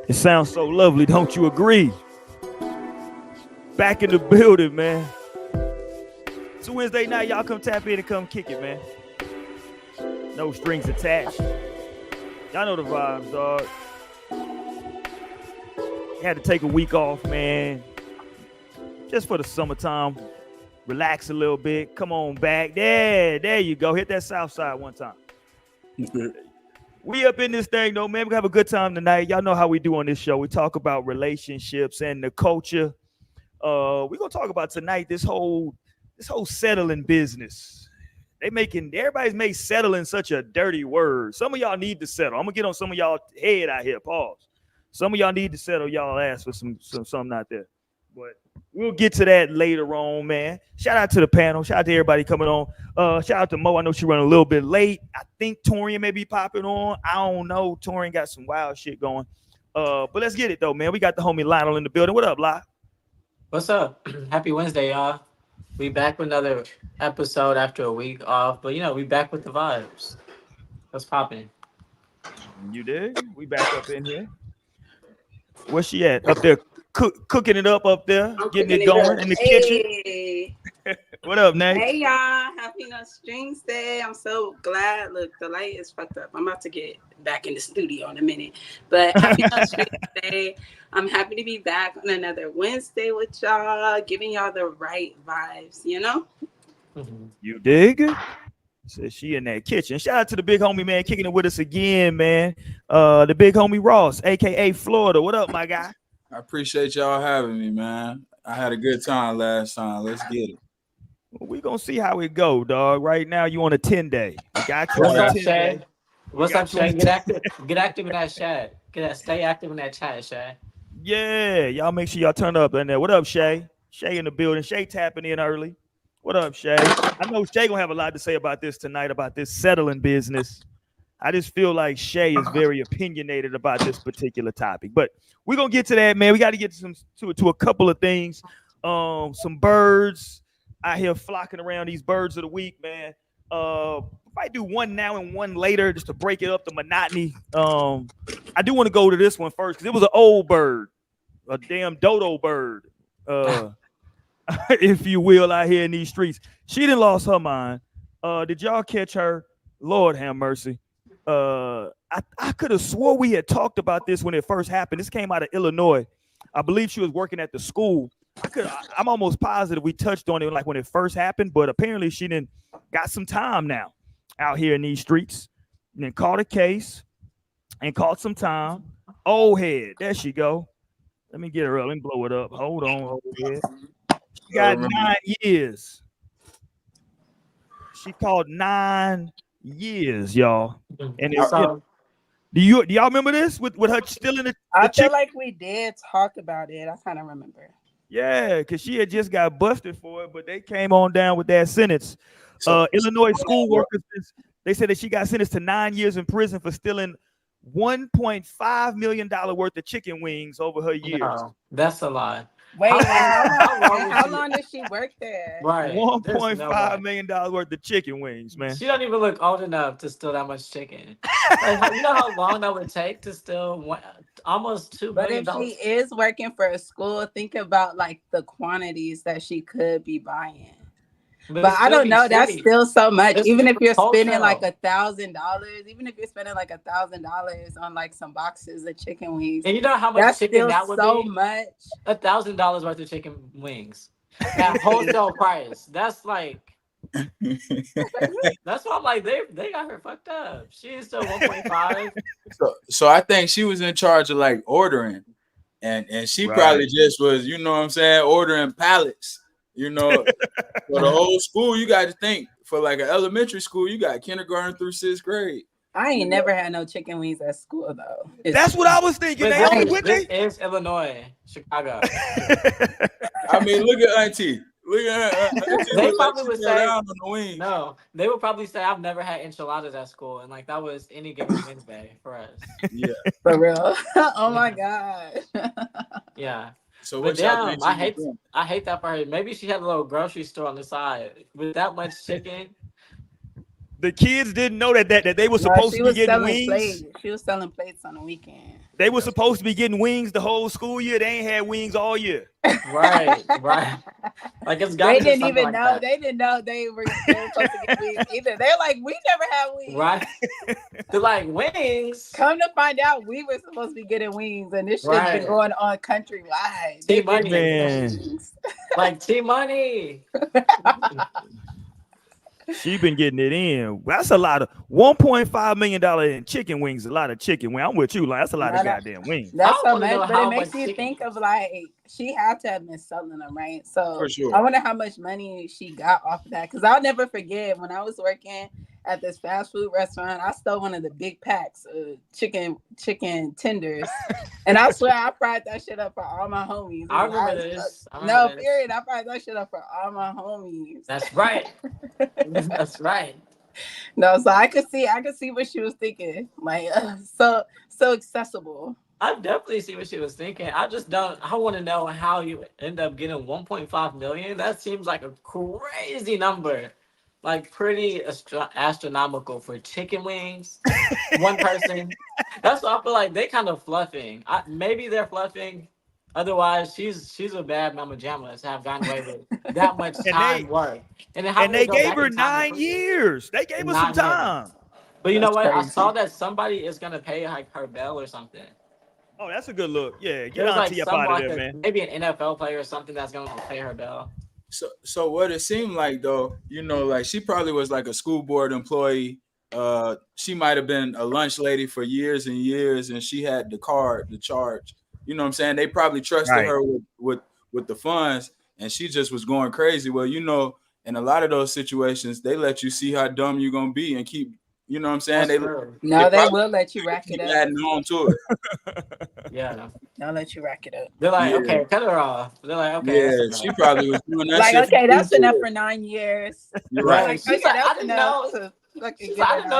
It sounds so lovely, don't you agree? Back in the building, man. It's a Wednesday night. Y'all come tap in and come kick it, man. No strings attached. Y'all know the vibes, dog. Had to take a week off, man. Just for the summertime. Relax a little bit. Come on back. There you go. Hit that south side one time. We up in this thing, though, man. We have a good time tonight. Y'all know how we do on this show. We talk about relationships and the culture. We're gonna talk about tonight this whole settling business. Everybody's made settling such a dirty word. Some of y'all need to settle. I'm gonna get on some of y'all head out here. Pause. Some of y'all need to settle y'all ass for something out there. But we'll get to that later on, man. Shout out to the panel. Shout out to everybody coming on. Shout out to Mo. I know she running a little bit late. I think Torian may be popping on. I don't know. Torian got some wild shit going. But let's get it though, man. We got the homie Lionel in the building. What up, Li? What's up? Happy Wednesday, y'all. We back with another episode after a week off, but we back with the vibes. What's popping? You dig? We back up in here. Where's she at? Up there, cooking it up there, getting it going in the kitchen. What up, Nate? Hey, y'all. Happy No Strings Day. I'm so glad. Look, the light is fucked up. I'm about to get back in the studio in a minute. But happy No Strings Day. I'm happy to be back on another Wednesday with y'all, giving y'all the right vibes, You dig? Says she in that kitchen. Shout out to the big homie, man, kicking it with us again, man. The big homie Ross, aka Florida. What up, my guy? I appreciate y'all having me, man. I had a good time last time. Let's get it. We're gonna see how it go, dog. Right now, you on a 10-day. What's up, Shay? What's up, Shay? Get active in that chat. Stay active in that chat, Shay. Yeah, y'all make sure y'all turn up in there. What up, Shay? Shay in the building. Shay tapping in early. What up, Shay? I know Shay gonna have a lot to say about this tonight, about this settling business. I just feel like Shay is very opinionated about this particular topic. But we're gonna get to that, man. We got to get to a couple of things. Some birds out here flocking around, these birds of the week, man. If I do one now and one later, just to break it up, the monotony. I do want to go to this one first because it was an old bird, a damn dodo bird, if you will, out here in these streets. She done lost her mind. Did y'all catch her? Lord have mercy. I could have swore we had talked about this when it first happened. This came out of Illinois. I believe she was working at the school. I'm almost positive we touched on it like when it first happened, but apparently she didn't got some time now out here in these streets. And then caught a case and caught some time. Old head. There she go. Let me get her up. Let me blow it up. Hold on, old head. She got 9 years. She called 9 years, y'all. And do y'all remember this with her still in the I feel like we did talk about it. I kind of remember. Yeah, because she had just got busted for it, but they came on down with that sentence. Illinois school workers, they said that she got sentenced to 9 years in prison for stealing $1.5 million worth of chicken wings over her years. No, that's a lie. Wait, how long did she work there? Right. $1.5 million worth of chicken wings, man. She don't even look old enough to steal that much chicken. Like, you know how long that would take to steal almost $2 billion? But if she is working for a school, think about like the quantities that she could be buying. But I don't know. That's still so much. Even if you're spending like $1,000, even if you're spending like $1,000 on like some boxes of chicken wings, and you know how much chicken that would so be? Much. $1,000 worth of chicken wings at wholesale price. That's like. That's why I'm like they got her fucked up. She is still 1.5. So I think she was in charge of like ordering, and she probably just was, you know what I'm saying, ordering pallets. For the whole school, you got to think for like an elementary school, you got kindergarten through 6th grade. I ain't never had no chicken wings at school though. That's what I was thinking. This is Illinois, Chicago. I mean, look at Auntie. Look at her. They probably would say no. They would probably say I've never had enchiladas at school, and like that was any given Wednesday for us. Yeah, for real. Oh my god. Yeah. So what I hate that for her. Maybe she had a little grocery store on the side with that much chicken. The kids didn't know that they were supposed to be getting wings. She was selling plates on the weekend. They were supposed to be getting wings the whole school year. They ain't had wings all year. Right. Like it's got. They didn't even know. They didn't know they were supposed to get wings either. They're like, we never had wings. Right. They're like wings. Come to find out, we were supposed to be getting wings, and this shit's been going on countrywide. T-Money, man. Like T-Money. She been getting it in. That's a lot of $1.5 million in chicken wings. A lot of chicken wings. I'm with you. Like that's a lot of goddamn wings. That's so much, but it makes you think of like she had to have been selling them, right? So for sure. I wonder how much money she got off of that. Because I'll never forget when I was working at this fast food restaurant, I stole one of the big packs of chicken tenders, and I swear I fried that shit up for all my homies. I remember this. Period. I fried that shit up for all my homies. That's right. That's right. No, so I could see what she was thinking. Like, so accessible. I definitely see what she was thinking. I want to know how you end up getting 1.5 million. That seems like a crazy number. Like pretty astronomical for chicken wings. One person. That's what I feel like they kind of fluffing. Maybe they're fluffing. Otherwise, she's a bad mama jamma to have gotten away with that much time work. And they gave her 9 years. They gave her some time. But you know what? Crazy. I saw that somebody is gonna pay like her bill or something. Oh, that's a good look. Yeah, get on to your part of there, man. Maybe an NFL player or something that's gonna pay her bill. So what it seemed like though, you know, like she probably was like a school board employee. She might have been a lunch lady for years and years, and she had the card, the charge. You know what I'm saying? They probably trusted her with the funds, and she just was going crazy. Well, you know, in a lot of those situations, they let you see how dumb you're gonna be and keep. You know what I'm saying? They will let you rack it up. Adding on to it. Yeah. They'll let you rack it up. They're like, okay, cut her off. They're like, okay. Yeah, she probably was doing that. Like, shit okay, that's enough for 9 years. You're right. Like, she's like, I didn't know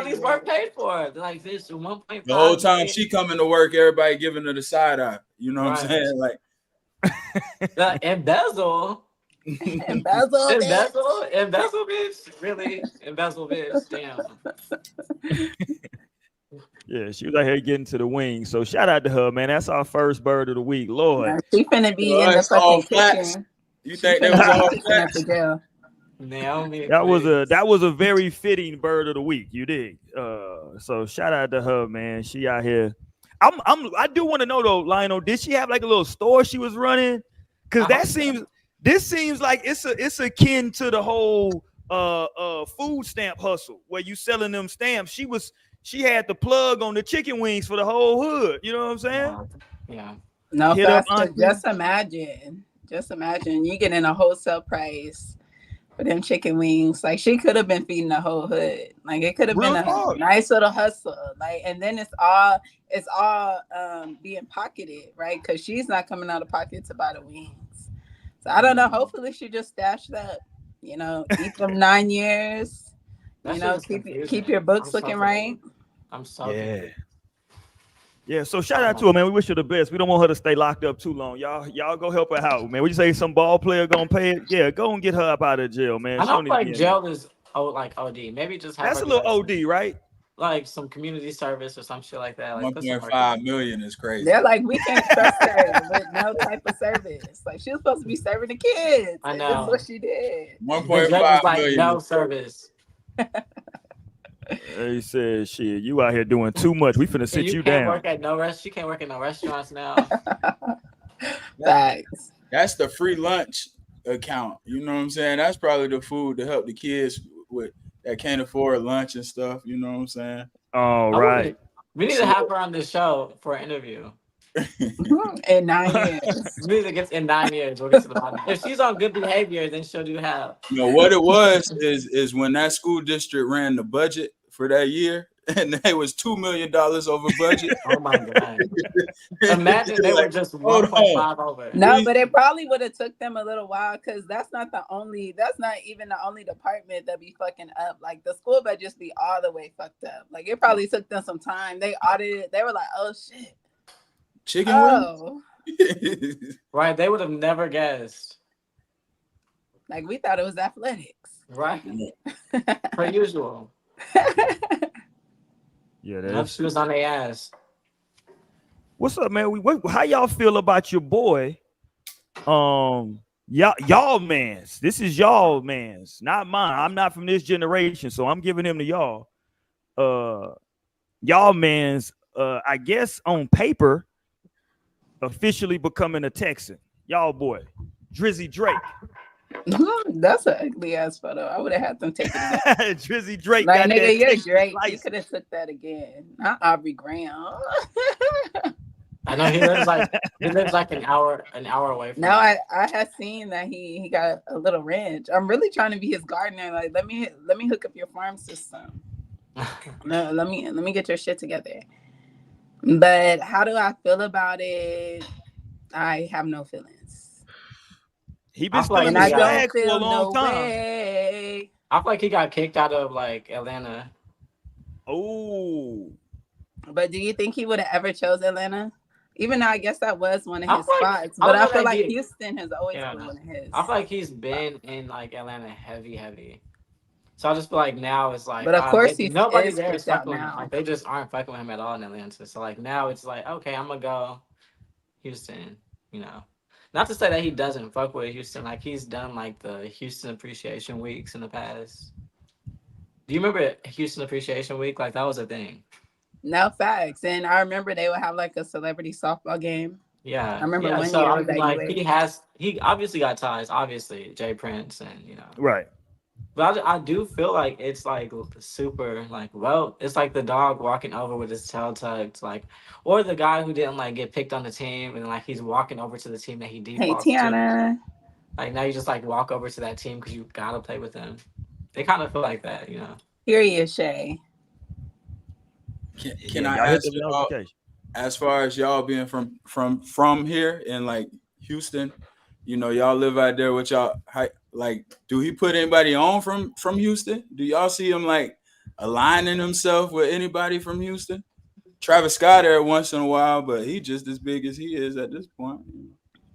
these weren't paid for. They're like, this 1.5. The whole time she coming to work, everybody giving her the side eye. You know what I'm saying? Like, embezzle. Embezzle, bitch. Really? Embezzle, bitch. Damn. Yeah, she was out here getting to the wings. So shout out to her, man. That's our first bird of the week. Lord. She finna be in the fucking kitchen. You think that was all flats? Naomi, that was a very fitting bird of the week. You dig? So shout out to her, man. She out here. I do want to know though, Lionel, did she have like a little store she was running? Because this seems like it's akin to the whole food stamp hustle where you selling them stamps. She had the plug on the chicken wings for the whole hood. You know what I'm saying? Yeah. No, just imagine you getting a wholesale price for them chicken wings. Like she could have been feeding the whole hood. Like it could have been a nice little hustle. Like, and then it's all being pocketed, right? Because she's not coming out of pocket to buy the wings. So I don't know. Hopefully she just stashed up. You know, eat them 9 years. You know, keep your books looking right. I'm sorry. Yeah. So shout out to her, man. We wish her the best. We don't want her to stay locked up too long. Y'all go help her out, man. Would you say some ball player gonna pay it? Yeah, go and get her up out of jail, man. I don't like jail is like OD. Maybe just have that's a little OD, right? Like some community service or some shit like that. Like 1.5 million is crazy. They're like, we can't trust her with no type of service. Like she was supposed to be serving the kids. I know. That's what she did. 1.5 like million. No service. He said, "Shit, you out here doing too much. We finna sit you down." She can't work at no restaurants now. Thanks. That's the free lunch account. You know what I'm saying? That's probably the food to help the kids with that can't afford lunch and stuff. You know what I'm saying? All right. We need to have her on the show for an interview. In 9 years. We need to get in 9 years. We'll get to the bottom. If she's on good behavior, then she'll do have. You know what it was is when that school district ran the budget for that year, and it was $2 million over budget. Oh my god! Imagine they were just 1.5 over. No, but it probably would have took them a little while because that's not even the only department that be fucking up. Like the school budgets be all the way fucked up. Like it probably took them some time. They audited. They were like, "Oh shit, chicken wings." Right? They would have never guessed. Like we thought it was athletics. Right. Per usual. Yeah, she was on their ass. What's up, man? How y'all feel about your boy? Y'all mans. This is y'all mans, not mine. I'm not from this generation, so I'm giving him to y'all. Uh, y'all mans. I guess on paper, officially becoming a Texan. Y'all boy, Drizzy Drake. That's an ugly ass photo. I would have had them take it again. Drizzy Drake. Like, nigga, you're Drake. You could have took that again. Not Aubrey Graham. I know he lives like an hour away from. No, I have seen that he got a little ranch. I'm really trying to be his gardener. Like, let me hook up your farm system. No, let me get your shit together. But how do I feel about it? I have no feelings. He been stealing the swag for a long time. Way. I feel like he got kicked out of like Atlanta. Oh. But do you think he would have ever chose Atlanta? Even though I guess that was one of his spots. But I feel like Houston has always been one of his. I feel like he's been in like Atlanta heavy. So I just feel like now it's like, but of course nobody there is fucking with him. Like they just aren't fucking with him at all in Atlanta. So like now it's like, okay, I'm gonna go Houston. You know, not to say that he doesn't fuck with Houston. Like he's done like the Houston Appreciation Weeks in the past. Do you remember Houston Appreciation Week? Like that was a thing. No, facts. And I remember they would have like a celebrity softball game. Yeah, I remember one year was like he obviously got ties, obviously Jay Prince, and you know, right. But I do feel like it's like super like, well, it's like the dog walking over with his tail tucked, like, or the guy who didn't like get picked on the team and like he's walking over to the team that he defaults Tiana. to. Like now you just like walk over to that team because you gotta play with them. They kind of feel like that, you know. Here he is, Shay. Can I ask y'all, as far as y'all being from here in like Houston, you know, y'all live out there with y'all, like, do he put anybody on from Houston? Do y'all see him like aligning himself with anybody from Houston? Travis Scott there once in a while, but he just as big as he is at this point.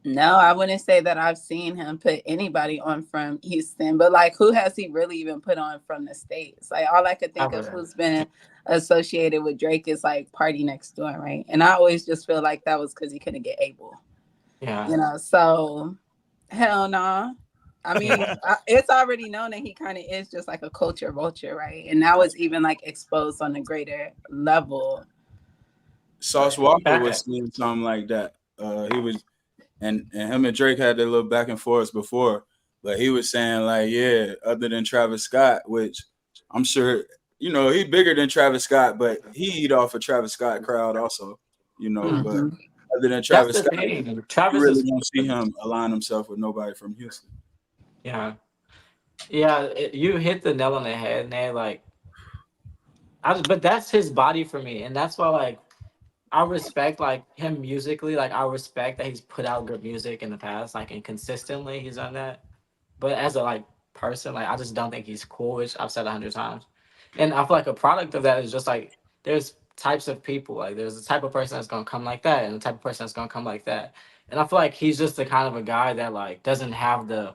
No, I wouldn't say that I've seen him put anybody on from Houston, but like who has he really even put on from the States? Like all I could think of who's been associated with Drake is like Party Next Door, right? And I always just feel like that was because he couldn't get Abel. Yeah. You know, so hell no. Nah. I mean, it's already known that he kind of is just like a culture vulture, right? And now it's even like exposed on a greater level. Sauce Walker was seeing something like that. He was, and him and Drake had their little back and forth before, but he was saying like, yeah, other than Travis Scott, which I'm sure, you know, he bigger than Travis Scott, but he eat off a Travis Scott crowd also, you know, but other than Travis Scott, Travis really don't see him align himself with nobody from Houston. Yeah, you hit the nail on the head, Nate. Like, but that's his body for me, and that's why like I respect like him musically. Like I respect that he's put out good music in the past, like and consistently he's done that. But as a like person, like I just don't think he's cool, which I've said 100 times. And I feel like a product of that is just like there's types of people. Like there's the type of person that's gonna come like that, and the type of person that's gonna come like that. And I feel like he's just the kind of a guy that like doesn't have the.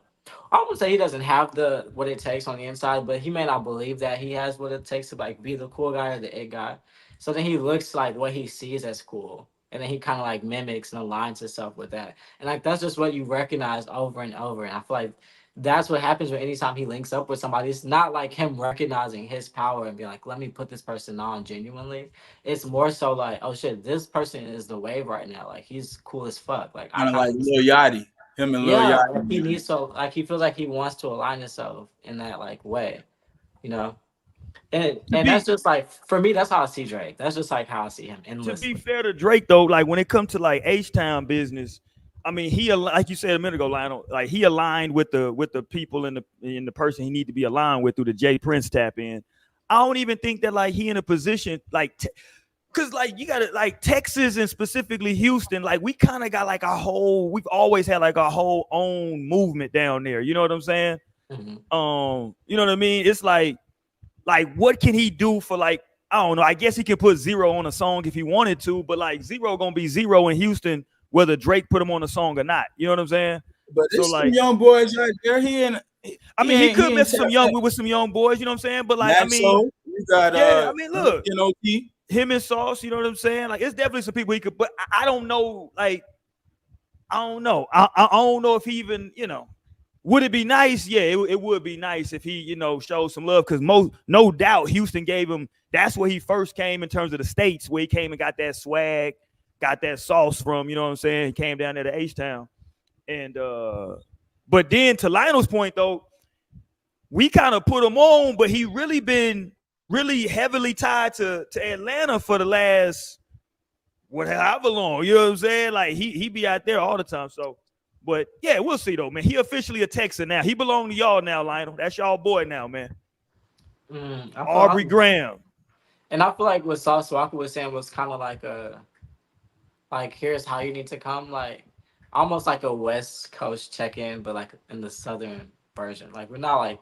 I wouldn't say he doesn't have the what it takes on the inside, but he may not believe that he has what it takes to like be the cool guy or the it guy. So then he looks like what he sees as cool, and then he kind of like mimics and aligns himself with that. And like that's just what you recognize over and over. And I feel like that's what happens when anytime he links up with somebody. It's not like him recognizing his power and being like, let me put this person on genuinely. It's more so like, oh shit, this person is the wave right now. Like he's cool as fuck. Like kind of like Lil Yachty. Him and Lil Yachty. Like he needs to, like he feels like he wants to align himself in that like way, you know. And that's just like for me, that's how I see Drake. That's just like how I see him. To be fair to Drake though, like when it comes to like H-Town business, I mean he like you said a minute ago, Lionel, like he aligned with the people in the person he need to be aligned with through the Jay Prince tap in. I don't even think that like he in a position like. Cause like you got to like Texas and specifically Houston, like we kind of got like we've always had like our whole own movement down there. You know what I'm saying? Mm-hmm. You know what I mean? It's like what can he do for like, I don't know. I guess he can put Zero on a song if he wanted to, but like Zero gonna be Zero in Houston, whether Drake put him on a song or not. You know what I'm saying? But there's so, like, some young boys right there. He could mess with some young boys. You know what I'm saying? But like, Max, I mean, you got I mean, look. him and Sauce, you know what I'm saying? Like, it's definitely some people he could, but I don't know. Like, I don't know. I don't know if he even, would it be nice? Yeah, it would be nice if he, showed some love, because no doubt Houston gave him. That's where he first came in terms of the states, where he came and got that swag, got that sauce from. You know what I'm saying? He came down there to H-Town, and but then to Lionel's point though, we kind of put him on, but he really been really heavily tied to Atlanta for the last however long. You know what I'm saying? Like he be out there all the time. So, but yeah, we'll see though, man. He officially a Texan now. He belong to y'all now, Lionel. That's y'all boy now, man. Aubrey Graham. And I feel like what Sauce Walker was saying was kind of like here's how you need to come, like almost like a West Coast check-in, but like in the Southern version. Like we're not like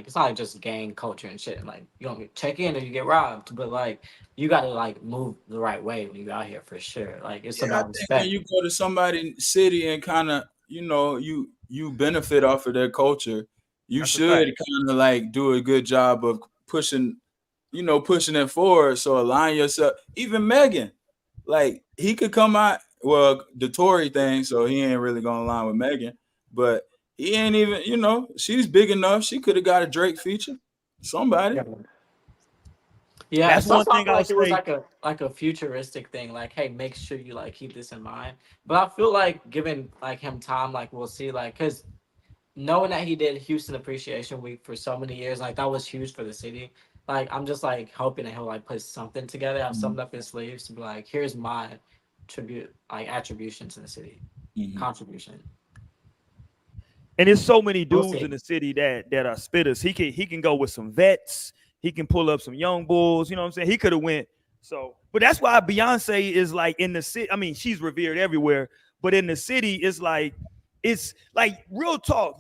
it's not like just gang culture and shit. Like you don't check in and you get robbed, but like you got to like move the right way when you out here for sure. Like it's about respect. When you go to somebody's city and kind of you benefit off of their culture, you should kind of like do a good job of pushing it forward. So align yourself. Even Megan, like he could come out. Well, the Tory thing, so he ain't really gonna align with Megan, but he ain't even, she's big enough. She could have got a Drake feature. Somebody. Yeah, that's one thing I was like. It was like a futuristic thing. Like, hey, make sure you like keep this in mind. But I feel like giving like him time, like we'll see, like because knowing that he did Houston Appreciation Week for so many years, like that was huge for the city. Like I'm just like hoping that he'll like put something together, have something up his sleeves to be like, here's my tribute, like attribution to the city, contribution. And there's so many dudes in the city that are spitters. He can go with some vets. He can pull up some young bulls. You know what I'm saying? He could have went. So, but that's why Beyonce is like in the city. I mean, she's revered everywhere, but in the city, it's like real talk.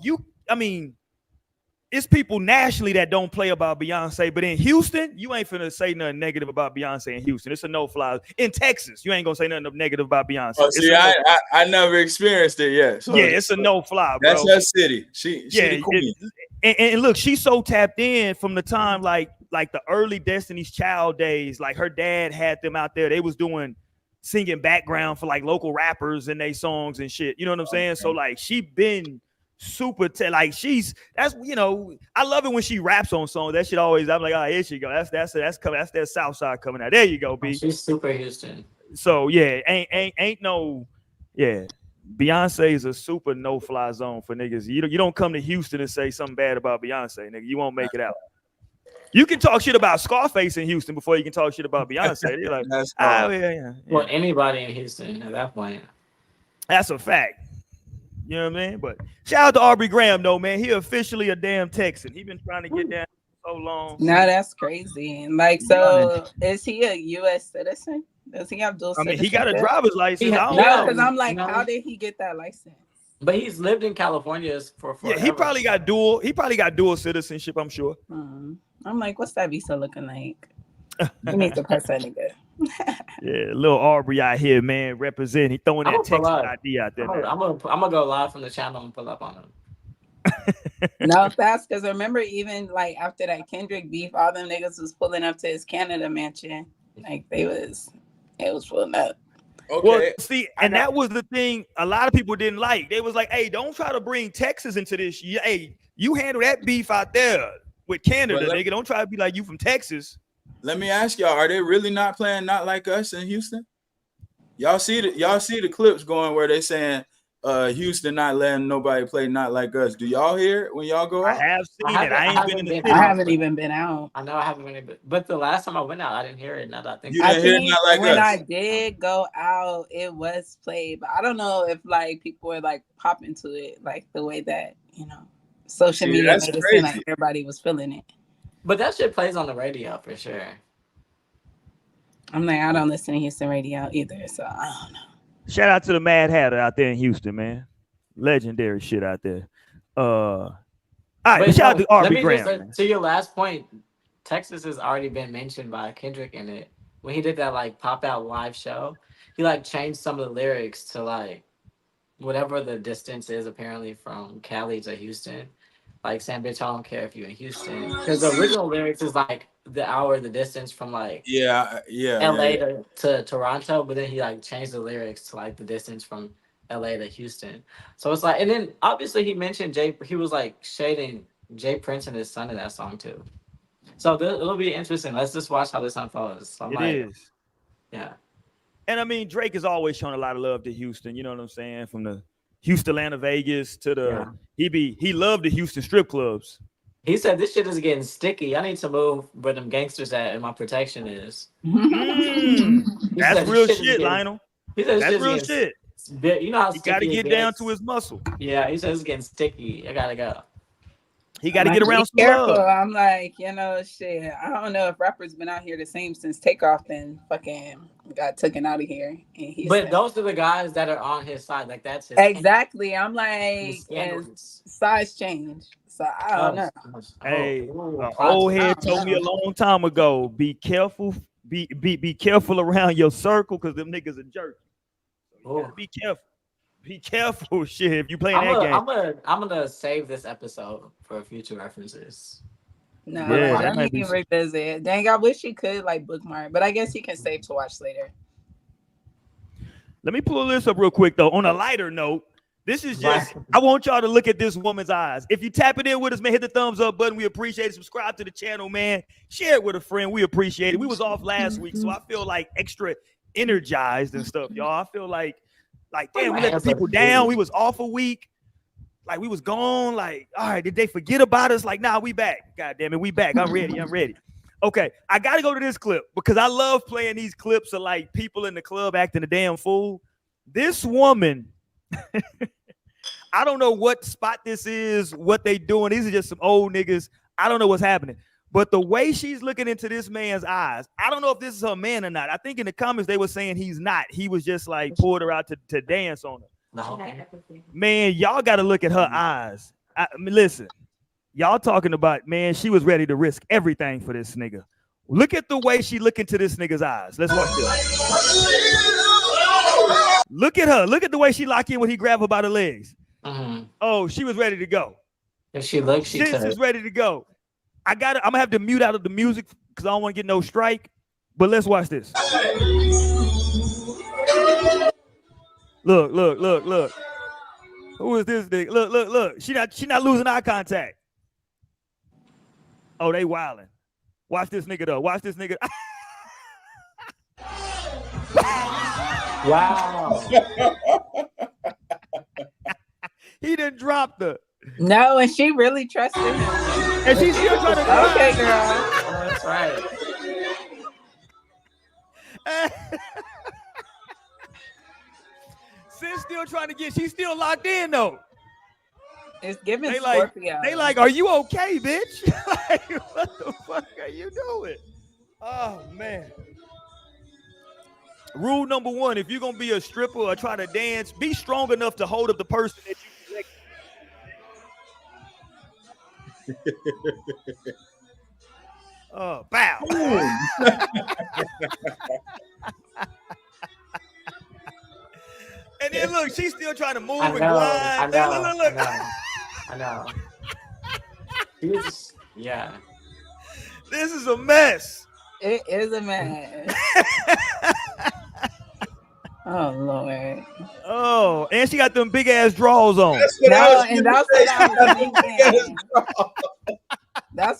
It's people nationally that don't play about Beyonce, but in Houston, you ain't finna say nothing negative about Beyonce in Houston. It's a no-fly. In Texas, you ain't gonna say nothing negative about Beyonce. Oh, see, I never experienced it yet. So it's a no-fly, bro. That's her city. She the queen. And look, she's so tapped in from the time like the early Destiny's Child days. Like her dad had them out there. They was doing singing background for like local rappers and they songs and shit. You know what I'm saying? Okay. So like she been super like I love it when she raps on songs. That shit always, I'm like, oh, here she go. That's coming. That's that South Side coming out. There you go, B. She's super Houston. So yeah, ain't no, yeah. Beyonce is a super no-fly zone for niggas. You don't come to Houston and say something bad about Beyonce, nigga. You won't make it out. You can talk shit about Scarface in Houston before you can talk shit about Beyonce. You're like, yeah. Well, anybody in Houston at that point. That's a fact. You know what I mean? But shout out to Aubrey Graham, though, man. He officially a damn Texan. He been trying to get down so long. No, that's crazy. Like, so is he a U.S. citizen? Does he have dual citizenship? He got a driver's license. No, because I'm like, how did he get that license? But he's lived in California for forever. Yeah, he probably got dual citizenship, I'm sure. I'm like, what's that visa looking like? You need to press that nigga. Yeah, little Aubrey out here, man, representing. He throwing that Texas ID out there. I'm gonna go live from the channel and pull up on him. No, that's because remember, even like after that Kendrick beef, all them niggas was pulling up to his Canada mansion. Like it was pulling up. Okay. Well, see, and that was the thing a lot of people didn't like. They was like, hey, don't try to bring Texas into this. Hey, you handle that beef out there with Canada, nigga. Don't try to be like you from Texas. Let me ask y'all, are they really not playing Not Like Us in Houston? Y'all see the clips going where they saying Houston not letting nobody play Not Like Us. Do y'all hear it when y'all go out? I have seen it. I ain't been in the city. I haven't even been out. I know I haven't been, but the last time I went out, I didn't hear it. Now that I think you didn't hear Not Like Us. When I did go out, it was played, but I don't know if like people were like popping to it like the way that social media made it seem like everybody was feeling it. But that shit plays on the radio for sure. I'm like, I don't listen to Houston radio either, so I don't know. Shout out to the Mad Hatter out there in Houston, man. Legendary shit out there. All right, shout out to Aubrey Graham. To your last point, Texas has already been mentioned by Kendrick in it. When he did that like pop out live show, he like changed some of the lyrics to like whatever the distance is apparently from Cali to Houston. Like saying, bitch, I don't care if you're in Houston. Because the original lyrics is like the distance from like yeah, LA to Toronto, but then he like changed the lyrics to like the distance from LA to Houston. So it's like, and then obviously he mentioned he was like shading Jay Prince and his son in that song too. So it'll be interesting. Let's just watch how this unfolds. So it is. Yeah. And I mean, Drake is always showing a lot of love to Houston. You know what I'm saying? From the Houston, Atlanta, Vegas to the he loved the Houston strip clubs. He said this shit is getting sticky. I need to move where them gangsters at and my protection is. That's real shit, Lionel. He said that's real shit. You know how he got to get down to his muscle. Yeah, he says it's getting sticky. I gotta go. He got to get around some careful. love. I'm like, shit. I don't know if rappers been out here the same since Takeoff, then fucking got taken out of here. And but those are the guys that are on his side. Like that's his exactly. I'm like, size change. So I don't know. Hey, old head told me a long time ago, be careful, be careful around your circle because them niggas are jerky. So be careful. Be careful, shit. If you playing that game, I'm gonna save this episode for future references. No, I need to revisit. Dang, I wish he could like bookmark, but I guess he can save to watch later. Let me pull this up real quick though. On a lighter note, this is just I want y'all to look at this woman's eyes. If you tap it in with us, man, hit the thumbs up button. We appreciate it. Subscribe to the channel, man. Share it with a friend. We appreciate it. We was off last week, so I feel like extra energized and stuff, y'all. I feel like damn, we let the people down. We was off a week. Like we was gone. Like, all right, did they forget about us? Like, nah, we back. God damn it, we back. I'm ready. Okay, I gotta go to this clip because I love playing these clips of like people in the club acting a damn fool. This woman, I don't know what spot this is, what they doing. These are just some old niggas. I don't know what's happening. But the way she's looking into this man's eyes, I don't know if this is her man or not. I think in the comments they were saying he's not. He was just like pulled her out to dance on her. No. Man, y'all got to look at her eyes. I mean, listen, y'all talking about, man, she was ready to risk everything for this nigga. Look at the way she look into this nigga's eyes. Let's watch this. Look at her. Look at the way she lock in when he grab her by the legs. Oh, she was ready to go. If she looks, she is ready to go. I'm gonna have to mute out of the music because I don't want to get no strike. But let's watch this. Look. Who is this nigga? Look. She not losing eye contact. Oh, they wilding. Watch this nigga though. Watch this nigga. Wow. He done dropped her. No, and she really trusted him. And she's still trying to okay, girl. Oh, that's right. Sis still trying to get, she's still locked in though. It's giving Scorpio. They like, are you okay, bitch? Like, what the fuck are you doing? Oh man. Rule number one, if you're gonna be a stripper or try to dance, be strong enough to hold up the person that you bow. And then look, she's still trying to move and grind. I know. Yeah. This is a mess. It is a mess. Oh Lord. Oh, and she got them big ass drawers on. That's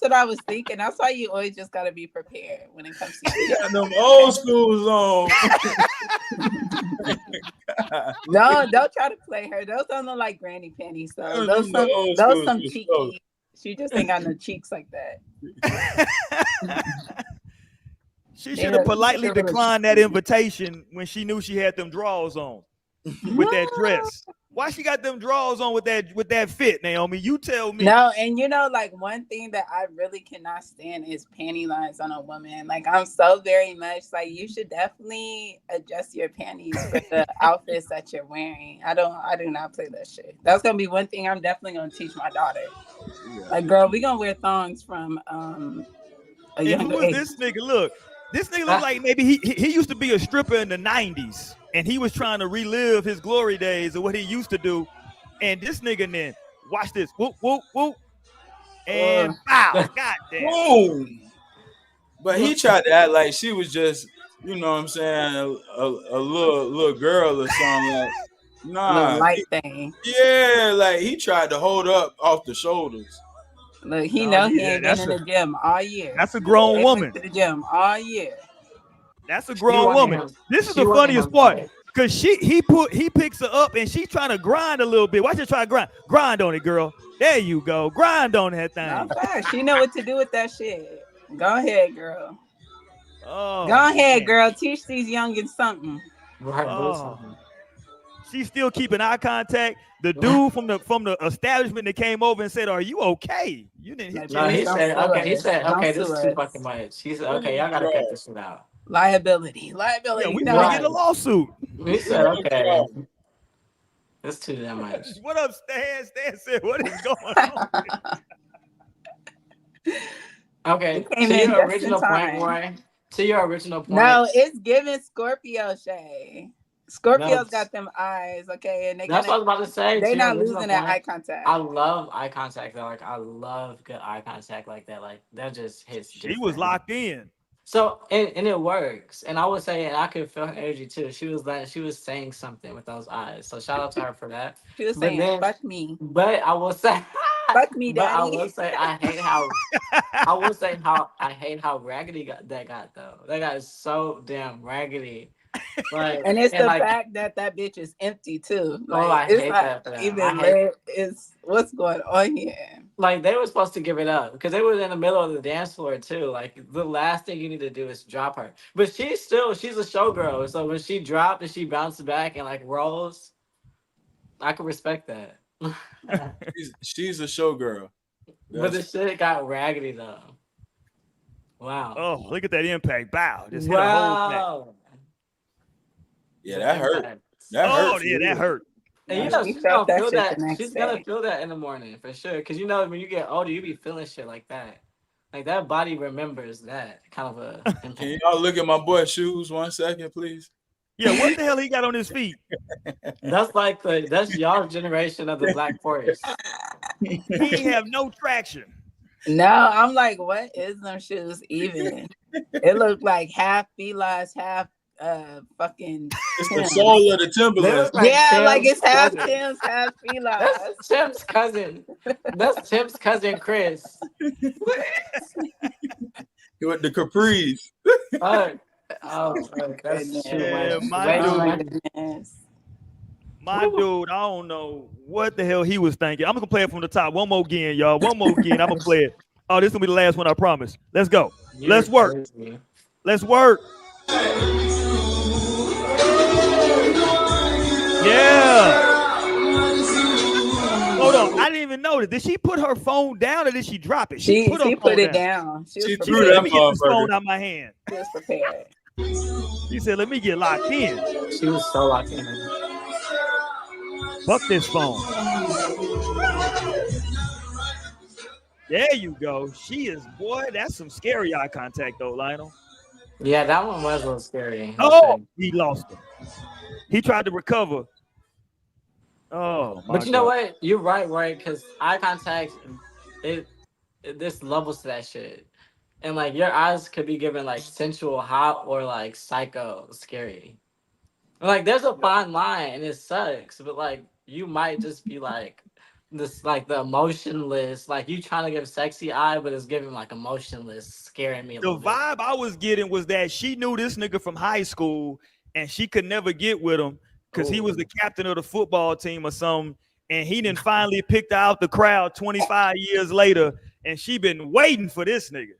what I was thinking. That's why you always just gotta be prepared when it comes to you. Got them old schools on. No, don't try to play her. Those don't look like granny panties. So those some cheeky. She just ain't got no cheeks like that. She should have politely declined that invitation when she knew she had them drawers on with that dress. Why she got them drawers on with that fit, Naomi? You tell me. No, and like one thing that I really cannot stand is panty lines on a woman. Like I'm so very much like you should definitely adjust your panties for the outfits that you're wearing. I do not play that shit. That's gonna be one thing I'm definitely gonna teach my daughter. Yeah. Like, girl, we gonna wear thongs from a younger age. This nigga? Look. This nigga look like maybe he used to be a stripper in the 90s and he was trying to relive his glory days of what he used to do. And this nigga then, watch this. Whoop, whoop, whoop. And bow. God damn. Boom. But he tried to act like she was just, you know what I'm saying, a little girl or something. Like, Little nah, light thing. yeah, like he tried to hold up off the shoulders. Look, he Oh, know he yeah, ain't been in the gym all year. that's a grown They woman. went to the gym all year. That's a She grown wanted woman. him. This is She the wanted funniest him part. fight. Cause he picks her up and she's trying to grind a little bit. Why should try to grind on it, girl? There you go. Grind on that Not thing. fast. She know what to do with that shit. Go ahead, girl. Oh, Go ahead, man. girl. Teach these youngins something. Right, Oh. something. She's still keeping eye contact. The dude from the establishment that came over and said, "Are you okay? You didn't hit Like, your No, please he head." don't said, sue okay, he us. said, Don't okay, sue this is too us. fucking much. He said, okay, y'all gotta cut this shit out. Liability. Yeah, we No. finna get a lawsuit. He said, okay, that's too damn much. What up, Stan? Stan said, "What is going on?" Okay, Came to in your just in original point, time. Roy. To your original point. No, it's giving Scorpio shade. Scorpios No, got them eyes, okay, and that's what I was about to say. they To your not original losing that eye point, contact. I love eye contact though. Like I love good eye contact like that. Like that just hits She was different. locked in. So and it works. And I would say, and I could feel her energy too. She was saying something with those eyes. So shout out to her for that. She was But saying, then, "Fuck me, but I will say, fuck me, but I daddy." will say, I hate how raggedy that got though. That got is so damn raggedy. Like And it's and the like, fact that bitch is empty too. oh, Like I it's hate not that for them. I even hate lit. It's what's going on here. like they were supposed to give it up because they were in the middle of the dance floor too. Like the last thing you need to do is drop her. But she's a showgirl. So when she dropped and she bounced back and like rolls, I can respect that. She's a showgirl. But the shit got raggedy though. Wow. Oh, look at that impact! Bow, just hit a whole thing. Wow. Yeah, The that hurt. impact. That Oh, hurt. yeah, that hurt. And you No, know she she's felt gonna that feel shit the that. next She's gonna day. feel that in the morning for sure. Cause you know when you get older, you be feeling shit like that. Like that body remembers that kind of a Can impact. y'all look at my boy's shoes 1 second, please? Yeah, what the hell he got on his feet? That's y'all generation of the Black Forest. He ain't have no traction. No, I'm like, what is them shoes even? It looked like half Feli's, half fucking It's the Tim's. soul of the They Timberlands. look like Yeah, like Tim's it's half cousin. Tim's, half Feli's. That's Tim's cousin. That's Tim's cousin Chris. With the capris. Oh, that's Goodness. too Yeah, much. my Way Oh too my much. goodness. My dude, I don't know what the hell he was thinking. I'm gonna play it from the top. One more again, y'all. One more again. I'm gonna play it. Oh, this is gonna be the last one, I promise. Let's go. Let's work. Crazy. Let's work. Yeah. Hold on. I didn't even notice. Did she put her phone down or did she drop it? She put her phone put it down. down. She was She She threw said, prepared. "Let that me get this phone motherfucker. out of my hand." She was prepared. She said, "Let me get locked in. She was so locked in. Fuck this phone." There you go. She is, boy, that's some scary eye contact though, Lionel. Yeah, that one was a little scary. Oh, he lost her. He tried to recover. Oh my But you know God. what? You're right? Because eye contact, there's levels to that shit, and like your eyes could be given like sensual, hot, or like psycho, scary. Like there's a fine line, and it sucks, but like you might just be like this, like the emotionless, like you trying to give sexy eye, but it's giving like emotionless, scaring me a The little bit. vibe I was getting was that she knew this nigga from high school and she could never get with him because he was the captain of the football team or something. And he didn't finally picked out the crowd 25 years later, and she been waiting for this nigga.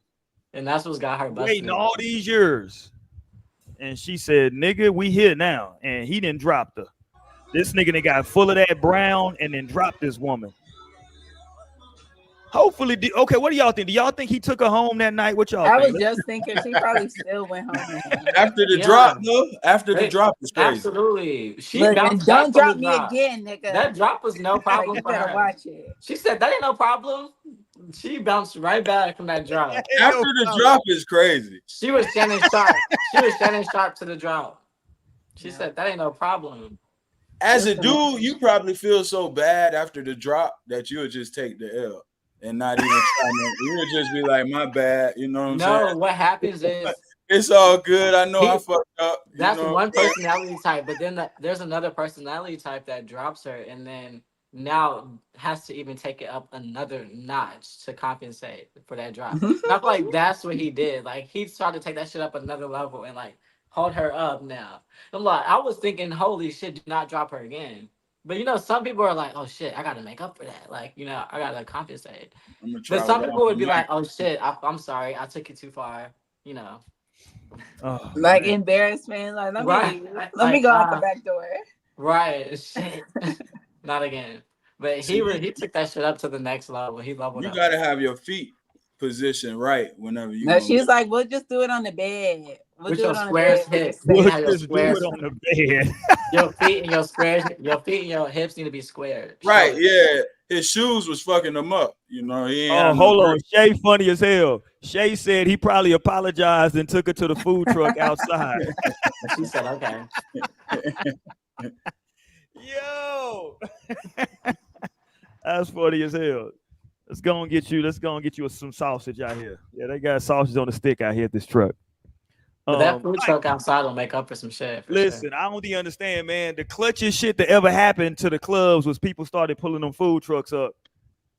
And that's what's got her busted. Waiting all these years. And she said, "Nigga, we here now." And he didn't drop her. This nigga that got full of that brown and then dropped this woman. Hopefully, okay, what do y'all think? Do y'all think he took her home that night? What y'all I think? was just thinking she probably still went home with him. After the Yeah. drop, though, after the Hey, drop is crazy. Absolutely. She Look, and bounced back don't from drop the me drop. again, nigga. That drop was no Like, problem you for better her. watch it. She said that ain't no problem. She bounced right back from that drop. After the drop is crazy. She was Shannon Sharp. She was Shannon Sharp to the drop. She said that ain't no problem. As a dude, you probably feel so bad after the drop that you would just take the L. and not even trying to. You would just be like, my bad. You know what I'm saying? No, what happens is It's all good. I know I fucked up. You that's know one what I'm saying? personality type, but then there's another personality type that drops her, and then now has to even take it up another notch to compensate for that drop. And I feel like that's what he did. Like he tried to take that shit up another level and like hold her up now. I'm like, I was thinking, holy shit, do not drop her again. But you know, some people are like, oh shit, I gotta make up for that. Like, you know, I gotta compensate. I'm gonna But try some without people would the be mic. like, oh shit, I'm sorry, I took it too far. You know, Oh, Like man. embarrassment. Like right? let me Like, go out the back door. right, shit, not again. But See, he took that shit up to the next level. He leveled you up. gotta have your feet positioned right whenever you No, gonna she get. was like, we'll just do it on the bed. We'll With do your it on the squares bed. We'll hip, just you We'll say have your just do it squares. on the bed. Your feet and your squares. Your feet and your hips need to be squared. Right, Short. yeah. His shoes was fucking him up. You know, he ain't Oh, have no hold on. grip. Shay funny as hell. Shay said he probably apologized and took her to the food truck outside. She said, "Okay." Yo, that's funny as hell. Let's go and get you. Let's go and get you some sausage out here. Yeah, they got sausage on the stick out here at this truck. But that food Mike, truck outside will make up for some shit for sure. listen, I don't even understand, man. The clutchest shit that ever happened to the clubs was people started pulling them food trucks up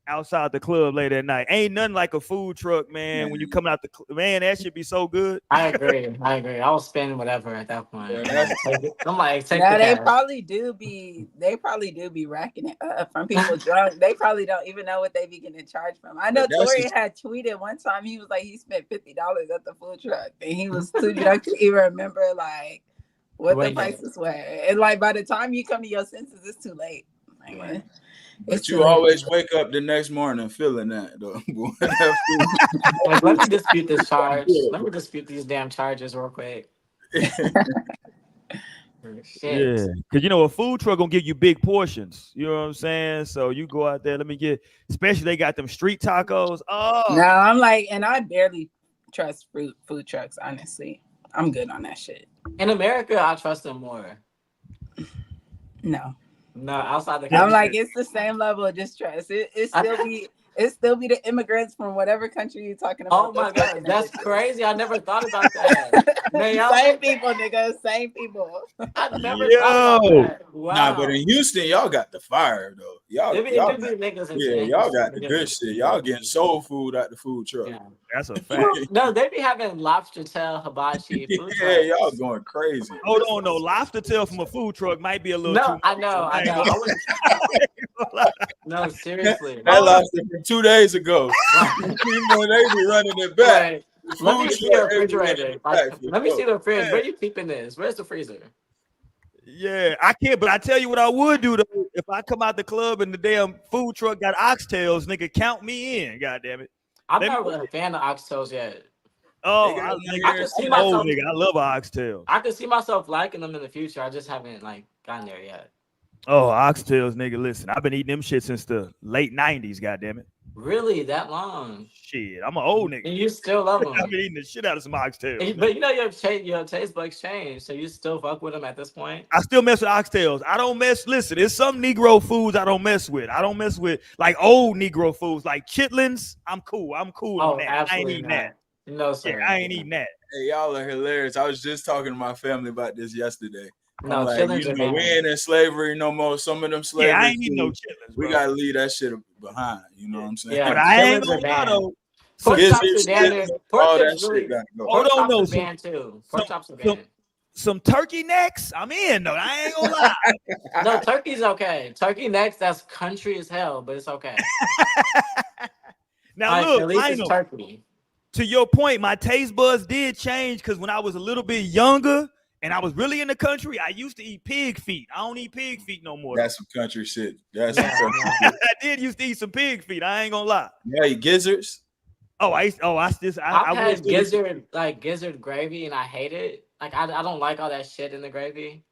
outside the club late at night. Ain't nothing like a food truck, man. When you come out man, that should be so good. I agree. I agree. I was spending whatever at that point. Yeah, I'm that's like, take it. I'm like, take no, the they cash. probably do be racking it up from people drunk. They probably don't even know what they be getting charged from. I know that's Tori had tweeted one time he was like he spent $50 at the food truck and he was too drunk to even remember like what the prices were. And like by the time you come to your senses, it's too late. Like, Right. But you always wake up the next morning feeling that though. Like, let me dispute this charge. Let me dispute these damn charges real quick. Shit. Yeah, because you know a food truck gonna give you big portions. You know what I'm saying? So you go out there. Let me get. Especially they got them street tacos. Oh no, I'm like, and I barely trust food trucks. Honestly, I'm good on that shit. In America, I trust them more. No. No, outside the country. I'm like, it's the same level of distrust. It still be the immigrants from whatever country you're talking about. Oh my god, that's crazy! I never thought about that. Man, same people, nigga. Same people. I never thought about that. Wow. Nah, but in Houston, y'all got the fire though. Y'all got the good shit. Y'all getting soul food at the food truck. Yeah. That's a fact. No, they be having lobster tail hibachi food Yeah, trucks. y'all going crazy. Hold on, no lobster tail from a food truck might be a little too much. I know. No, seriously. That lobster from 2 days ago. You know they be running it back. Right. Let me see the refrigerator. Let me see the fridge. Where you keeping this? Where's the freezer? Yeah, I can't. But I tell you what I would do though. If I come out the club and the damn food truck got oxtails, nigga, count me in. God damn it. I'm not really a fan of oxtails yet. Oh, I can see myself. Nigga, I love oxtails. I can see myself liking them in the future. I just haven't like gotten there yet. Oh, oxtails, nigga. Listen, I've been eating them shit since the late 90s, goddamn it. Really? That long? Shit, I'm an old nigga. And you still love them? I've been eating the shit out of some oxtails. But you know your taste buds change, so you still fuck with them at this point? I still mess with oxtails. I don't mess. Listen, there's some Negro foods I don't mess with. I don't mess with like old Negro foods, like chitlins. I'm cool. I'm cool on that. I ain't eating that. No, sir. Yeah, I ain't eating that. Hey, y'all are hilarious. I was just talking to my family about this yesterday. No, like, chitlins you know, we ain't in slavery no more. Some of them slavery. Yeah, I ain't eating no chitlins. We gotta leave that shit behind. You know what I'm saying? Yeah, but I ain't gonna lie though. Pork chops are banned. Pork chops are banned too. Pork chops are banned. Some turkey necks, I'm in though. I ain't gonna lie. No, turkey's okay. Turkey necks, that's country as hell, but it's okay. Now look, at least it's turkey. To your point, my taste buds did change because when I was a little bit younger and I was really in the country, I used to eat pig feet. I don't eat pig feet no more. That's some country shit. That's some country shit. I did used to eat some pig feet. I ain't gonna lie. Yeah, you gizzards. I've had gizzard gravy and I hate it. Like I don't like all that shit in the gravy.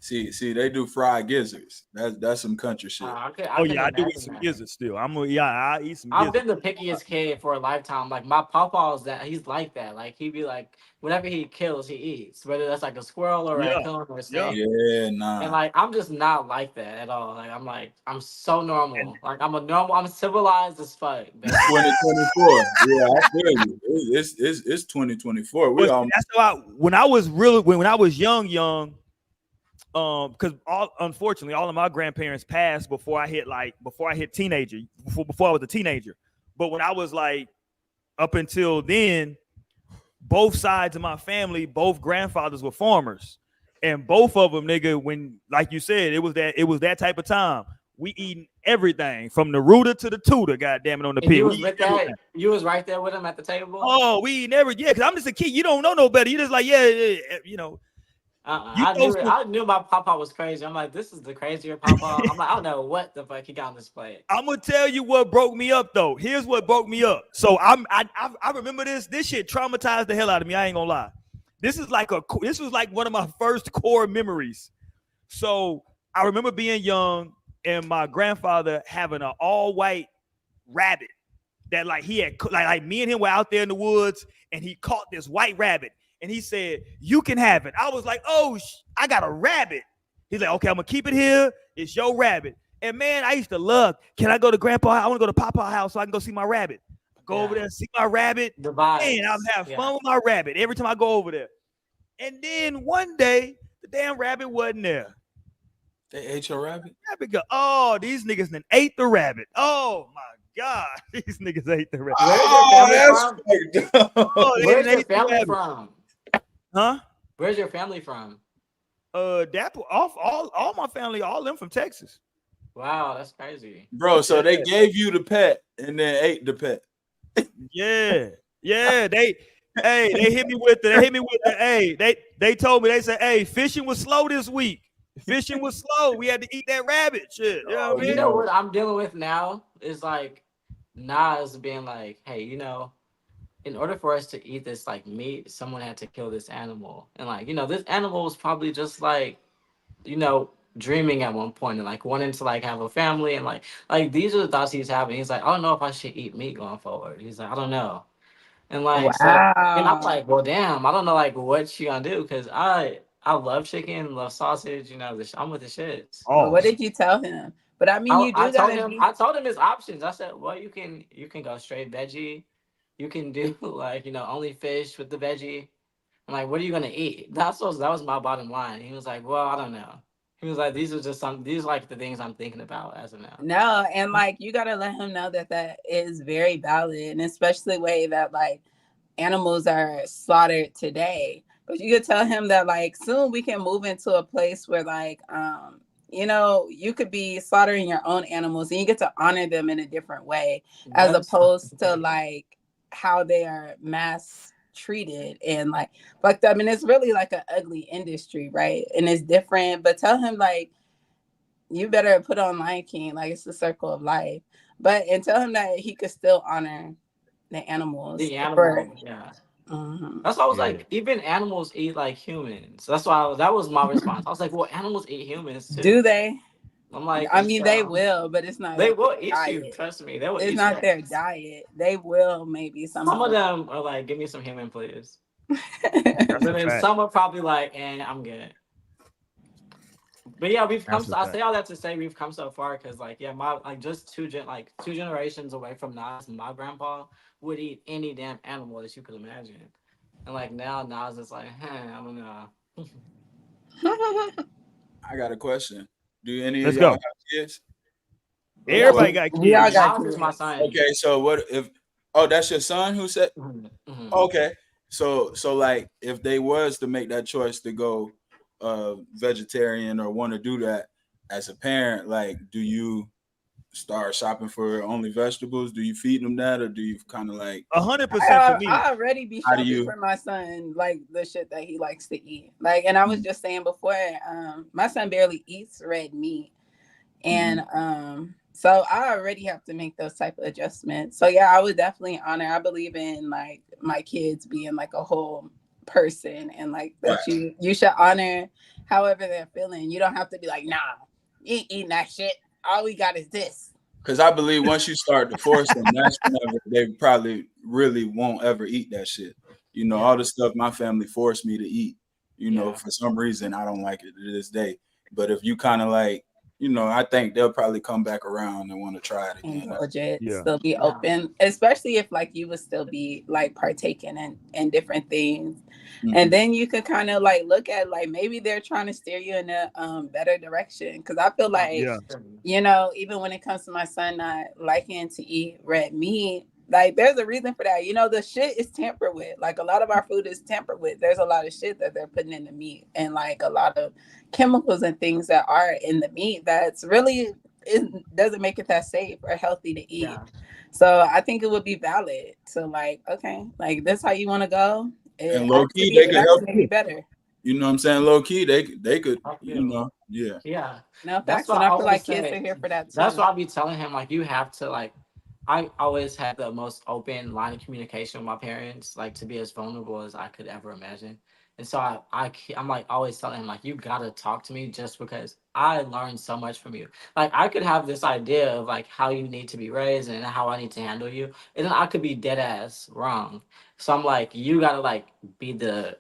See, they do fried gizzards. That's some country shit. I Oh can yeah, I do eat imagine some that. gizzards still. I eat some I've been gizzards. the pickiest kid for a lifetime. Like my papa's that he's like that. Like he'd be like, whatever he kills, he eats. Whether that's like a squirrel or a Yeah, raccoon or a yeah. snake. Yeah, And nah. like I'm just not like that at all. Like I'm so normal. Like I'm civilized as fuck, It's basically. 2024. Yeah, I feel you. It's 2024. We But see, all that's why when I was really when I was young, because unfortunately all of my grandparents passed before I hit teenager, before I was a teenager. But when I was like up until then, both sides of my family, both grandfathers were farmers, and both of them, nigga, when like you said, it was that type of time. We eating everything from the rooter to the tutor, goddamn it, on the And pig. you We was eating with that. everything. You was right there with him at the table. Oh, we eating every, yeah, because I'm just a kid. You don't know no better. You just like, yeah, you I go knew from I knew my papa was crazy. I'm like, this is the crazier papa. I'm like, I don't know what the fuck he got on this plate. I'm gonna tell you what broke me up though. Here's what broke me up. So I remember this. This shit traumatized the hell out of me. I ain't gonna lie. This was like one of my first core memories. So I remember being young and my grandfather having an all white rabbit that like he had like me and him were out there in the woods and he caught this white rabbit and he said, "You can have it." I was like, "Oh, I got a rabbit." He's like, "Okay, I'm gonna keep it here. It's your rabbit." And man, I used to love. Can I go to Grandpa? I want to go to Papa house so I can go see my rabbit. Go over there and see my rabbit. The Man, I'm vibes. having Yeah. fun with my rabbit every time I go over there. And then one day, the damn rabbit wasn't there. they ate your rabbit. Rabbit go, oh, these niggas then ate the rabbit. Oh my God, these niggas ate the rabbit. Where's your Oh, family that's from? fucked up. Oh, they Where's didn't your eat the family rabbit. from? Huh? Where's your family from? That off all my family, all them from Texas. Wow, that's crazy. Bro, so Yeah, they gave you the pet and then ate the pet. yeah, yeah. They hit me with the. Hey, they told me they said, hey, fishing was slow this week. Fishing was slow. We had to eat that rabbit. Shit, you know Oh, what I You mean? know no. what I'm dealing with now is like Nas being like, hey, in order for us to eat this like meat, someone had to kill this animal. And like, this animal was probably just like, dreaming at one point and like wanting to like have a family and like these are the thoughts he's having. He's like, I don't know if I should eat meat going forward. He's like, I don't know. And like so and I'm Wow. like, well damn, I don't know like what she gonna do because I love chicken, love sausage, I'm with the shits. Well, what Awesome. did you tell him? But I mean, you I do told gotta him be. I told him his options. I said, well, you can go straight veggie. You can do like, only fish with the veggie. I'm like, what are you gonna eat? That was my bottom line. He was like, well, I don't know. He was like, these are like the things I'm thinking about as of now. No, and like you gotta let him know that that is very valid, and especially the way that like animals are slaughtered today. But you could tell him that like soon we can move into a place where like you could be slaughtering your own animals and you get to honor them in a different way as That's opposed to like how they are mass treated and like fucked up. And it's really like an ugly industry, right? And it's different. But tell him like you better put on Lion King, like it's the circle of life. But and tell him that he could still honor the animals the for. animal. Yeah. Mhm. That's why I was Yeah. like, even animals eat like humans. That's why that was my response. I was like, well, animals eat humans too. Do they? I'm like, I mean, they will, but it's not they like will their eat you. diet. Trust me, they will It's eat you. not their diet. They will maybe Some of somehow. them are like, give me some human, please. That's But a then fact. some are probably like, I'm good. But yeah, we've come. That's a I fact. say all that to say we've come so far because like yeah, my like just two generations away from Nas, my grandpa would eat any damn animal that you could imagine, and like now Nas is like, I don't know. I got a question. Do any of Let's y'all go. have kids? Yeah, Everybody got We all kids. got Nas is my kids. son. Okay, so what if oh that's your son who said Mhm, mhm. okay. So like if they was to make that choice to go vegetarian or want to do that as a parent, like do you start shopping for only vegetables? Do you feed them that or do you kind of like 100% for me. I already be how do shopping you for my son like the shit that he likes to eat. Like, and I was just saying before, my son barely eats red meat, and so I already have to make those type of adjustments. So yeah, I would definitely honor. I believe in like my kids being like a whole person, and like that right. you should honor however they're feeling. You don't have to be like, nah, you ain't eating that shit. All we got is this. Because I believe once you start to force them, that's whenever they probably really won't ever eat that shit. You know, all the stuff my family forced me to eat, you know, for some reason, I don't like it to this day. But if you kind of like, you know, I think they'll probably come back around and want to try it again. Indulge it, still be open, especially if like you would still be like partaking in different things. And then you can kind of like look at like maybe they're trying to steer you in a better direction. Because I feel like, you know, even when it comes to my son not liking to eat red meat, like there's a reason for that. You know, the shit is tampered with. Like a lot of our food is tampered with. There's a lot of shit that they're putting in the meat and like a lot of chemicals and things that are in the meat that's really it doesn't make it that safe or healthy to eat. So I think it would be valid to like, okay, like this how you want to go. And low key, they could help you better. You know what I'm saying? Low key, they could, you know, No, that's what I feel like kids are here for that too. That's why I be telling him like you have to like. I always had the most open line of communication with my parents, like to be as vulnerable as I could ever imagine. And so I'm like always telling him like you gotta talk to me just because I learned so much from you. Like I could have this idea of like how you need to be raised and how I need to handle you, and then I could be dead ass wrong. So I'm like you gotta like be the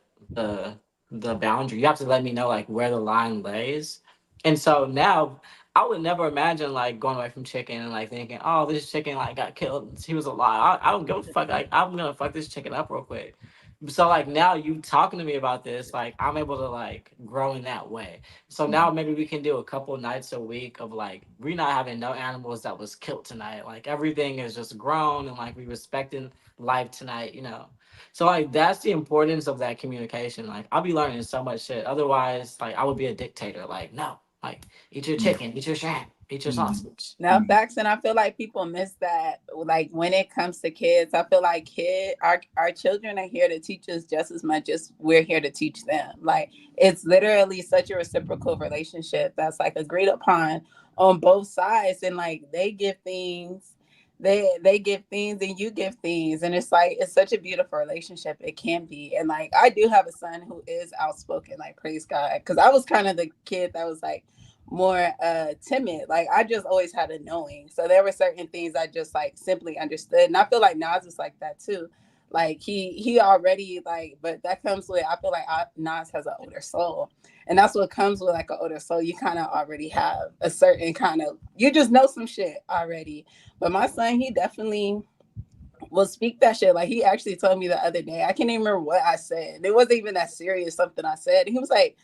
boundary. You have to let me know like where the line lays. And so now I would never imagine like going away from chicken and like thinking, oh, this chicken like got killed. He was alive. I don't give a fuck. Like I'm gonna fuck this chicken up real quick. So like now you talking to me about this, like I'm able to like grow in that way. So now maybe we can do a couple nights a week of like we're not having no animals that was killed tonight. Like everything is just grown and like we respecting life tonight, you know. So like that's the importance of that communication. Like I'll be learning so much shit. Otherwise, like I would be a dictator. Like no, like eat your chicken, eat your shrimp, eat your sausage. No facts, and I feel like people miss that. Like when it comes to kids, I feel like our children are here to teach us just as much as we're here to teach them. Like it's literally such a reciprocal relationship that's like agreed upon on both sides, and like they give things. They give things and you give things, and it's like it's such a beautiful relationship. It can be. And like I do have a son who is outspoken, like praise God, because I was kind of the kid that was like more timid. Like I just always had a knowing, so there were certain things I just like simply understood. And I feel like Nas is like that too. Like he already like, but that comes with, I feel like Nas has an older soul, and that's what comes with like an older soul. You kind of already have a certain kind of, you just know some shit already. But my son, he definitely will speak that shit. Like he actually told me the other day, I can't even remember what I said. It wasn't even that serious, something I said. He was like,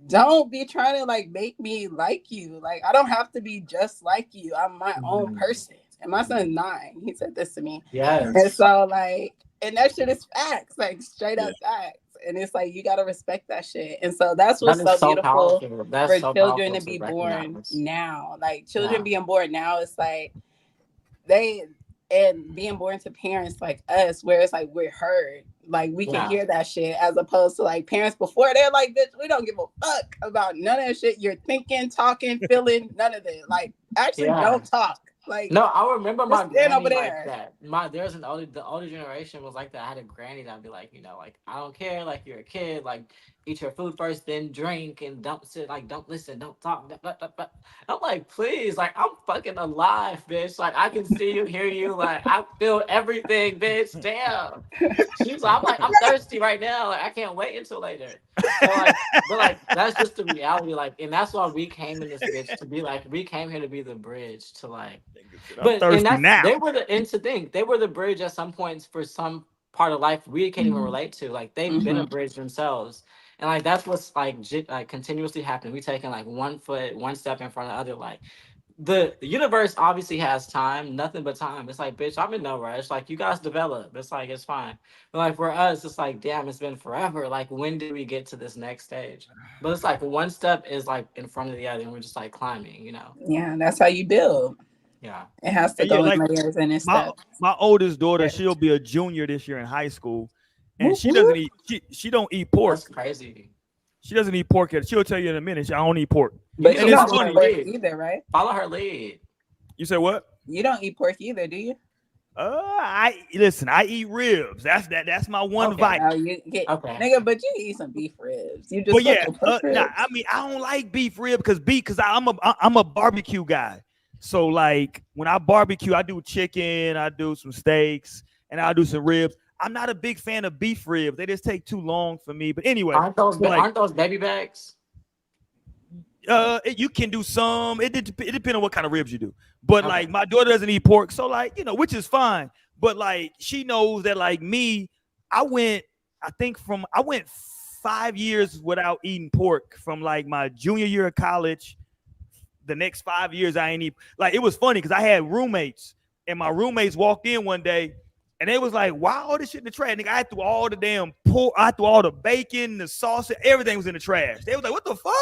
don't be trying to like make me like you. Like I don't have to be just like you. I'm my own person. And my son's 9. He said this to me. Yes. And so like, and that shit is facts, like straight up facts. And it's like you gotta respect that shit. And so that's what's so beautiful for children to be born now. Like children being born now, it's like and being born to parents like us, where it's like we're heard, like we can hear that shit, as opposed to like parents before, they're like, bitch, we don't give a fuck about none of that shit you're thinking, talking, feeling, none of it. Like actually don't talk. Like no, I remember my granny over like that. The older generation was like that. I had a granny that'd be like, you know, like I don't care, like you're a kid, like eat your food first, then drink, and don't sit, like don't listen, don't talk. I'm like, please, like I'm fucking alive, bitch. Like I can see you, hear you, like I feel everything, bitch. Damn. She's like, I'm thirsty right now. Like I can't wait until later. So like, but like that's just the reality. Like, and that's why we came in this bitch to be like, we came here to be the bridge to like. But and that's they were they were the bridge at some points for some part of life we can't even relate to. Like they've been a bridge themselves, and like that's what's like continuously happening. We taking like one step in front of the other. Like the universe obviously has time, nothing but time. It's like, bitch, I'm in no rush. Like you guys develop. It's like it's fine. But like for us, it's like, damn, it's been forever. Like when did we get to this next stage? But it's like one step is like in front of the other, and we're just like climbing. You know? Yeah, that's how you build. Yeah, it has to go in layers and it's my oldest daughter, she'll be a junior this year in high school, and she doesn't eat. She don't eat pork. That's crazy. She doesn't eat pork yet. She'll tell you in a minute. I don't eat pork. But you don't eat pork either, right? Follow her lead. You said what? You don't eat pork either, do you? I listen. I eat ribs. That's my one Okay. vice. Oh, you get Okay. nigga, but you eat some beef ribs. You just But yeah, fucking pork nah. ribs. I mean, I don't like beef rib because I'm a barbecue guy. So like when I barbecue, I do chicken, I do some steaks, and I do some ribs. I'm not a big fan of beef ribs. They just take too long for me. But anyway, so like Aren't those baby backs? you can do some. It depends on what kind of ribs you do. But Okay. like my daughter doesn't eat pork, so like which is fine. But like she knows that like me, I went. I went 5 years without eating pork from like my junior year of college. The next 5 years I ain't eat. Like it was funny because I had roommates and my roommates walked in one day and they was like, "Why all this shit in the trash?" Nigga, I threw all the damn pork, I threw all the bacon, the sausage, everything was in the trash. They was like, "What the fuck?"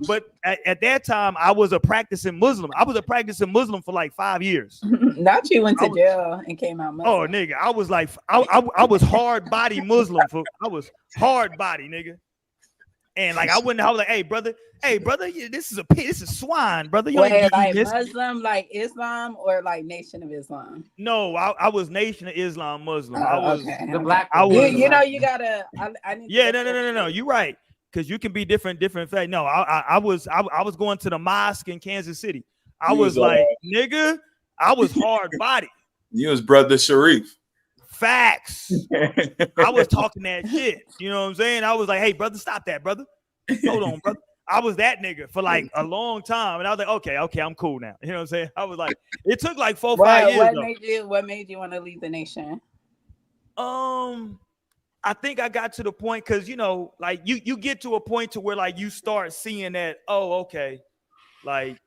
But at that time, I was a practicing Muslim. I was a practicing Muslim for like 5 years. Not you went I to was, jail and came out Muslim. oh nigga, I was like, I was hard body Muslim I was hard body nigga. And like I was like, hey brother, this is a pig, this is swine, brother. You ain't Wait, like eating this. Muslim, like Islam, or like Nation of Islam? No, I was Nation of Islam Muslim. I Oh, was okay. The black. I You, was you know, you gotta. I need. yeah, to no. You're right. Because you can be different faith. No, I was going to the mosque in Kansas City. I You was was, like, nigga, I was hard body. You was brother Sharif. Facts. I was talking that shit. You know what I'm saying? I was like, hey, brother, stop that, brother. Hold on, brother. I was that nigga for like a long time. And I was like, okay, I'm cool now. You know what I'm saying? I was like, it took like 4-5 years. What made you want to leave the nation? I think I got to the point because like you get to a point to where like you start seeing that, okay, like,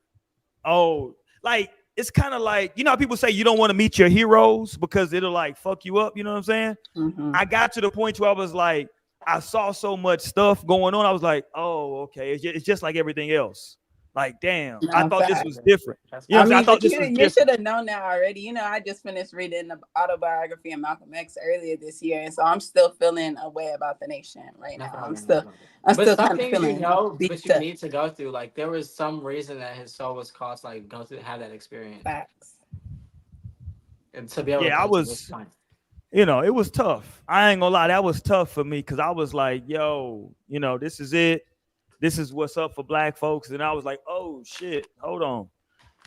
like it's kind of like, how people say you don't want to meet your heroes because it'll like fuck you up, you know what I'm saying? Mm-hmm. I got to the point where I was like, I saw so much stuff going on. I was like, oh, okay, it's just like everything else. Like, damn, No, I thought this facts. was different. I mean, I thought but this was you different. should have known that already. I just finished reading the autobiography of Malcolm X earlier this year, and so I'm still feeling a way about the nation right now. I'm still kind of feeling. But you need to go through. Like there was some reason that his soul was caused. Like go through, have that experience. Facts. And to be able. Yeah, to I was. It was tough. I ain't gonna lie, that was tough for me because I was like, yo, this is it. This is what's up for black folks. And I was like, oh shit, hold on.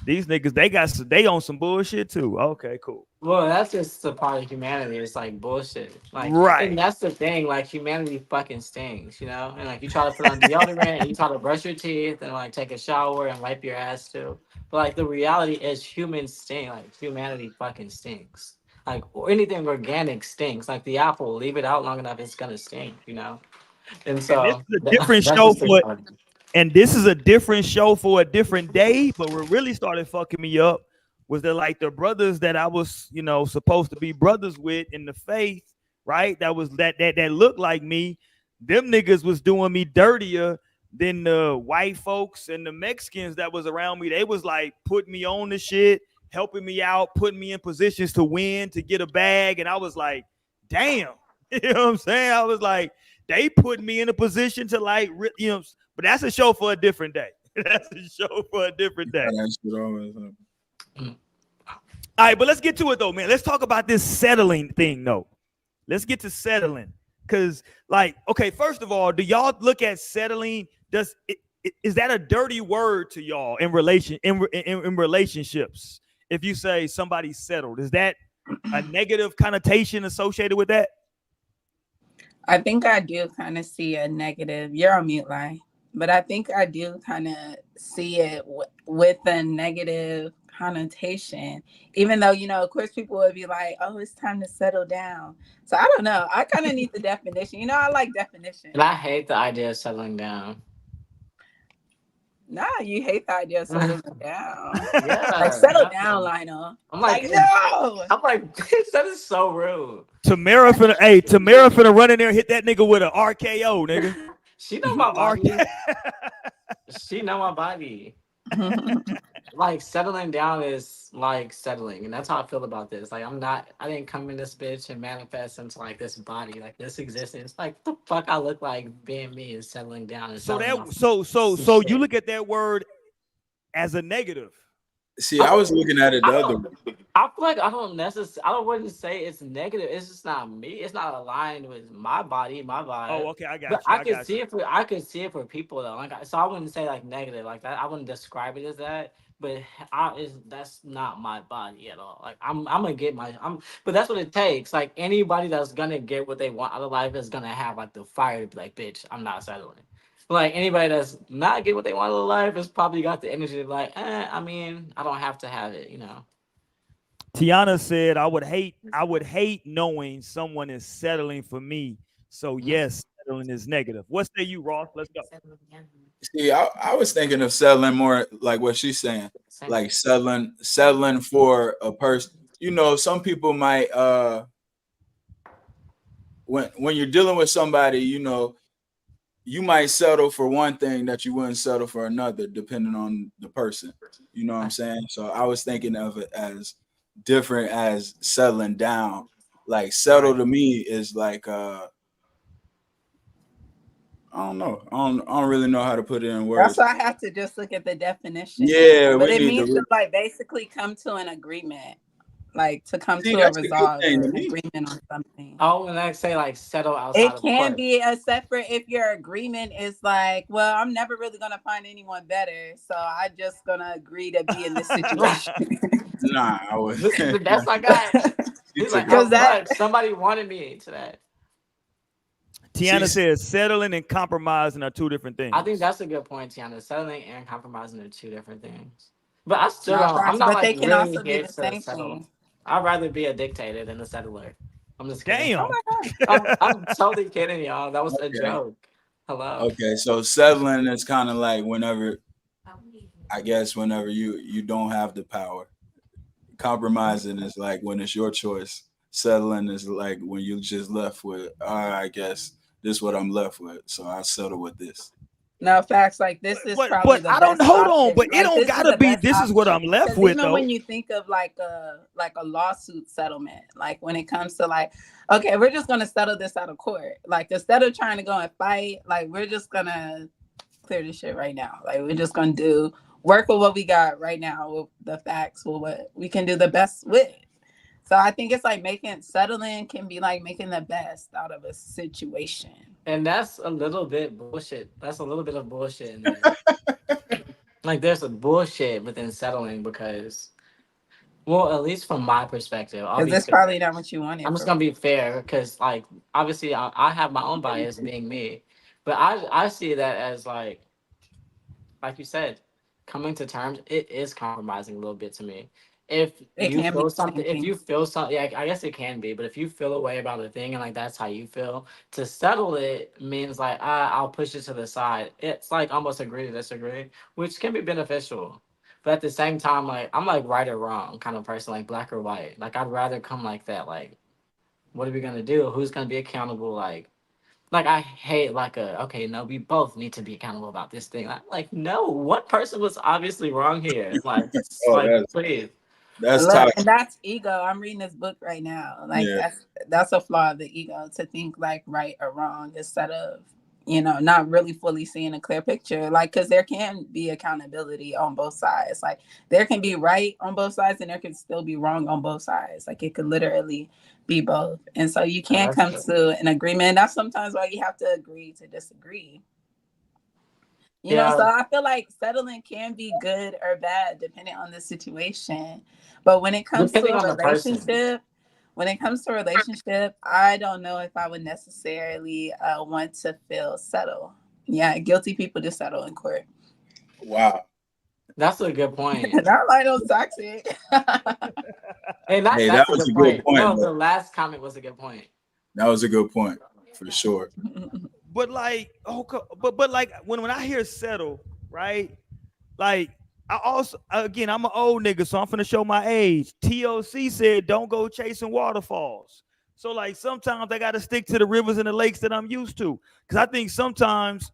These niggas, they on some bullshit too. Okay, cool. Well, that's just a part of humanity. It's like bullshit. Like, right. And that's the thing. Like humanity fucking stings, And like you try to put on deodorant and you try to brush your teeth and like take a shower and wipe your ass too. But like the reality is humans stink. Like humanity fucking stinks. Like anything organic stinks. Like the apple, leave it out long enough, it's gonna stink, And so this is a different show for a different day. But what really started fucking me up was that like the brothers that I was, supposed to be brothers with in the faith, right? That was that looked like me. Them niggas was doing me dirtier than the white folks and the Mexicans that was around me. They was like putting me on the shit, helping me out, putting me in positions to win, to get a bag. And I was like, damn, you know what I'm saying? I was like, they put me in a position to like, but that's a show for a different day. That's a show for a different day. All right, but let's get to it though, man. Let's talk about this settling thing though. Let's get to settling. Cause like, okay, first of all, do y'all look at settling? Is that a dirty word to y'all in relationships? If you say somebody settled, is that a negative connotation associated with that? I think I do kind of see a negative. You're on mute, line, but I think I do kind of see it with a negative connotation. Even though of course, people would be like, "Oh, it's time to settle down." So I don't know. I kind of need the definition. I like definition. And I hate the idea of settling down. Nah, you hate the idea of settling down. Yeah, like settle down, Lionel. I'm like, no. I'm like, that is so rude. Tamara finna run in there and hit that nigga with an RKO, nigga. She know my body. She know my body. Like settling down is like settling, and that's how I feel about this. Like I didn't come in this bitch and manifest into like this body, like this existence. Like the fuck I look like being me is settling down. And so you look at that word as a negative. See, I was looking at it the other way. I feel like I don't wouldn't say it's negative. It's just not me. It's not aligned with my body, my Oh, vibe. okay, I But got you. I got you. I could see it for people though. Like so I wouldn't say like negative like that. I wouldn't describe it as that. But that's not my body at all. Like I'm gonna get my but that's what it takes. Like anybody that's gonna get what they want out of life is gonna have like the fire to be like, bitch, I'm not settling. Like anybody that's not getting what they want out of life has probably got the energy to be like, I mean, I don't have to have it, you know. Tiana said, I would hate knowing someone is settling for me. So Mhm. yes, settling is negative. What say you, Ross? Let's go. See, I was thinking of settling more like what she's saying, Same. like settling for a person. You know, some people might when you're dealing with somebody, you know, you might settle for one thing that you wouldn't settle for another, depending on the person. You know what I'm saying? So I was thinking of it as different as settling down. Like settle Right. to me is like I don't know. I don't really know how to put it in That's words. why I have to just look at the definition. Yeah, But we it need means to to like basically come to an agreement, like to come see. to a That's a good resolve thing or to an me. agreement on something. Oh, and I say like settle outside It of can court. be a separate if your agreement is like, well, I'm never really gonna find anyone better, so I just gonna agree to be in this situation. Nah, I was. This is the best I got. She He's like, took it. how Because that much? Somebody wanted me to that. Tiana She's says settling and compromising are two different I think things. that's a good point, Tiana. Settling and compromising are two different things. But I still no don't. I'm facts, not but like they can really also be here the to same settle. thing. I'd rather be a dictator than a settler. I'm just kidding. Oh Damn. my god. I'm totally kidding, y'all. That was a okay. joke. Hello. Okay, so settling is kind of like whenever I guess whenever you don't have the power. Compromising is like when it's your choice. Settling is like when you just left with, all right, I guess this is what I'm left with, so I settle with this. No facts. Like this is probably But the I don't best hold on, option. but it Like don't this is gotta the be best this is what I'm option left because with even though. when you think of like a lawsuit settlement, like when it comes to like, okay, we're just gonna settle this out of court. Like instead of trying to go and fight, like we're just gonna clear this shit right now. Like we're just gonna do work with what we got right now with the facts, with what we can do the best with. So I think it's like making settling can be like making the best out of a situation. And that's a little bit bullshit. That's a little bit of bullshit in there. Like there's a bullshit within settling because, well, at least from my perspective, I'll Because be that's fair. probably not what you wanted I'm just for. gonna be fair because, like, obviously, I have my own bias being me, but I see that as like you said, coming to terms. It is compromising a little bit to me. If It you can be feel the something, same if thing. you feel something, yeah, I guess it can be. But if you feel a way about a thing and like that's how you feel, to settle it means like I'll push it to the side. It's like almost agree to disagree, which can be beneficial. But at the same time, like I'm like right or wrong kind of person, like black or white. Like I'd rather come like that. Like what are we gonna do? Who's gonna be accountable? Like I hate like a okay, no, we both need to be accountable about this thing. Like no, one person was obviously wrong here. Oh, Like please. that's Look, toxic. and that's ego. I'm reading this book right now. Like Yeah. that's a flaw of the ego to think like right or wrong instead of not really fully seeing a clear picture. Like because there can be accountability on both sides. Like there can be right on both sides and there can still be wrong on both sides. Like it could literally be both. And so you Yeah, can't that's come true. to an agreement. That's sometimes why you have to agree to disagree. So Yeah, I feel like settling can be good or bad depending on the situation. But depending on the person. when it comes to a relationship, I don't know if I would necessarily want to feel settle. Yeah, guilty people just settle in court. Wow. That's a good point. Not like those toxic. And not Hey, that that's a was good a good point. point, No, though. the last comment was a good point. That was a good point for sure. But like, but like when I hear settle, right? Like I also again I'm an old nigga, so I'm finna show my age. TOC said don't go chasing waterfalls. So like sometimes I gotta stick to the rivers and the lakes that I'm used to. Cause I think sometimes,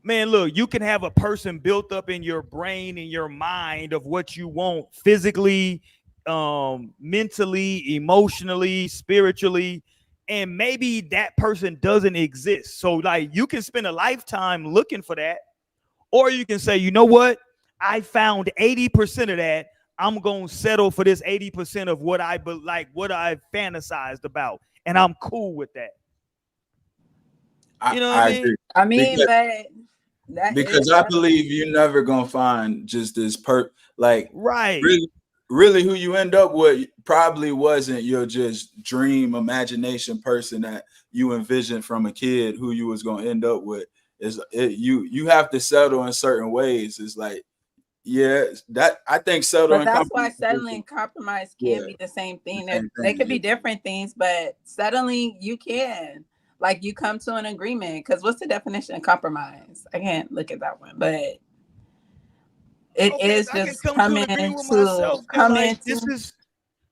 man, look, you can have a person built up in your brain and your mind of what you want physically, mentally, emotionally, spiritually, and maybe that person doesn't exist. So like you can spend a lifetime looking for that, or you can say, you know what? I found 80% of that. I'm gonna settle for this 80% of what I what I fantasized about, and I'm cool with that. You know what I I mean? agree. I mean, Because but that is because I believe you're never gonna find just this like Right. really who you end up with probably wasn't your just dream imagination person that you envisioned from a kid who you was gonna end up with. You have to settle in certain ways. It's like, yeah, that I think settle But and that's why compromise. settling and compromise Yeah, can be the same the thing. same They thing. could be different things, but settling you can. Like you come to an agreement. Because what's the definition of compromise? I can't look at that one, but it Okay, is I can just come to an agreement with myself that like this is.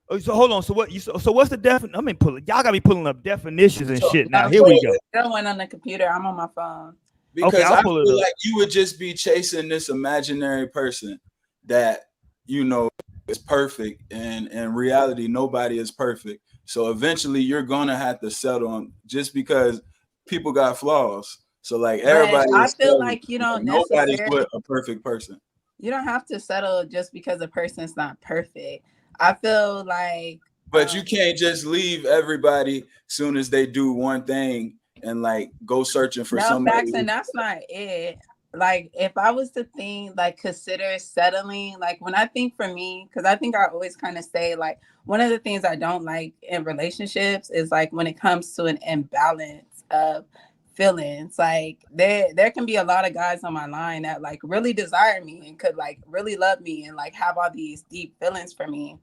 Oh, so hold on. So what? So what's the definition? I mean, y'all got me pulling up definitions and shit. Now No, here we go. I don't went on the computer. I'm on my phone. Okay, Because I'll I pull it feel up. like you would just be chasing this imaginary person that is perfect, and in reality, nobody is perfect. So eventually, you're gonna have to settle on just because people got flaws. So like But everybody I is feel flawed. like you Like, don't nobody's necessarily, with a perfect person. you don't have to settle just because a person's not perfect. I feel like But you can't just leave everybody soon as they do one thing and like go searching for no somebody. facts, and that's not it. Like if I was to think, like consider settling, like when I think for me, because I think I always kind of say like one of the things I don't like in relationships is like when it comes to an imbalance of feelings. Like there can be a lot of guys on my line that like really desire me and could like really love me and like have all these deep feelings for me.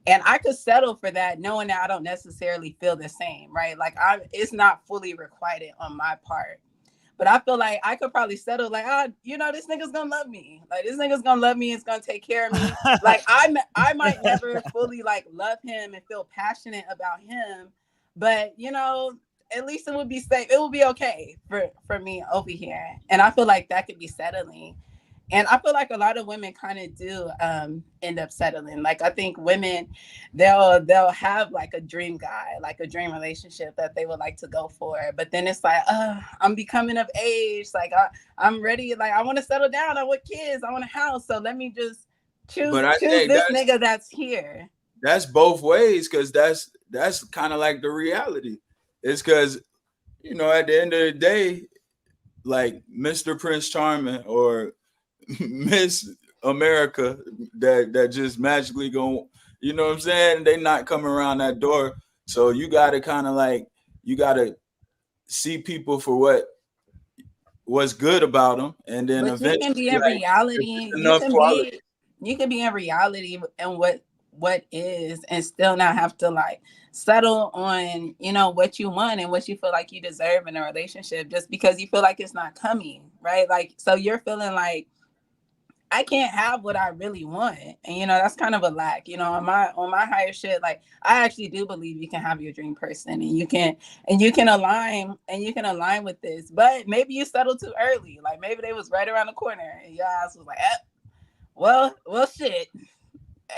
And I could settle for that knowing that I don't necessarily feel the same, right? Like it's not fully requited on my part. But I feel like I could probably settle like, this nigga's gonna love me. Like this nigga's gonna love me, it's gonna take care of me. Like I might never fully like love him and feel passionate about him, but at least it would be safe. It would be okay for me over here. And I feel like that could be settling. And I feel like a lot of women kind of do end up settling. Like I think women, they'll have like a dream guy, like a dream relationship that they would like to go for. But then it's like, I'm becoming of age. Like I'm ready. Like I want to settle down. I want kids. I want a house. So let me just choose But I think this nigga that's here. that's both ways, because that's kind of like the reality. It's because at the end of the day, like Mr. Prince Charming or Miss America that just magically go, you know what I'm saying? They not coming around that door. So you gotta kind of like, you gotta see people for what's good about them, and then But you can eventually be in like reality. enough quality. You can be in reality and what is, and still not have to like settle on what you want and what you feel like you deserve in a relationship just because you feel like it's not coming, right? Like so you're feeling like I can't have what I really want. And that's kind of a lack. On my higher shit, like I actually do believe you can have your dream person and you can align with this. But maybe you settled too early. Like maybe they was right around the corner and your ass was like, well shit.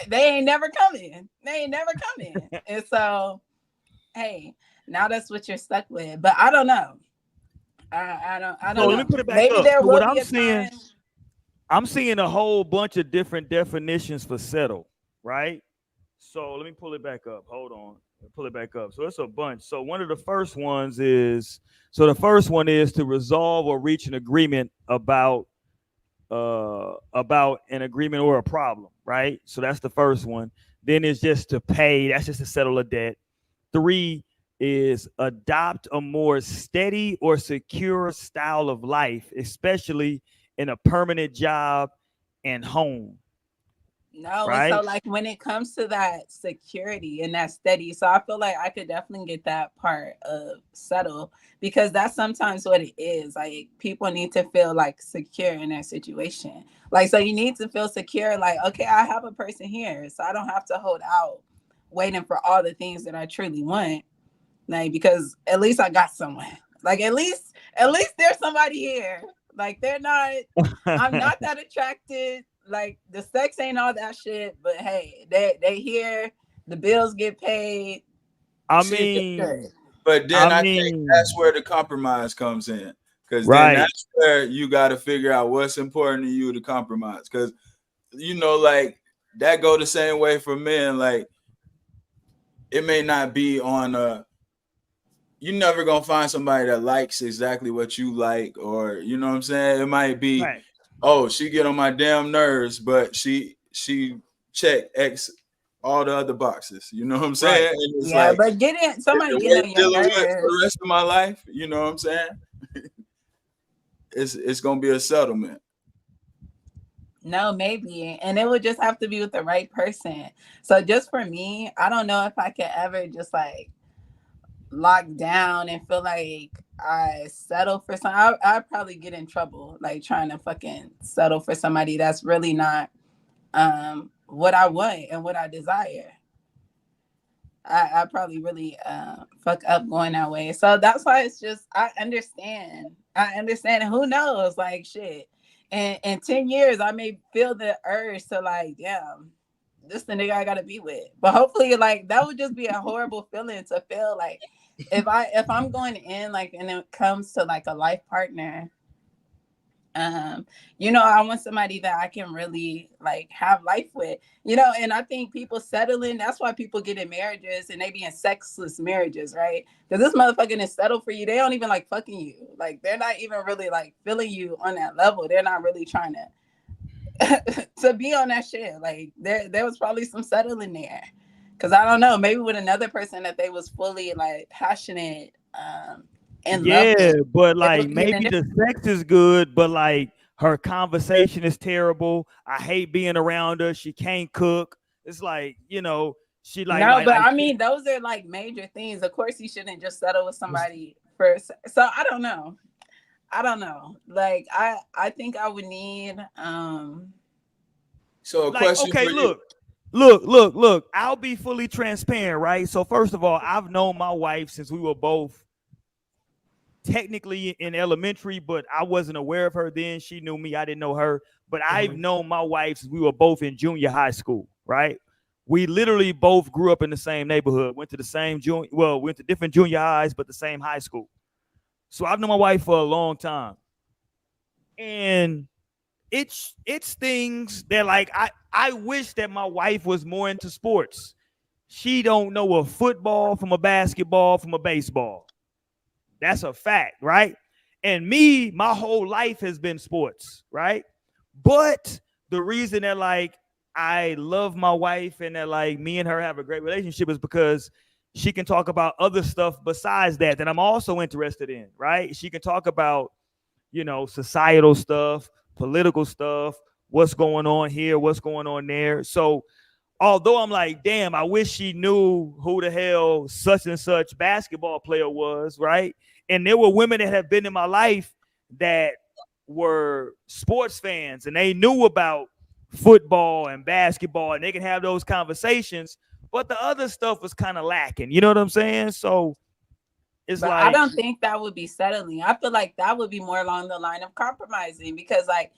They ain't never coming. And so, hey, now that's what you're stuck with. But I don't know. I don't So know. let me put it back Maybe up. there So what will be I'm a seeing, time. I'm seeing a whole bunch of different definitions for settle, right? So let me pull it back up. Hold on. Pull it back up. So it's a bunch. So one of the first ones is, so the first one is to resolve or reach an agreement about an agreement or a problem, right? So that's the first one. Then it's just to pay. That's just to settle a debt. 3 is adopt a more steady or secure style of life, especially in a permanent job and home, No, and so right? like when it comes to that security and that steady, so I feel like I could definitely get that part of settle because that's sometimes what it is. Like people need to feel like secure in their situation. Like so you need to feel secure, like, okay, I have a person here, so I don't have to hold out waiting for all the things that I truly want. Like because at least I got someone. Like at least there's somebody here. Like I'm not that attracted. Like the sex ain't all that shit, but hey, they here, the bills get paid. I Shit, mean, But then I I think that's mean, where the compromise comes in, Because then that's where you got to figure out what's important to you to compromise. Because, you know, like that go the same way for men. Like it may not be on you're never going to find somebody that likes exactly what you like, or, you know what I'm saying? It might be, oh, she get on my damn nerves, but she check X all the other boxes. You know what I'm saying? Right. And it's yeah, but somebody getting on your nerves for the rest of my life. You know what I'm saying? It's gonna be a settlement. No, maybe, and it would just have to be with the right person. So just for me, I don't know if I could ever just like lock down and feel like I settle for something. I'd probably get in trouble like trying to fucking settle for somebody that's really not what I want and what I desire. I probably really fuck up going that way. So that's why it's just I understand. Who knows? Like shit. And in 10 years I may feel the urge to like, damn, this the nigga I gotta be with. But hopefully like that would just be a horrible feeling to feel like if I'm going in like and it comes to like a life partner, you know, I want somebody that I can really like have life with, you know. And I think people settling, that's why people get in marriages and they be in sexless marriages, right? Because this motherfucker is settled for you. They don't even like fucking you. Like they're not even really like feeling you on that level. They're not really trying to to be on that shit. Like there was probably some settling there. Cause I don't know, maybe with another person that they was fully like passionate and love with, but like maybe the sex is good, but like her conversation is terrible. I hate being around her. She can't cook. It's like, you know, she like no, but I mean those are like major things. Of course you shouldn't just settle with somebody first. So I don't know. Like I think I would need so a like, question okay, for you. Look, I'll be fully transparent, right? So first of all, I've known my wife since we were both technically in elementary, but I wasn't aware of her then. She knew me, I didn't know her. But I've known my wife since we were both in junior high school, right? We literally both grew up in the same neighborhood, went to the same went to different junior highs, but the same high school. So I've known my wife for a long time. And it's things that like I wish that my wife was more into sports. She don't know a football from a basketball from a baseball. That's a fact, right? And me, my whole life has been sports, right? But the reason that like I love my wife and that like me and her have a great relationship is because she can talk about other stuff besides that I'm also interested in, right? She can talk about, you know, societal stuff, political stuff, what's going on here, what's going on there. So although I'm like, damn, I wish she knew who the hell such and such basketball player was, right? And there were women that have been in my life that were sports fans and they knew about football and basketball and they can have those conversations, but the other stuff was kind of lacking. You know what I'm saying? So it's but like, I don't think that would be settling. I feel like that would be more along the line of compromising, because like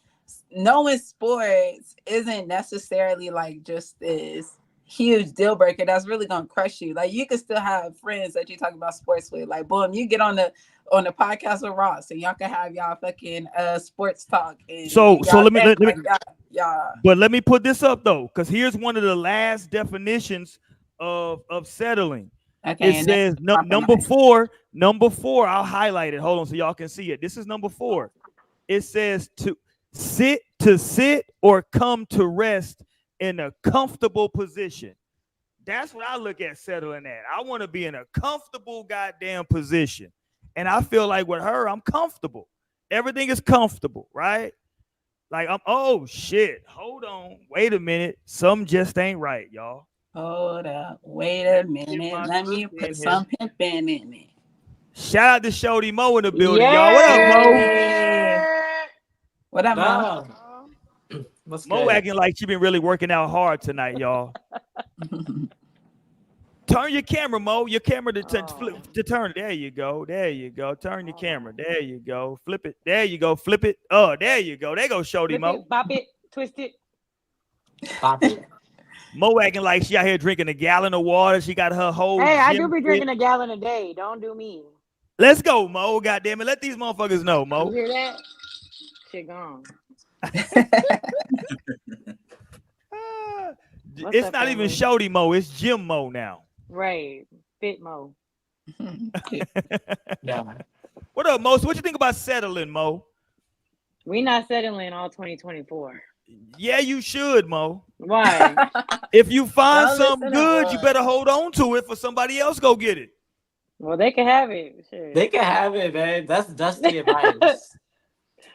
knowing sports isn't necessarily like just this huge deal breaker that's really gonna crush you. Like you can still have friends that you talk about sports with. Like boom, you get on the podcast with Ross and y'all can have y'all fucking sports talk. And so let me like, y'all. But let me put this up though, because here's one of the last definitions of settling. Okay, it says number four. I'll highlight it. Hold on, so y'all can see it. This is number 4. It says to sit or come to rest in a comfortable position. That's what I look at settling at. I want to be in a comfortable goddamn position. And I feel like with her, I'm comfortable. Everything is comfortable, right? Like oh shit, hold on. Wait a minute. Something just ain't right, y'all. Hold up. Wait a minute. Let me put some pimping in it. Shout out to Shody Mo in the building, y'all. What up, Mo? What up, Mo? Mo acting like she been really working out hard tonight, y'all. Turn your camera, Mo. Your camera to turn. There you go. Turn your camera. There you go. Flip it. There you go. Flip it. Oh, there you go. There go Shody Mo. Bop it. Twist it. Bop it. Mo acting like she out here drinking a gallon of water. She got her whole. Hey, I do be drinking a gallon a day. Don't do me. Let's go, Mo. Goddamn it. Let these motherfuckers know, You Mo. hear that? Shit gone. Ah, What's it's up, not even family? Shorty Mo. It's Jim Mo now. Right. Fit Mo. Yeah. What up, Mo? So what you think about settling, Mo? We not settling all 2024. Yeah, you should, Mo. Why? If you find Don't something listen to good, you Roy. better hold on to it for somebody else go get it. Well, they can have it. Shit. They can have it, babe. That's dusty advice.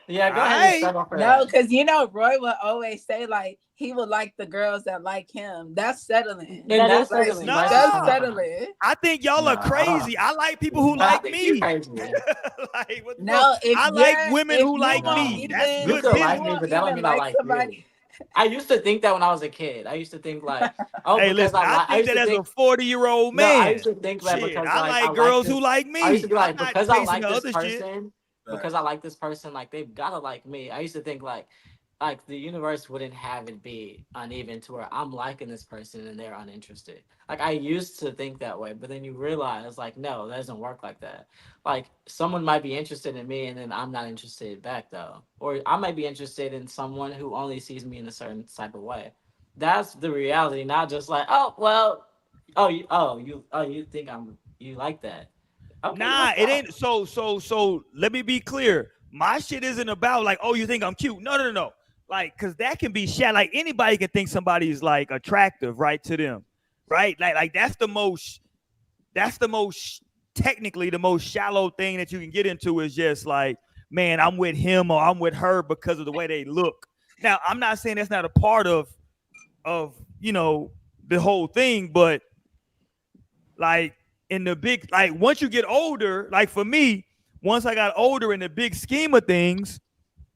Yeah, go ahead and Alright. start off for No, that. because Roy would always say like he would like the girls that like him. That's settling. And That is that's where this settling. advice is That's coming Nah. from. settling. I think y'all are No. crazy. I like people who But I like think you're me. crazy. Like, what the No, fuck? I like women if who you like won't me. That's even You good could if you like business. me, won't but that don't even mean I like like somebody. you. I used to think that when I was a kid. I used to think like, oh, Hey, because listen, I I think used that to as a think 40-year-old no, I man, used to think that shit, because I like I like like girls who this. like I used to me. be I'm like not because I chasing like the this other shit. person, because I like this person, like they've gotta like me. I used to think like the universe wouldn't have it be uneven to where I'm liking this person and they're uninterested. Like I used to think that way, but then you realize like no, that doesn't work like that. Like someone might be interested in me and then I'm not interested back though. Or I might be interested in someone who only sees me in a certain type of way. That's the reality, not just like, oh well, you think you like that. Okay, Nah, let's it go. ain't. So let me be clear. My shit isn't about like, oh, you think I'm cute. No, no, no, no. Like, cause that can be shat. Like anybody can think somebody is like attractive, right, to them. Right? Like that's the most technically the most shallow thing that you can get into is just like, man, I'm with him or I'm with her because of the way they look. Now, I'm not saying that's not a part of the whole thing, but like in the big, like once you get older, like for me, once I got older in the big scheme of things,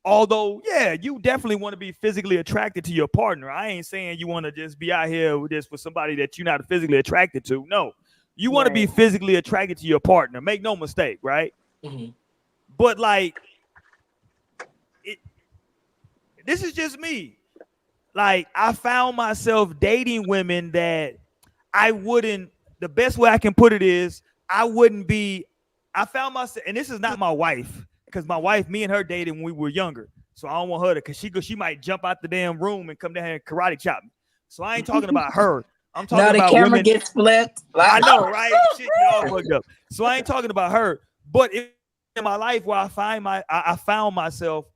although yeah, you definitely want to be physically attracted to your partner. I ain't saying you want to just be out here with just for somebody that you're not physically attracted to. No, you want to be Right. physically attracted to your partner. Make no mistake, right? Hmm. But like it, this is just me. Like I found myself dating women that I wouldn't. The best way I can put it is I wouldn't be. I found myself, and this is not my wife, because my wife, me and her dated when we were younger. So I don't want her to, because she might jump out the damn room and come down here and karate chop me. So I ain't talking about her. I'm talking No, the about camera women. gets flipped. I Like, know, right? Shit, you all fucked up. So I ain't talking about her. But in my life where I found myself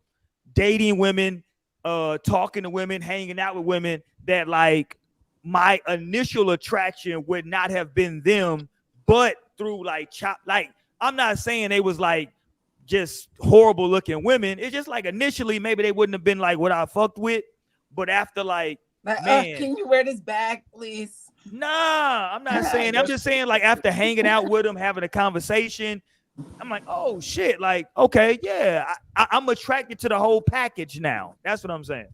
dating women, talking to women, hanging out with women that like my initial attraction would not have been them, but through like like I'm not saying they was like just horrible looking women. It's just like initially maybe they wouldn't have been like what I fucked with, but after like man, can you wear this bag, please? nah, I'm not saying. I'm just saying like after hanging out with them, having a conversation, I'm like, oh shit, like okay, yeah, I'm attracted to the whole package now. That's what I'm saying.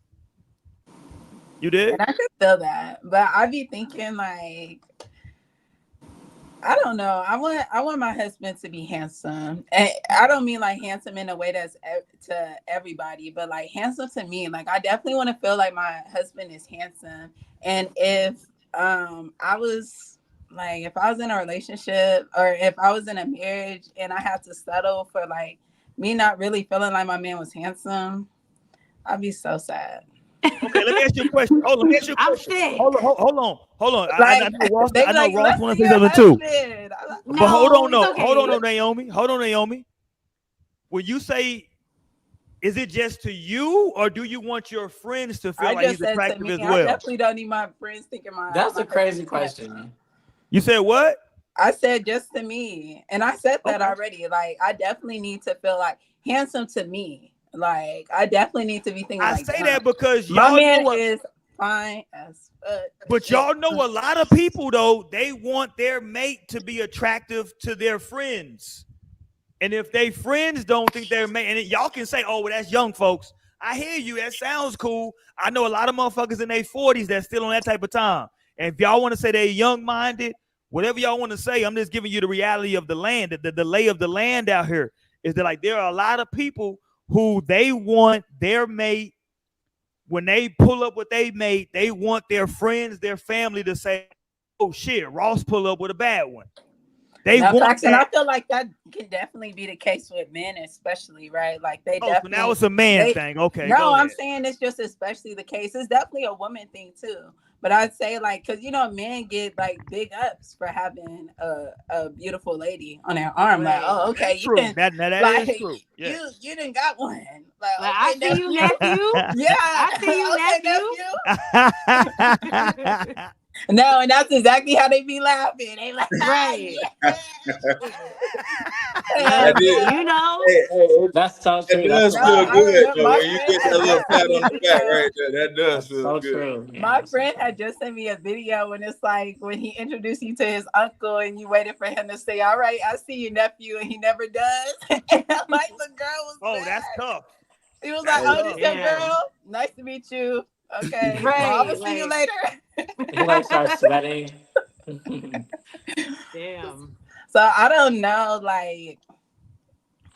You did? And I could feel that, but I be thinking like, I don't know. I want my husband to be handsome, and I don't mean like handsome in a way that's to everybody, but like handsome to me. Like I definitely want to feel like my husband is handsome, and if I was like if I was in a relationship or if I was in a marriage and I had to settle for like me not really feeling like my man was handsome, I'd be so sad. Okay, let me ask you a question. Hold on, let me ask you a I'm question. sick. Hold on. I Like know Ross. they I be know like, Ross let's want see to say your something too. husband. But hold No, on, it's no, hold on, okay. no, Naomi. Hold on, Naomi. When you say, is it just to you, or do you want your friends to feel I like just he's said to attractive me, as I well? definitely don't need my friends thinking That's my a crazy husband is question. handsome. You said what? I said just to me. And I said that Okay. already. Like I definitely need to feel like handsome to me. Like I definitely need to be thinking I like say damn, that because my y'all man know what. is fine as fuck. But Shit. y'all know a lot of people though, they want their mate to be attractive to their friends. And if they friends don't think they're mate, and y'all can say, oh, well, that's young folks. I hear you. That sounds cool. I know a lot of motherfuckers in their 40s that's still on that type of time. And if y'all want to say they're young-minded, whatever y'all want to say, I'm just giving you the reality of the land. The lay of the land out here is that like there are a lot of people who they want their mate when they pull up with their mate, they want their friends, their family to say, oh shit, Ross pull up with a bad one. They No want facts, and I that. feel like that can definitely be the case with men, especially, right? Like they Oh, so now definitely it's a man they. thing. Okay, No, go I'm ahead. saying it's just especially the case. It's definitely a woman thing too. But I'd say like, cause men get like big ups for having a beautiful lady on their arm. Like, Right. oh, okay, That's you true. can That like is true. Yeah. you didn't got one. Like, Like, I okay, see you, nephew. nephew. Yeah, I see you, okay, nephew. nephew. No, and that's exactly how they be laughing. They like, Right. yeah. That Hell did. yeah. You know? Hey, That's so it true. That's does a No, feel I fact. good remember though my when you friend get had that little just pat sent me on a the back video. right there. That does That's feel so good. true. Yeah, My that's so friend true. had just sent me a video when it's like when he introduced you to his uncle and you waited for him to say, "All right, I see you, nephew," and he never does. And like the girl was Oh, that's mad. tough. He was like, That's Hey, "Oh, this tough. your Damn. girl? Nice to meet you. Okay, well, I'm Right. gonna see you Like, later." He like starts sweating. damn. So I don't know, like.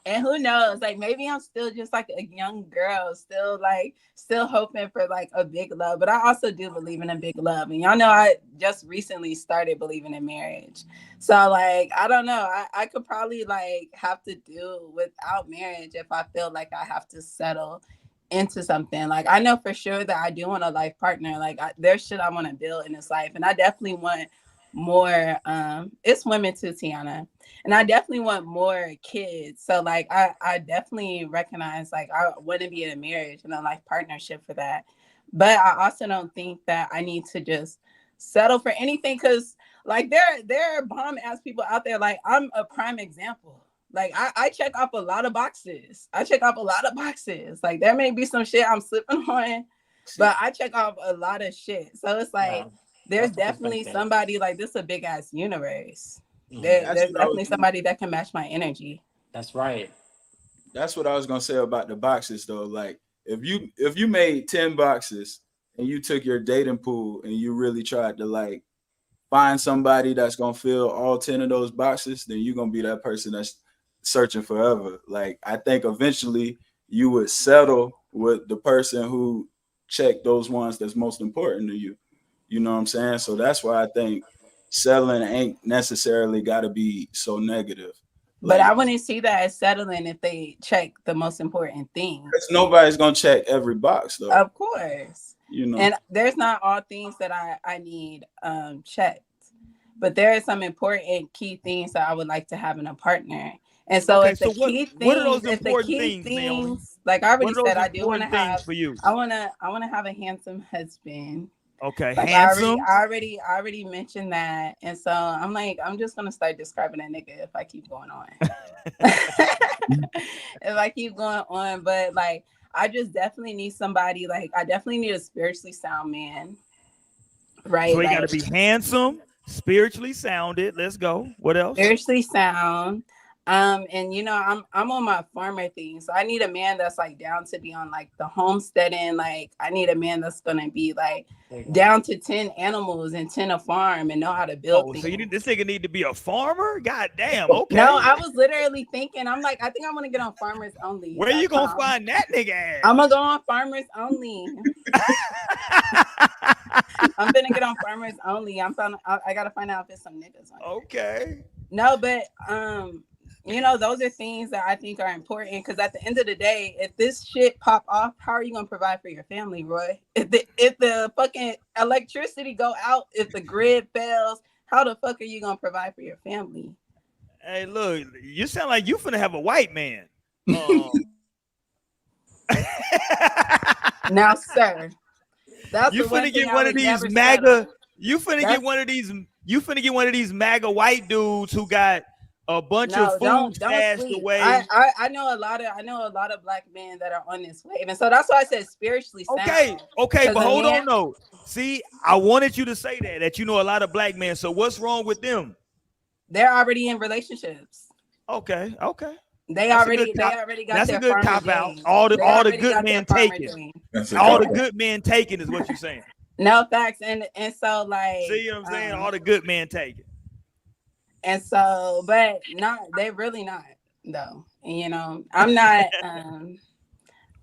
And who knows? Like maybe I'm still just like a young girl, still hoping for like a big love. But I also do believe in a big love. And y'all know I just recently started believing in marriage. So like I don't know. I could probably like have to do without marriage if I feel like I have to settle into something. Like I know for sure that I do want a life partner. Like there's shit I want to build in this life. And I definitely want more it's women too, Tiana, and I definitely want more kids. So like I definitely recognize like I want to be in a marriage and a life partnership for that. But I also don't think that I need to just settle for anything because like there are bomb ass people out there. Like I'm a prime example. Like I check off a lot of boxes. I check off a lot of boxes. Like there may be some shit I'm slipping on, see, but I check off a lot of shit. So it's Yeah, like there's that's the definitely perspective. somebody like this is a big ass universe. Mhm. that's There's what I was. definitely somebody that can match my energy. That's right. That's what I was gonna say about the boxes though. Like if you made 10 boxes and you took your dating pool and you really tried to like find somebody that's gonna fill all 10 of those boxes, then you're gonna be that person that's searching forever. Like I think eventually you would settle with the person who checked those ones that's most important to you. You know what I'm saying? So that's why I think settling ain't necessarily gotta be so negative. But Like I wouldn't see that as settling if they check the most important thing. nobody's gonna check every box though. Of course. You know. And there's not all things that I need checked. But there are some important key things that I would like to have in a partner. And so Okay, if the so key what are things, those important things, Naomi? like I What already are said, those I do want to important things have, for you? I want to have a handsome husband. Okay, Like handsome. I already mentioned that. And so I'm like, I'm just gonna start describing a nigga if I keep going on. If I keep going on, but like I just definitely need somebody, like I definitely need a spiritually sound man. So Right? he got to Like be handsome, spiritually sounded. Let's go. What else? spiritually sound. And I'm on my farmer thing. So I need a man that's like down to be on like the homesteading. Like I need a man that's gonna be like There you go. down to 10 animals and 10 a farm and know how to build Oh, so things. this nigga need to be a farmer? God damn. No, Okay. I was literally thinking, I'm like, I think I want to get on Where you gonna farmersonly.com. find that nigga at? I'm gonna go on Farmers Only. I'm gonna get on Farmers Only. I gotta find out if it's some niggas on it. Okay. No, but those are things that I think are important because at the end of the day, if this shit pop off, how are you gonna provide for your family, Roy? If the fucking electricity go out, if the grid fails, how the fuck are you gonna provide for your family? Hey, look, you sound like you finna have a white man. Um, Now, sir, that's you the one finna thing get I one of would these never settle. MAGA. You finna get That's one of these. You finna get one of these MAGA white dudes who got a bunch of No, food don't stashed sleep. away. I know a lot of black men that are on this wave, and so that's why I said spiritually Okay, sound. okay, Because but a hold man, on though. See, I wanted you to say that you know a lot of black men. So what's wrong with them? they're already in relationships. Okay, okay. They That's a good already they cop. already got That's a their good farmer cop out. dream. All the They all the already good got their men farmer taken. dream. That's a All the couple. good men taken is what you're saying. No facts, and so like See what I'm saying? All the good men taken. and so, but not they really not though. And,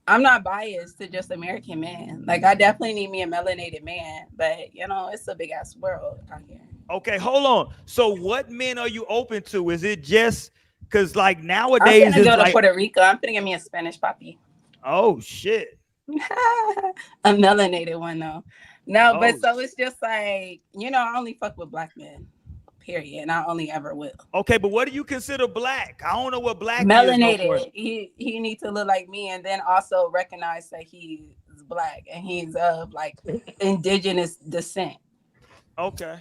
I'm not biased to just American men. Like I definitely need me a melanated man, but it's a big ass world out here. Okay, hold on. So what men are you open to? Is it just because like I'm nowadays gonna it's go to like, Puerto Rico. I'm gonna get me a Spanish puppy. oh shit. A melanated one though. No, but Oh, so it's just like, I only fuck with black men. Period. And I only ever will. okay, but what do you consider black? I don't know what black is no more. Melanated. He needs to look like me and then also recognize that he's black and he's of like indigenous descent. Okay.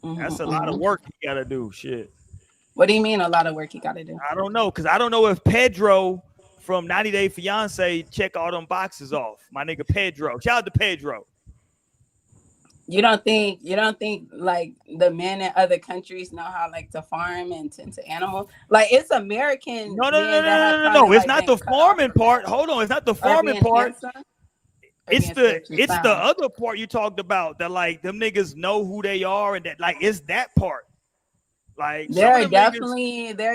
That's a lot of Mm-hmm. work you gotta do. Shit. What do you mean a lot of work you gotta do? I don't know, because I don't know if Pedro from 90 Day Fiance check all them boxes off. My nigga Pedro. Shout out to Pedro. You don't think like the men in other countries know how like to farm and tend to animals? Like it's American No, no, no, no, men that have no, no, kind no. of It's like not been the cut off farming from part. that. Hold on. It's not the Or farming being part. handsome or It's being the spiritually it's the sound. other part you talked about that like them niggas know who they are and that like it's that part. Like There some of are them niggas,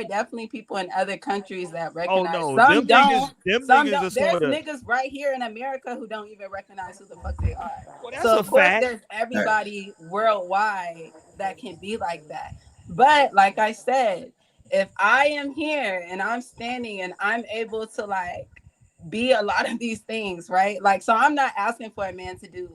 definitely people in other countries that oh recognize. no, Some don't. them Some niggas are don't. some There's of the, niggas right here in America who don't even recognize who the fuck they are. well, that's So a of course fact. there's everybody worldwide that can be like that. But like I said, if I am here and I'm standing and I'm able to like be a lot of these things, right? Like so I'm not asking for a man to do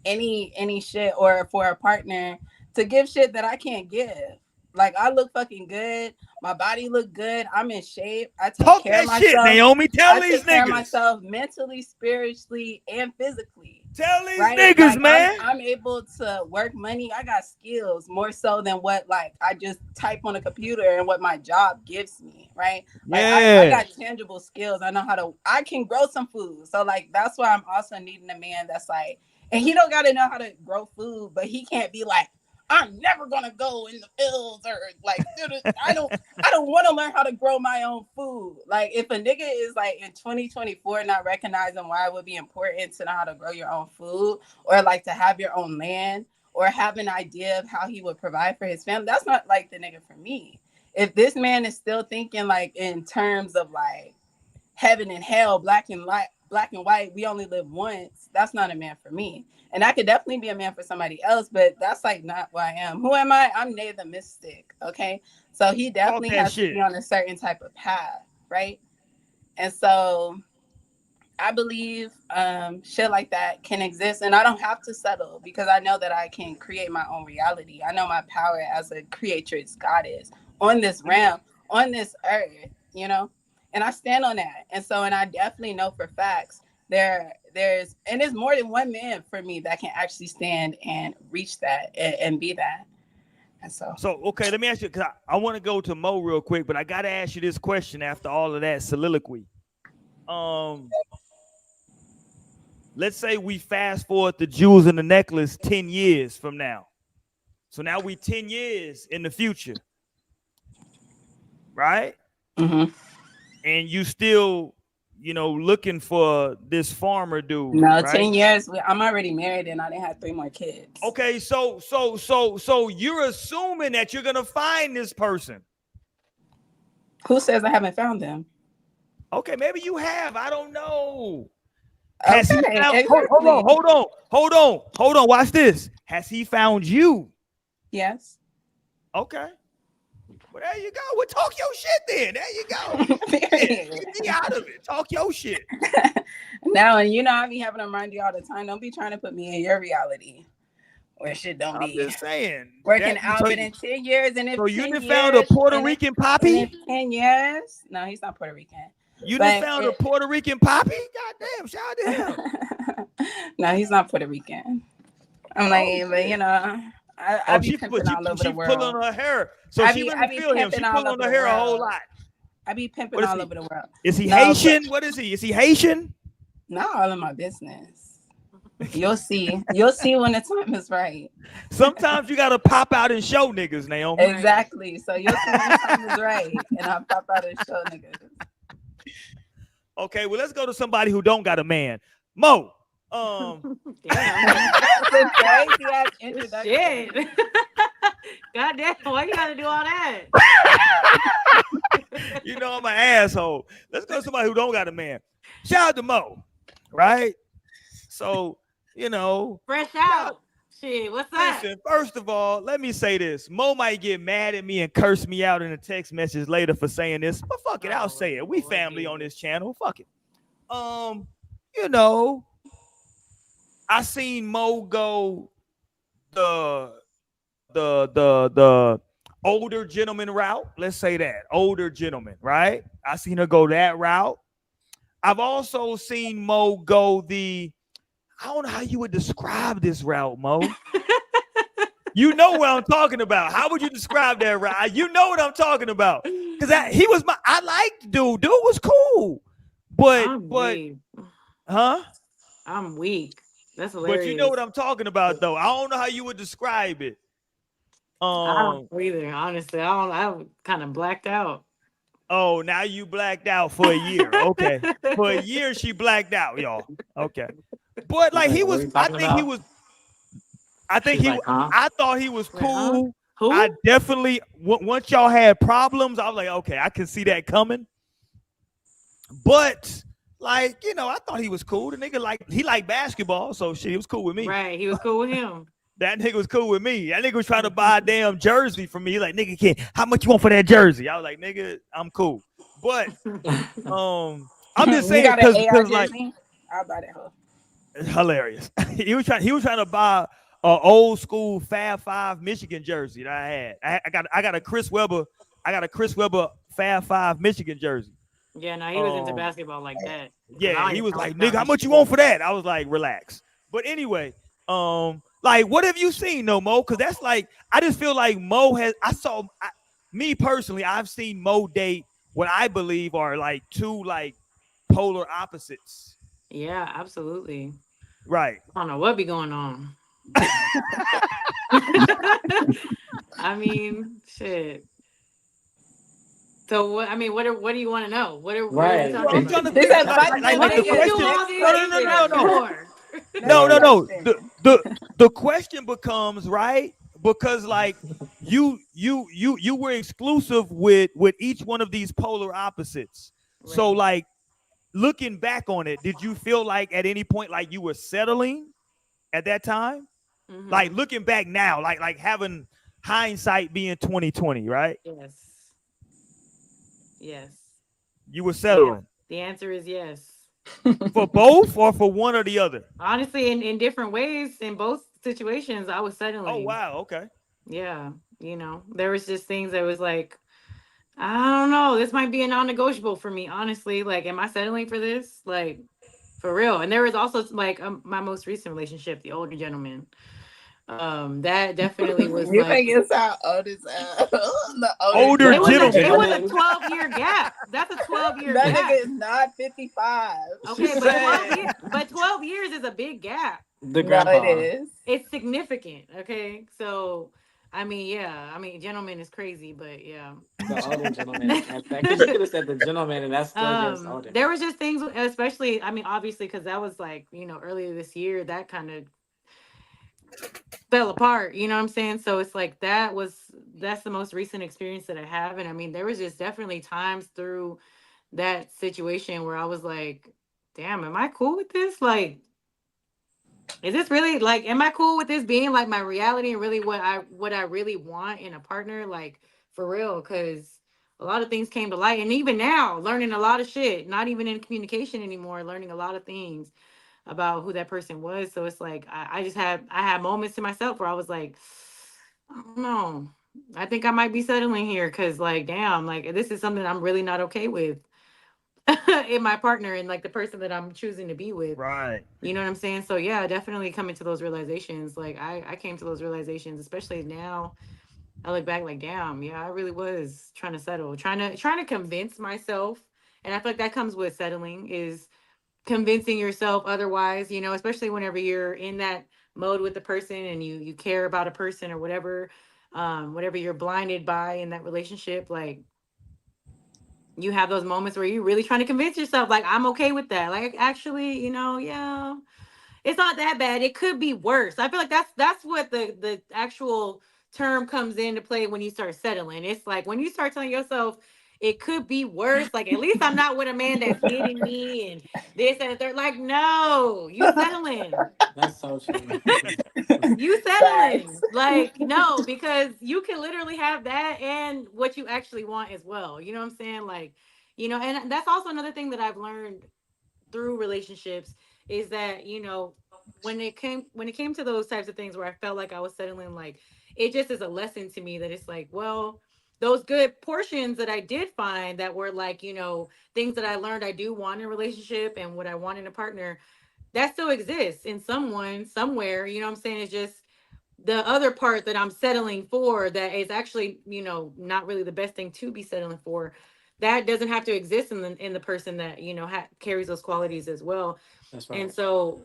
any shit or for a partner to give shit that I can't give. Like I look fucking good. My body look good. I'm in shape. I take Talk care of that shit, myself. Naomi. Tell I these take care of niggas. myself mentally, spiritually, and physically. Tell these Right? niggas, Like I'm man. I'm able to work money. I got skills more so than what like I just type on a computer and what my job gives me, right? Like I Yeah. got tangible skills. I can grow some food. So like that's why I'm also needing a man that's like, and he don't gotta know how to grow food, but he can't be like, I'm never gonna go in the fields or like I don't want to learn how to grow my own food. Like if a nigga is like in 2024 not recognizing why it would be important to know how to grow your own food or like to have your own land or have an idea of how he would provide for his family, that's not like the nigga for me. If this man is still thinking like in terms of like heaven and hell, black and white, we only live once, that's not a man for me. And I could definitely be a man for somebody else, but that's like not who I am. Who am I? I'm Nay the Mystic. Okay. So he Talk definitely that has to shit. be on a certain type of path, right? And so I believe shit like that can exist, and I don't have to settle because I know that I can create my own reality. I know my power as a creatrix goddess on this realm, on this earth, and I stand on that. And so, and I definitely know for facts and there's more than one man for me that can actually stand and reach that and be that. And so, Okay, let me ask you because I want to go to Mo real quick, but I gotta ask you this question after all of that soliloquy. Um, let's say we fast forward the jewels in the necklace 10 years from now. So now we 10 years in the future, right? mm-hmm. And you still, looking for this farmer dude, No, right? 10 years. I'm already married and I didn't have 3 more kids. Okay, so you're assuming that you're gonna find this person. Who says I haven't found them? Okay, maybe you have. I don't know. Has he Okay, found? exactly. Hold on. Watch this. Has he found you? Yes. Okay. Well, there you go. Well, talk your shit then. There you go. Get me out of it. Talk your shit. Now, and I be having to remind you all the time. Don't be trying to put me in your reality where shit don't I'm be just saying. working out. But in 10 years, and if So you 10 done years, found a Puerto and Rican and poppy? if 10 years, no, he's not Puerto Rican. You done found a Puerto Rican poppy? Goddamn, shout out to him. No, he's not Puerto Rican. I'm like, but I be pimping all over the world. She's pulling her hair. So she really feel him. She pulling her hair a whole lot. I be pimping all over the world. Is he Haitian? What is he? Is he Haitian? Not all of my business. You'll see. You'll see when the time is right. Sometimes you gotta pop out and show niggas, Naomi. Exactly. So you'll see when the time is right, and I'll pop out and show niggas. Okay, well let's go to somebody who don't got a man. Mo. Damn. That's a crazy ass introduction. Shit. God damn, why you gotta do all that? I'm an asshole. Let's go to somebody who don't got a man. Shout out to Mo, right? So, fresh out. Shit, what's that? Listen, first of all, let me say this. Mo might get mad at me and curse me out in a text message later for saying this, but fuck it, I'll Oh, say it. We Lord family on Jesus. this channel. Fuck it. Um, you know, I seen Mo go the the older gentleman route. Let's say that. Older gentleman, right? I seen her go that route. I've also seen Mo go the I don't know how you would describe this route, Mo. You know what I'm talking about. How would you describe that route? You know what I'm talking about. Cause he was I liked dude. Dude was cool. But I'm but weak. huh? I'm weak. That's But you know hilarious. what I'm talking about though. I don't know how you would describe it. I don't Um know either, honestly. I'm kind of blacked out. oh, now you blacked out for a year. Okay. For a year she blacked out, y'all. Okay. But She's like like, he what are was you talking about? I think She's like, huh? I thought he was Like, huh? cool. I Who? definitely once y'all had problems, I was like, okay, I can see that coming. But like, I thought he was cool. The nigga he liked basketball, so shit, he was cool with me. Right. He was cool with him. That nigga was cool with me. That nigga was trying to buy a damn jersey from me. He like, nigga, how much you want for that jersey? I was like, nigga, I'm cool. But I'm just You saying got an AI because like jersey? I'll buy that hoe. hilarious. He was trying to buy a old school Fab Five Michigan jersey that I had. I got a Chris Webber. I got a Chris Webber Fab Five Michigan jersey. Yeah, no, he was into Um, basketball like that. Because I yeah, don't he even was know like, nigga, about how much you Michigan. want for that? I was like, relax. But anyway, like, what have you seen, no Mo? Because that's like, I just feel like Mo has. Me personally, I've seen Mo date what I believe are like two like polar opposites. Yeah, absolutely. Right. I don't know what be going on. I mean, shit. So what? I mean, what do you want to know? What are we Right. Well, talking I'm about? trying to This figure a like fuck like that What like do the you nigga. do question. all Next these No, no, no, no, no, questions question. no. for? Next No, no, Right. no. question. The question becomes right because like you were exclusive with each one of these polar opposites. So Right. like looking back on it, did you feel like at any point like you were settling at that time? Like Mm-hmm. looking back now, like having hindsight being 2020, right? Yes. Yes. You were settling The answer is yes. for both or for one or the other. Honestly, in different ways, in both situations, I was Oh settling. wow, okay. Yeah. There was just things that was like, I don't know. This might be a non-negotiable for me, honestly. Like, am I settling for this? Like, for real. And there was also like my most recent relationship, the older gentleman. That definitely was You like make it sound old as hell. The older Older The older it gentleman. was a gentleman. 12-year gap. That's a 12-year that gap. nigga is not 55. She Okay, but 12 said years but 12 years is a big gap. The No, it grandpa. is. It's significant. Okay. So I mean, yeah. I mean, gentleman is crazy, but yeah. The older gentleman at that. Because you could have said the gentleman, and that's still just older. There was just things, especially, I mean, obviously, because that was like, earlier this year, that kind of fell apart. You know what I'm saying? So it's like that's the most recent experience that I have. And I mean, there was just definitely times through that situation where I was like, damn, am I cool with this? Like, is this really like, am I cool with this being like my reality and really what I really want in a partner? Like, for real, because a lot of things came to light. And even now, learning a lot of shit, not even in communication anymore, learning a lot of things about who that person was. So it's like I had moments to myself where I was like, I don't know. I think I might be settling here because like, damn, like this is something I'm really not okay with in my partner and like the person that I'm choosing to be with. right. You know what I'm saying? So yeah, definitely coming to those realizations. Like I came to those realizations, especially now. I look back like, damn, yeah, I really was trying to settle, trying to convince myself. And I feel like that comes with settling is convincing yourself otherwise, especially whenever you're in that mode with the person and you care about a person or whatever you're blinded by in that relationship, like you have those moments where you're really trying to convince yourself like I'm okay with that, like actually, yeah, it's not that bad, it could be worse. I feel like that's what the actual term comes into play when you start settling. It's like when you start telling yourself it could be worse. Like, at least I'm not with a man that's hitting me and this and the third. Like, no, you settling. That's so true. You Facts. settling. Like, no, because you can literally have that and what you actually want as well. You know what I'm saying? Like, and that's also another thing that I've learned through relationships is that, when it came to those types of things where I felt like I was settling, like, it just is a lesson to me that it's like, well, those good portions that I did find that were like, things that I learned I do want in a relationship and what I want in a partner, that still exists in someone somewhere. You know what I'm saying? It's just the other part that I'm settling for that is actually, not really the best thing to be settling for. That doesn't have to exist in the person that, carries those qualities as well. That's And right. so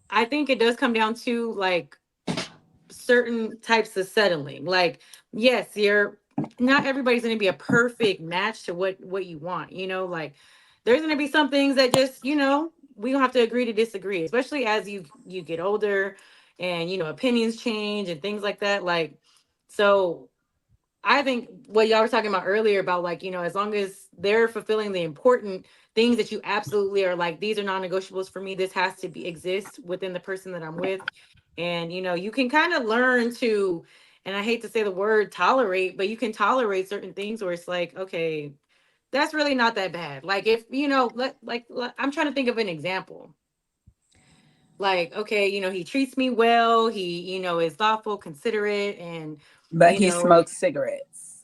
I think it does come down to like certain types of settling. Like, yes, you're not everybody's going to be a perfect match to what you want. Like, there's going to be some things that just, we don't have to agree to disagree, especially as you get older and opinions change and things like that. Like, so I think what y'all were talking about earlier about, like, as long as they're fulfilling the important things that you absolutely are like, these are non-negotiables for me. This has to be exist within the person that I'm with. And you can kind of learn to, and I hate to say the word tolerate, but you can tolerate certain things where it's like, okay, that's really not that bad. Like, if I'm trying to think of an example. Like, okay, he treats me well, he is thoughtful, considerate, and But you he know smokes cigarettes.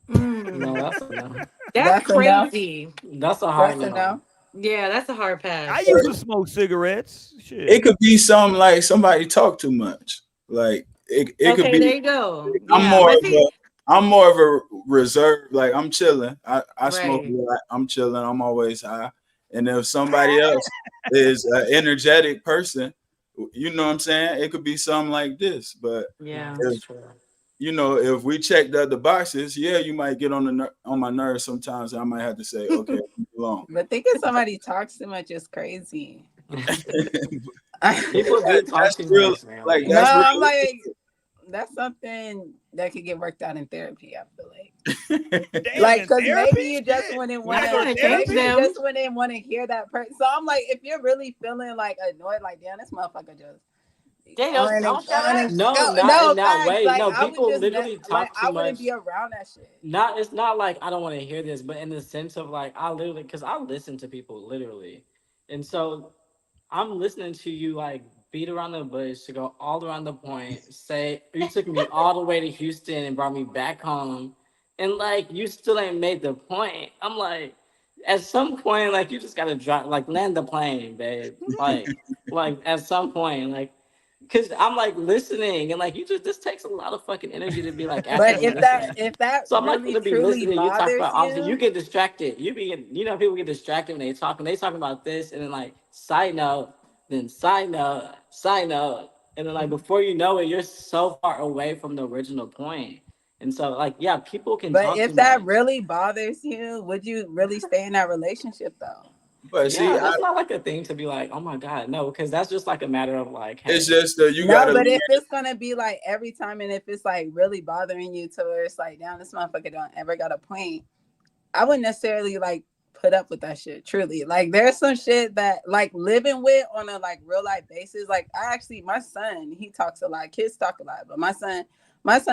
No, mm, that's a no. that's That's a no. crazy. That's a hard That's a no. no. Yeah, that's a hard I pass. used to smoke cigarettes. It Shit. could be something like somebody talk too much. Like it could Okay, there be. you go. I'm Yeah, more but of see, a I'm more of a reserve. Like I'm chilling. I smoke a right. lot. I'm chilling. I'm always high. And if somebody else is an energetic person, you know what I'm saying? It could be something like this. But No, Yeah. that's if true. if we check the other boxes, yeah, you might get on my nerves sometimes. I might have to say, okay, leave it alone. But thinking somebody talks too much is crazy. People do talk That's too real. much, man. Like Like, No, that's real. I'm like, that's something that could get worked out in therapy, I feel like. Damn, Like, in cause maybe therapy? you just Shit. wouldn't You want Not gotta go to. to going to change Maybe therapy? you them. just wouldn't want to hear that person. So I'm like, if you're really feeling like annoyed, like, damn, this motherfucker just They on don't and shut on up. and no, go. not in No that facts. way. Like, No, I would people just literally like talk I too wouldn't much. be around that shit. Not, it's not like I don't want to hear this, but in the sense of like I literally, because I listen to people literally, and so I'm listening to you like beat around the bush to go all around the point. Say you took me all the way to Houston and brought me back home, and like you still ain't made the point. I'm like, at some point, like you just gotta drop, like land the plane, babe. Like at some point, like. Cause I'm like listening and like you just this takes a lot of fucking energy to be like But actively if that listening. if that So I'm like really gonna be truly listening. You talk bothers about obviously you you, get distracted. People get distracted when they talking. They talking about this and then like side note, then side note, and then like before you know it, you're so far away from the original point. And so like yeah, people can but talk too if that much. really bothers you, would you really stay in that relationship though? But see, Yeah, that's not like a thing to be like, oh my god, no, because that's just like a matter of like, it's hey, just that you No, gotta but learn. if it's gonna be like every time, and if it's like really bothering you to where it's like, damn, this motherfucker don't ever got a point, I wouldn't necessarily like put up with that shit. Truly, like there's some shit that like living with on a like real life basis. Like I actually, my son, he talks a lot. Kids talk a lot, but my son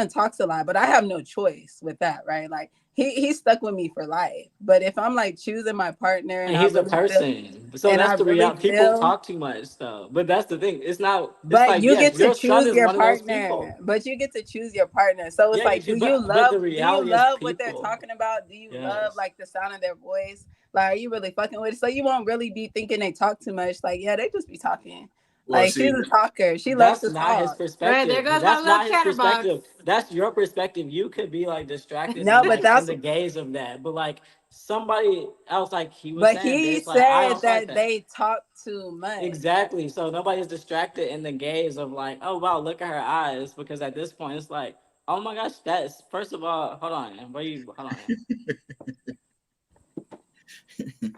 talks a lot. But I have no choice with that, right? Like he's stuck with me for life. But if I'm like choosing my partner, and and I he's a really feel, person. So and I that's the really reality. People feel. talk too much though. But that's the thing. It's not it's But like, you yes, get to your son choose is your one of those partner. people. But you get to choose your partner. So it's Yeah, you like, do should you but the love? Do you reality is love what they're people. talking about? Do you love Yes. like the sound of their voice? Like, are you really fucking with it? So you won't really be thinking they talk too much. Like, yeah, they just be talking. Well, Like see, she's a talker. She loves That's to not his talk. Right, there perspective. goes my That's little not his chatterbox. perspective. That's your perspective. You could be like distracted No, and but like in that's the gaze of that. But like somebody else, like he was but saying, he bitch, like I said also like that that. they talk too much. Exactly. So nobody's distracted in the gaze of like, oh wow, look at her eyes. Because at this point it's like, oh my gosh, that's first of all, hold on. Hold on.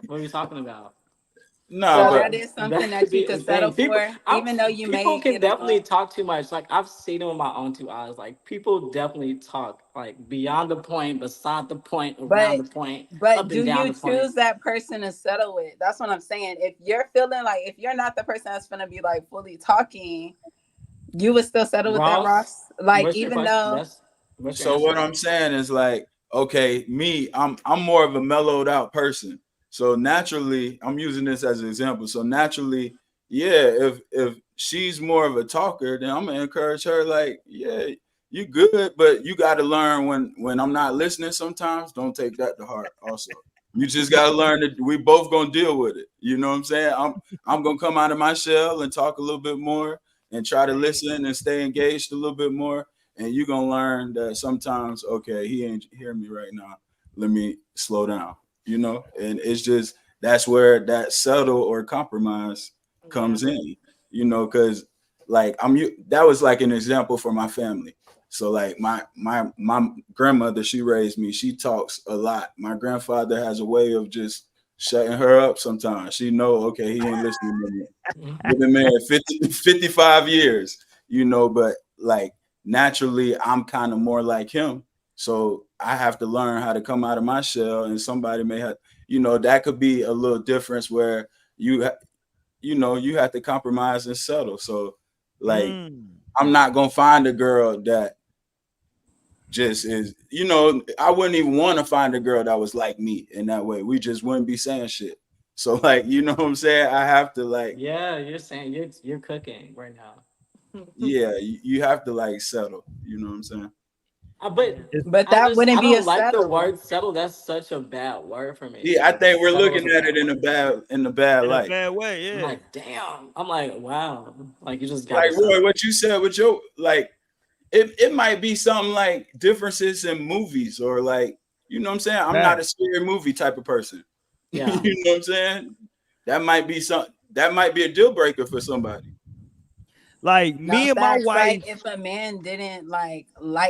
What are you talking about? No, So but that is something That that could you be a could thing. settle for, even though you People may can get a definitely little. talk too much. Like I've seen it with my own two eyes. Like people definitely talk like beyond the point, beside the point, around But the point, but up and do down you the point. choose that person to settle with? That's what I'm saying. If you're feeling like if you're not the person that's gonna be like fully talking, you would still settle with that Ross, Ross. Like what's your even question? though, What's your so what answer? I'm saying is like, okay, me, I'm more of a mellowed out person. So naturally, I'm using this as an example. So naturally, yeah, if she's more of a talker, then I'm gonna encourage her. Like, yeah, you good, but you got to learn when I'm not listening. Sometimes don't take that to heart. Also, you just got to learn that we both gonna deal with it. You know what I'm saying? I'm gonna come out of my shell and talk a little bit more and try to listen and stay engaged a little bit more, and you're gonna learn that sometimes, okay, he ain't hearing me right now, let me slow down, and it's just that's where that settle or compromise Yeah. comes in, because like that was like an example for my family. So like my grandmother, she raised me, she talks a lot. My grandfather has a way of just shutting her up sometimes. She know, okay, he ain't listening to me. Been married 55 years, but like naturally I'm kind of more like him. So I have to learn how to come out of my shell, and somebody may have, that could be a little difference where you have to compromise and settle. So like I'm not gonna find a girl that just is, I wouldn't even want to find a girl that was like me in that way. We just wouldn't be saying shit. So like, you know what I'm saying? I have to like, Yeah, you're saying you're cooking right now. yeah, you have to like settle. You know what I'm saying? But but that I wouldn't be a don't like the settle. word settle. That's such a bad word for me. Yeah, I Like think we're settle is looking a at bad it in word. a bad in a light. bad way. I'm Yeah. like, damn. I'm like, wow. Like you just gotta Like Roy, settle. what you said with your like, it might be something like differences in movies or like, you know what I'm saying? I'm not a Facts. scary movie type of person. You Yeah. know what I'm saying? That might be a deal breaker for somebody. Like Now, me and my facts. Like wife. if a man didn't like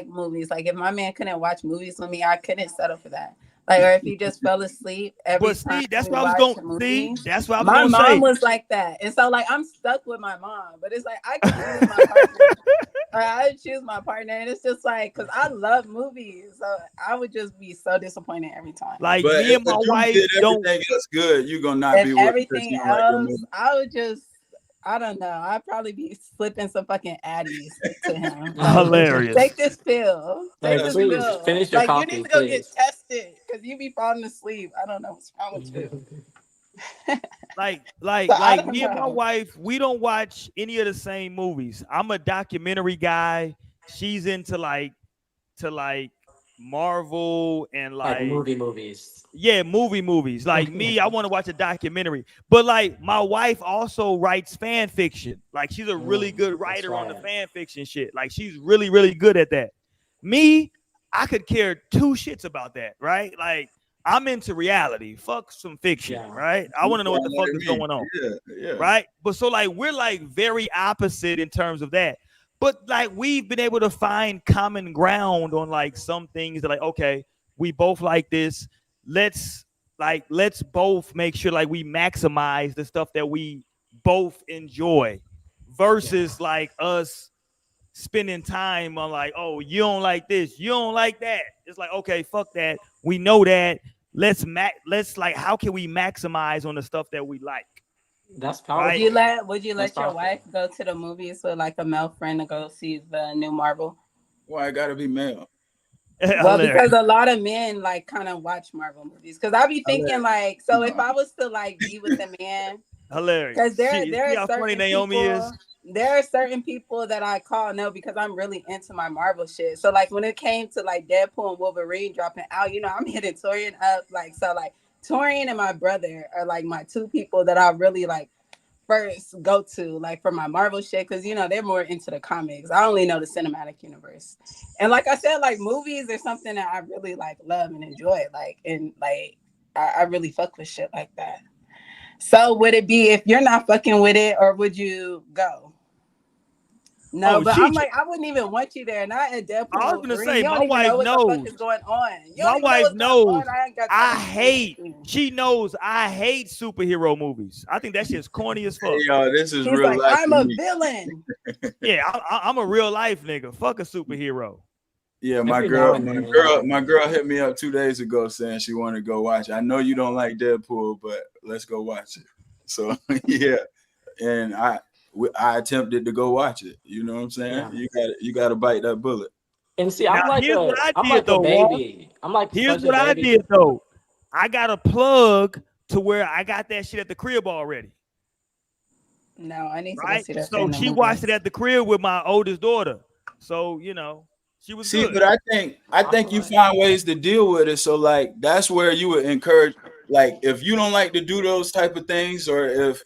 movies, like if my man couldn't watch movies with me, I couldn't settle for that. Like, or if he just fell asleep every But time see, that's we what I was watch going a to see. movie. That's what I was My going to mom say. was like that, and so like I'm stuck with my mom. But it's like I can choose my partner. I choose my partner, and it's just like because I love movies, so I would just be so disappointed every time. Like But me if and the my dude wife did don't. everything else good, you gonna not If be with him because everything you don't like your else, movie. I would just, I don't know. I'd probably be slipping some fucking addies to him. Like, Hilarious. take this pill. Take Like, this That's please crazy. pill. finish your Like, you coffee, need to go get please. tested because you be falling asleep. I don't know what's wrong with you. Like, So like, I like don't me and my know. wife, we don't watch any of the same movies. I'm a documentary guy. She's into like Marvel and Like like movies. yeah, movies. Like me, I want to watch a documentary. But like my wife also writes fan fiction. Like she's a really good That's writer on the right. fan fiction shit. Like she's really, really good at that. Me, I could care two shits about that, right? Like I'm into reality. Fuck some fiction, Yeah. right? I You want to know what the sound fuck like is me. going on, Yeah, yeah. right? But so like we're like very opposite in terms of that. But like we've been able to find common ground on like some things that like okay, we both like this. Let's let's both make sure like we maximize the stuff that we both enjoy Yeah. versus like us spending time on like, oh, you don't like this, you don't like that. It's like, okay, fuck that. We know that. Let's like how can we maximize on the stuff that we like? That's Would Right? you powerful. let Would you That's let your powerful. wife go to the movies with like a male friend to go see the new Marvel? Why I gotta be male? Well, Hilarious. because a lot of men like kind of watch Marvel movies. Because I be I let thinking like, so if no. I was to like be with a man, because Hilarious. there See, there see are how funny certain Naomi is? people, there are certain people that I call no because I'm really into my Marvel shit. So like when it came to like Deadpool and Wolverine dropping out, I'm hitting Torian up. Like so like Torian and my brother are like my two people that I really like first go to like for my Marvel shit because they're more into the comics. I only know the cinematic universe, and like I said, like movies are something that I really like love and enjoy. Like and like I really fuck with shit like that. So would it be if you're not fucking with it, or would you go? No, Oh, but I'm like, I wouldn't even want you there. Not at I was Deadpool gonna Green. say You my don't even wife know what the fuck knows. is going on. You don't My even know wife what's going knows. on. I ain't got time to explain it to you. She knows I hate superhero movies. I think that shit's corny as Hey, fuck. yo, this is He's real like, life I'm for a me. villain. Yeah, I'm a real life nigga. Fuck a superhero. Yeah, Every now and then, yeah. my girl hit me up 2 days ago saying she wanted to go watch it. I know you don't like Deadpool, but let's go watch it. So yeah, and I attempted to go watch it. You know what I'm saying? Yeah. You got to bite that bullet. And see, Now here's what I I'm did like a though, Walt. baby. I'm like Here's such a what I baby. did though. I got a plug to where I got that shit at the crib already. No, I need to go Right? see that shit So in the she watched it movies. at the crib with my oldest daughter. So, she was See, good. but I think you find ways to deal with it. So like that's where you would encourage, like if you don't like to do those type of things, or if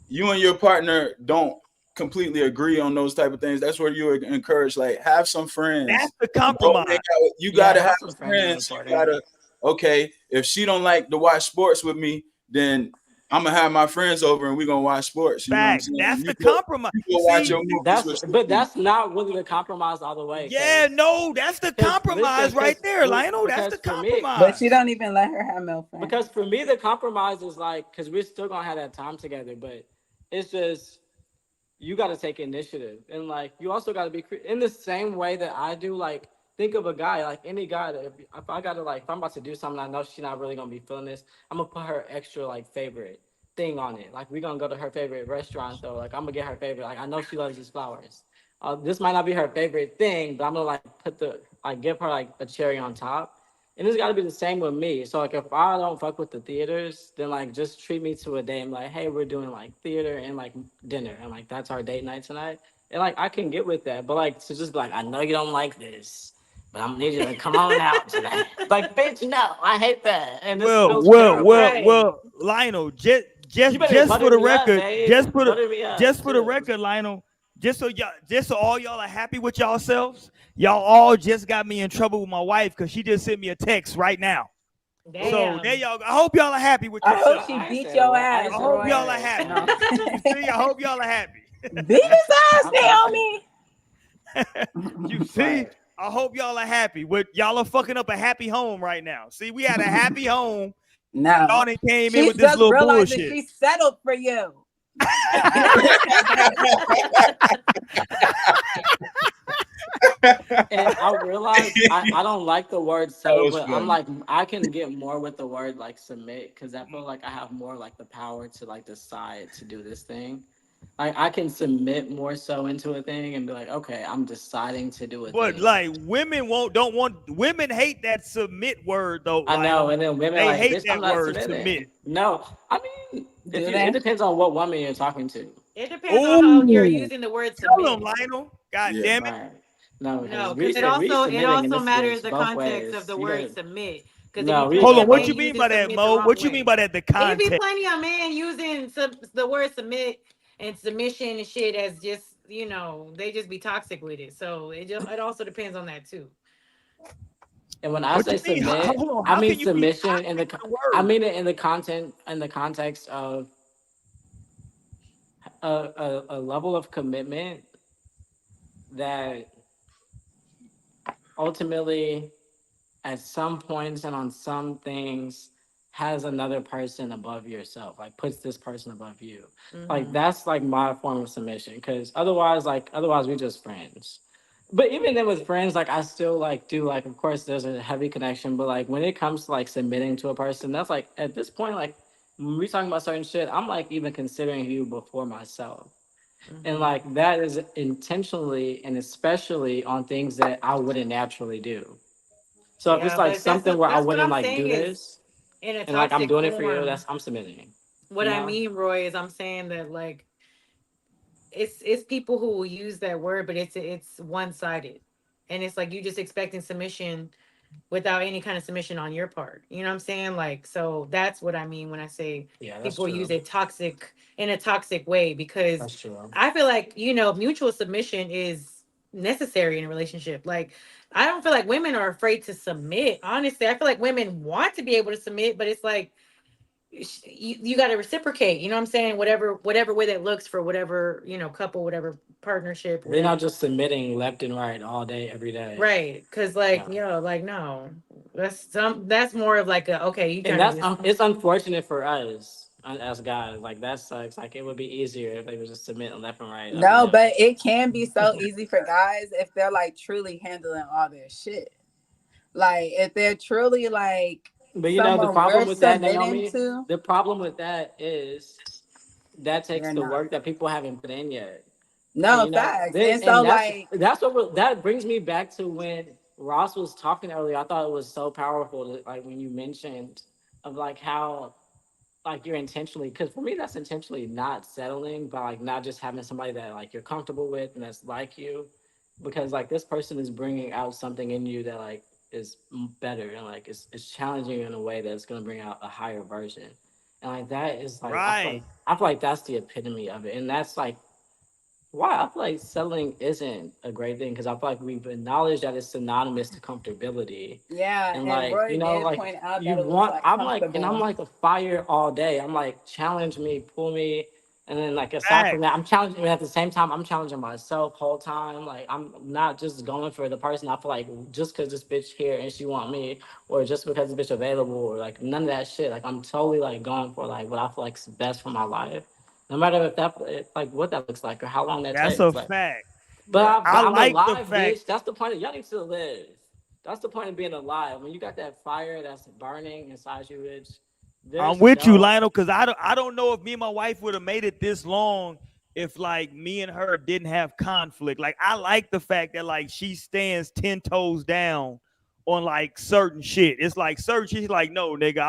you and your partner don't completely agree on those type of things, that's where you would encourage, like, have some That's friends. the Hang compromise. out you Yeah, gotta have have some friends is friends. You important. gotta, okay, if she don't like to watch sports with me, then I'm gonna have my friends over and we're gonna watch sports. You know what I'm Facts. saying? That's You the go, compromise. you go watch See, your movies with But me. that's not really the compromise all the way. yeah, no, that's the compromise right there, Lionel. That's the For me, But you compromise. don't even let her have male friends. because for me the compromise is like, because we're still gonna have that time together, but it's just you got to take initiative, and like you also got to be in the same way that I do. Like think of a guy, like any guy that if I gotta, like if I'm about to do something, I know she's not really gonna be feeling this, I'm gonna put her extra like favorite thing on it. Like we're gonna go to her favorite restaurant though. Like I'm gonna get her favorite. Like I know she loves these flowers. This might not be her favorite thing, but I'm gonna like give her like a cherry on top. And it's got to be the same with me. So like if I don't fuck with the theaters, then like just treat me to a day. I'm like, hey, we're doing like theater and like dinner, and like that's our date night tonight. And like I can get with that, but like to just be like, I know you don't like this, but I'm need you to come on out tonight. Like, bitch, no, I hate that, and this Well, feels well, well, terrible. well, Lionel, just You just better just for butter the me up, record, babe. Butter me up just for the too. record, Lionel, just so all y'all are happy with yourselves, y'all all just got me in trouble with my wife because she just sent me a text right now. So there Damn. y'all go. I hope y'all are happy with I hope yourself. she I ain't beat said a your word. I ass, ain't I said a hope Roy. y'all are word. happy. No. You see, I hope y'all are happy. Beat his ass, I'm happy. Naomi. You see, I hope y'all are happy. Y'all are fucking up a happy home right now. See, we had a happy home. No. Y'all done came in She's with this just little realizing bullshit. she settled for you. And I realize I don't like the word That settle, was but I'm funny. like I can get more with the word like submit, because I feel like I have more like the power to like decide to do this thing. Like I can submit more so into a thing and be like, okay, I'm deciding to do a But thing. like women hate that submit word though, I know, Lionel. and then women They like, hate bitch, I'm that not word submit. submitting. No, I mean, Do it they? depends on what woman you're talking to. It depends on how you're Oh, using the word tell them, submit. Lionel. God Yeah. damn it. Right. No, No, because because we it submitting in also this matters bitch the both context of ways. the You word better. submit. Because it be No, we plenty Hold on. of What men you definitely. mean using by that, submit the Mo? wrong What you mean way. by that? The It be context. plenty of men using the word submit and submission and shit as just, they just be toxic with it. So it also depends on that too. And when I What say you mean? submit, Hold on. I How mean can you be submission in toxic the. with the I word? mean it in the context of a level of commitment that ultimately, at some points and on some things, has another person above yourself, like puts this person above you. Like Hmm. that's like my form of submission, because otherwise we're just friends. But even then with friends, like I still like do, like of course there's a heavy connection, but like when it comes to like submitting to a person, that's like at this point, like when we talking about certain shit, I'm like even considering you before myself. And Hmm. like that is intentionally and especially on things that I wouldn't naturally do. So if it's Yeah, like but something where I that's what wouldn't I'm like saying do is this in a and like I'm toxic doing it for you, form. that's I'm submitting. What You I know? mean, Roy, is I'm saying that like it's people who will use that word, but it's one sided, and it's like you just expecting submission without any kind of submission on your part. You know what I'm saying? Like, so that's what I mean when I say Yeah, that's people use true. it toxic in a toxic way, because That's true. I feel like, mutual submission is necessary in a relationship. Like, I don't feel like women are afraid to submit. Honestly, I feel like women want to be able to submit, but it's like you got to reciprocate. You know what I'm saying? Whatever way that looks for whatever, couple, whatever partnership, They're not whatever. just submitting left and right all day, every day. Right. Cause Yeah. like no, that's more of like a, okay, you And trying to that's be. it's unfortunate for us as guys. Like that sucks. Like it would be easier if they would just submit left and right, up and No, down. but it can be so easy for guys if they're like truly handling all their shit. Like if they're truly like But the someone problem we're with that, submitting Naomi, to, the problem with that is that takes they're the not. work that people haven't put in yet. And No facts. And so and like, that's what that brings me back to when Ross was talking earlier. I thought it was so powerful to, like when you mentioned of like how like you're intentionally, because for me that's intentionally not settling, but like not just having somebody that like you're comfortable with and that's like you, because like this person is bringing out something in you that like is better and like it's challenging you in a way that's going to bring out a higher version, and like that is like Right. I feel like that's the epitome of it, and that's like why I feel like settling isn't a great thing, because I feel like we've acknowledged that it's synonymous to comfortability. yeah, And and like, Roy did like point out you that it was want, like I'm like, and I'm comfortable. like a fire all day. I'm like, challenge me, pull me. And then like aside from Facts. that, I'm challenging at the same time, I'm challenging myself whole time. Like I'm not just going for the person. I feel like just because this bitch here and she want me, or just because this bitch available, or like none of that shit. Like I'm totally like going for like what I feel like is best for my life, no matter if that like what that looks like or how long that That's takes. a Like, fact. but I I'm like the alive, fact. bitch. That's the point. Y'all need to live. That's the point of being alive. When you got that fire that's burning inside you, bitch. I'm There's with you, no. Lionel, because I don't know if me and my wife would have made it this long if like me and her didn't have conflict. Like I like the fact that like she stands 10 toes down on like certain shit. It's like certain shit. She's like, no, nigga,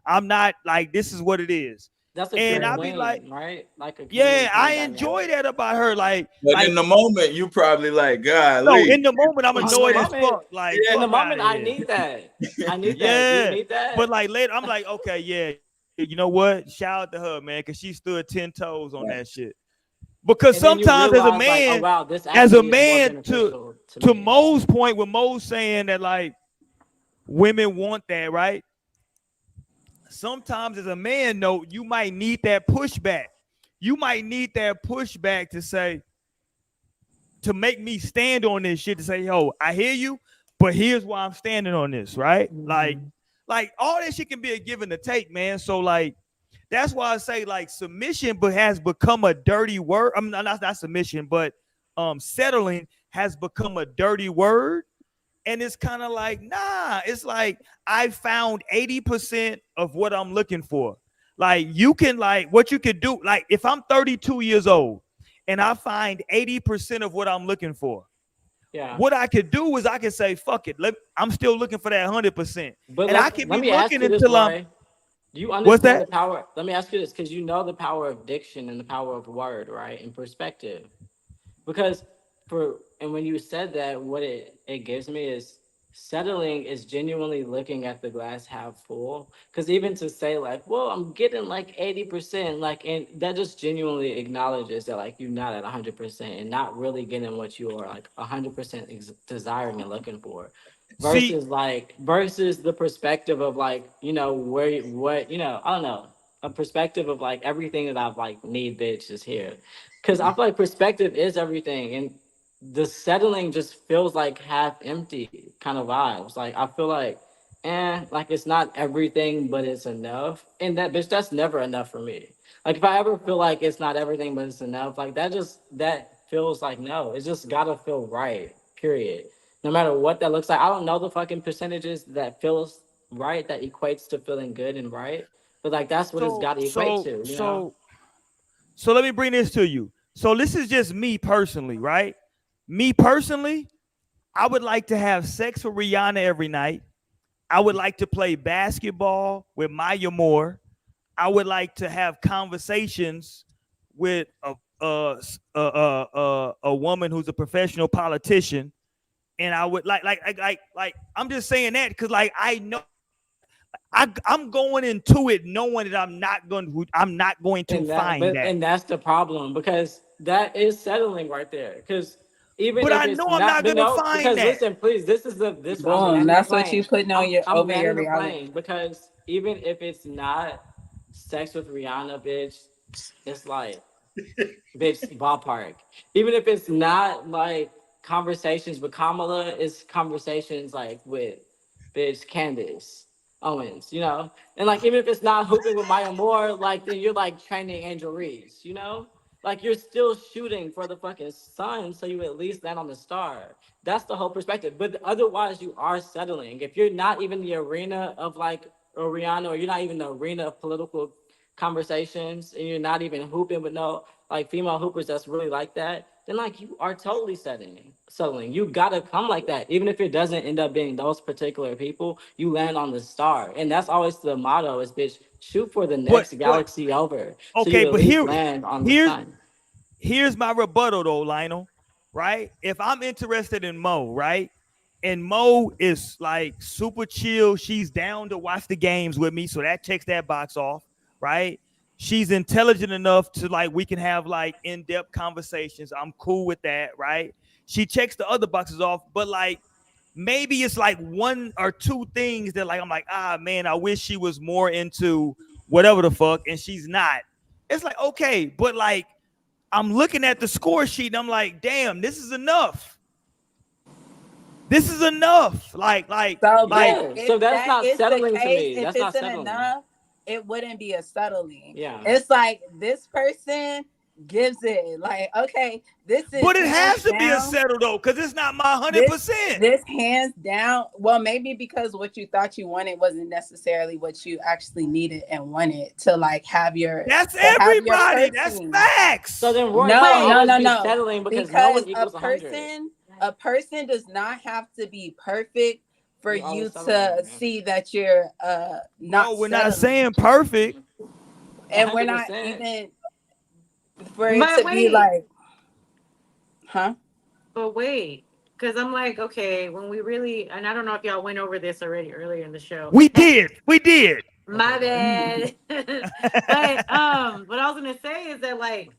I'm not like this is what it is. That's a And good I be like, queen, right? Like a yeah, queen I enjoy dynamic. that about her. Like, But in like the moment, you probably like, no, golly. in the moment I'm In the annoyed as moment, fuck. Like, Yeah. in the fuck out moment, of I here. need that. I need that. Do you Yeah. need But that? like later, I'm like, okay, yeah, you know what? Shout out to her, man, because she stood 10 toes on Right. that shit. Because And then you sometimes realize, like, oh wow, this as a actually is more man, to beneficial to to me. Mo's point, with Mo's saying that like women want that, right? Sometimes as a man, though, you might need that pushback. You might need that pushback to say, to make me stand on this shit, to say, yo, I hear you, but here's why I'm standing on this, right? Mhm. Like all that shit can be a give and a take, man. So like that's why I say like submission but has become a dirty word. I'm not submission, but settling has become a dirty word. And it's kind of like, nah, it's like I found 80% of what I'm looking for. Like you can like what you could do, like if I'm 32 years old and I find 80% of what I'm looking for, Yeah. what I could do is I could say, fuck it. I'm still looking for that 100%. But And I can let be me ask looking you this, until I'm, Roy. Do you what's understand that? the power? Let me ask you this, because you know the power of diction and the power of word, right? And perspective. Because and when you said that, what it gives me is settling is genuinely looking at the glass half full. Because even to say like, well, I'm getting like 80%, like, and that just genuinely acknowledges that like you're not at 100% and not really getting what you are like 100% desiring and looking for, See, versus the perspective of like, where what, I don't know, a perspective of like everything that I've like need, bitch, is here. Because I feel like perspective is everything, and the settling just feels like half empty kind of vibes. Like I feel like it's not everything, but it's enough. And that bitch, that's never enough for me. Like if I ever feel like it's not everything, but it's enough, like that feels like no. It's just gotta feel right. Period. No matter what that looks like. I don't know the fucking percentages that feels right that equates to feeling good and right. But like that's what it's so gotta equate so to, you know? so so let me bring this to you. So this is just me personally, right? Me personally, I would like to have sex with Rihanna every night. I would like to play basketball with Maya Moore. I would like to have conversations with a woman who's a professional politician, and I would like I'm just saying that because like I know I'm going into it knowing that I'm not going to find that. And that's the problem, because that is settling right there. Because even But if I it's know I'm not, not but gonna no, find because that. listen, please, this is I'm Boom. landing the That's what you plane. putting on your I'm over your landing the reality. plane, because even if it's not sex with Rihanna, bitch, it's like, bitch, ballpark. Even if it's not like conversations with Kamala, it's conversations like with bitch Candace Owens, you know? And like even if it's not hooping with Maya Moore, like then you're like training Angel Reese, you know? Like you're still shooting for the fucking sun, so you at least land on the star. That's the whole perspective. But otherwise, you are settling. If you're not even the arena of like a Rihanna, or you're not even the arena of political conversations, and you're not even hooping with no like female hoopers that's really like that, then like you are totally settling. You gotta come like that. Even if it doesn't end up being those particular people, you land on the star. And that's always the motto is bitch, shoot for the But next galaxy over. So okay, you at but least land on the here's sun. here's my rebuttal though, Lionel. Right? If I'm interested in Mo, right? And Mo is like super chill. She's down to watch the games with me, so that checks that box off, right? She's intelligent enough to like we can have like in-depth conversations. I'm cool with that, right? She checks the other boxes off, but like maybe it's like one or two things that like I'm like, ah man, I wish she was more into whatever the fuck, and she's not. It's like okay, but like I'm looking at the score sheet and I'm like, damn, this is enough. This is enough. So, Like, but So if that's that not is the settling to case, me. if That's not it's settling. enough, it wouldn't be a settling. Yeah. It's like this person gives it. Like, okay, this is. But it has to down. be a settle though, because it's not my 100%. This hands down. Well, maybe because what you thought you wanted wasn't necessarily what you actually needed and wanted to like have your. That's everybody. Your That's facts. So then Roy no. settling because no one equals a person does not have to be perfect for you to see that you're not. No, we're not saying perfect. And 100%. We're not even for it to be like, huh? But wait, because I'm like, okay, when we really, and I don't know if y'all went over this already earlier in the show. We did. My bad. But what I was gonna say is that like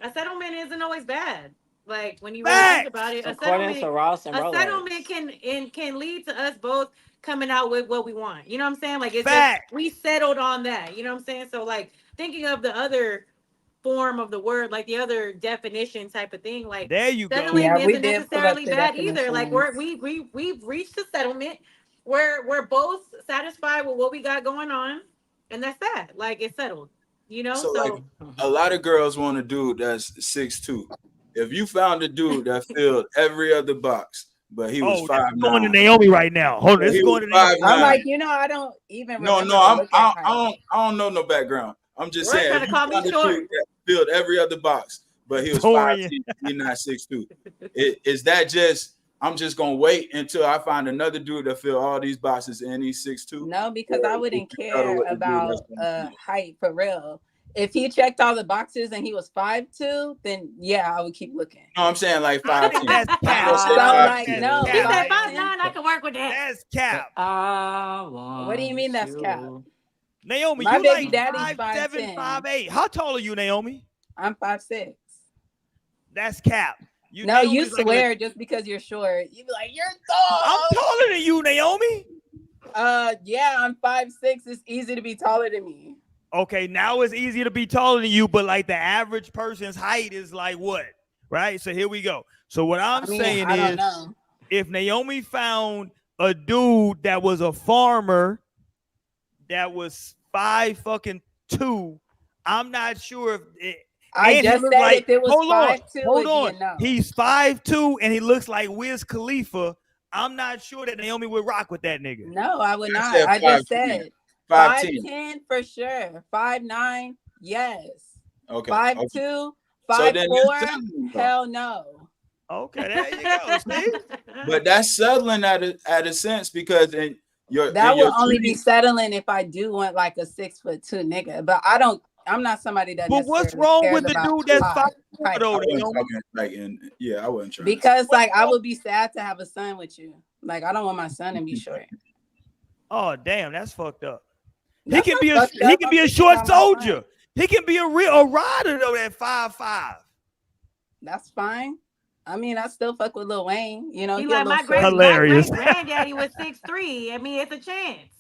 a settlement isn't always bad. Like when you really think about it, a settlement can lead to us both coming out with what we want. You know what I'm saying? Like it's just, we settled on that. You know what I'm saying? So like thinking of the other form of the word, like the other definition type of thing, like there you go. Isn't necessarily bad either. Like we've reached a settlement where we're both satisfied with what we got going on, and that's that. Like it's settled. You know, so like a lot of girls want a dude that's 6'2". If you found a dude that filled every other box, but he was 5'9", going to Naomi right now. Hold on, it's going to Naomi. I'm like, I don't even. I don't know no background. I'm just saying. Trying to call me short. Filled every other box, but he was 5'10", he's not 6'2". Is that just? I'm just gonna wait until I find another dude that fill all these boxes and he's 6'2"? No, because I wouldn't care about height for real. If he checked all the boxes and he was 5'2", then yeah, I would keep looking. No, I'm saying like 5'10". That's cap. No, he said 5'9". I can work with that. That's cap. What do you mean that's cap? Naomi, my you baby like daddy's 5'7", 5'8". How tall are you, Naomi? I'm 5'6". That's cap. You swear just because you're short. You be like, you're tall. I'm taller than you, Naomi. Yeah, I'm 5'6". It's easy to be taller than me. Okay, now it's easier to be taller than you, but like the average person's height is like what? Right? So here we go. So what I'm saying is if Naomi found a dude that was a farmer that was 5'2", I'm not sure if I just said like, if it was 5'2", hold on. No. He's 5'2" and he looks like Wiz Khalifa. I'm not sure that Naomi would rock with that nigga. No, I would not. I just said 5'10" for sure. 5'9", yes. Okay. 5'2", 5'4", hell no. Okay, there you go. See? But that's settling at a sense because that will only be settling if I do want like a 6'2" nigga. But I'm not somebody that. But what's wrong with the dude that's 5'4" though? I wasn't trying. Because like I would be sad to have a son with you. Like I don't want my son to be short. Oh damn, that's fucked up. He can be a short soldier. He can be a rider though at 5'5". That's fine. I mean, I still fuck with Lil Wayne. You know, he like my granddaddy was 6'3". I mean, it's a chance.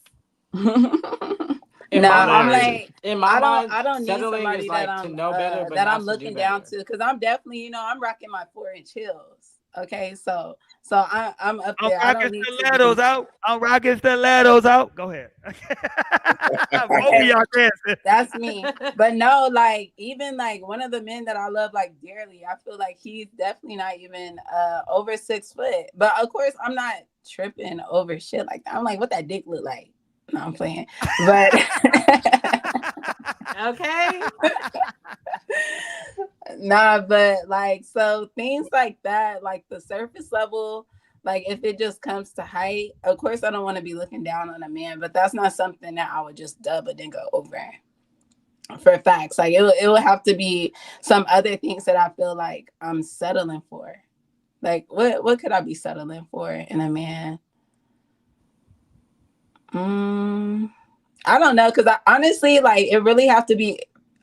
In No, my I'm mind, Hilarious. like, in my mind, I don't need settling is somebody like to know better, but that I'm not to do looking down better. to, because I'm definitely, I'm rocking my 4-inch heels. Okay, so I'm up I'm there. I rocking don't need to stilettos be. out. I'm rocking stilettos out. Go ahead. Both of Okay, y'all dancing. that's me. But no, like, even like one of the men that I love like dearly, I feel like he's definitely not even over 6 foot. But of course, I'm not tripping over shit like that. I'm like, what that dick look like? No, I'm playing. But Okay. nah, but like, so things like that, like the surface level, like if it just comes to height, of course I don't want to be looking down on a man, but that's not something that I would just dub and then go over for facts. Like it would have to be some other things that I feel like I'm settling for. Like what could I be settling for in a man? I don't know, because I honestly, like, it really have to be,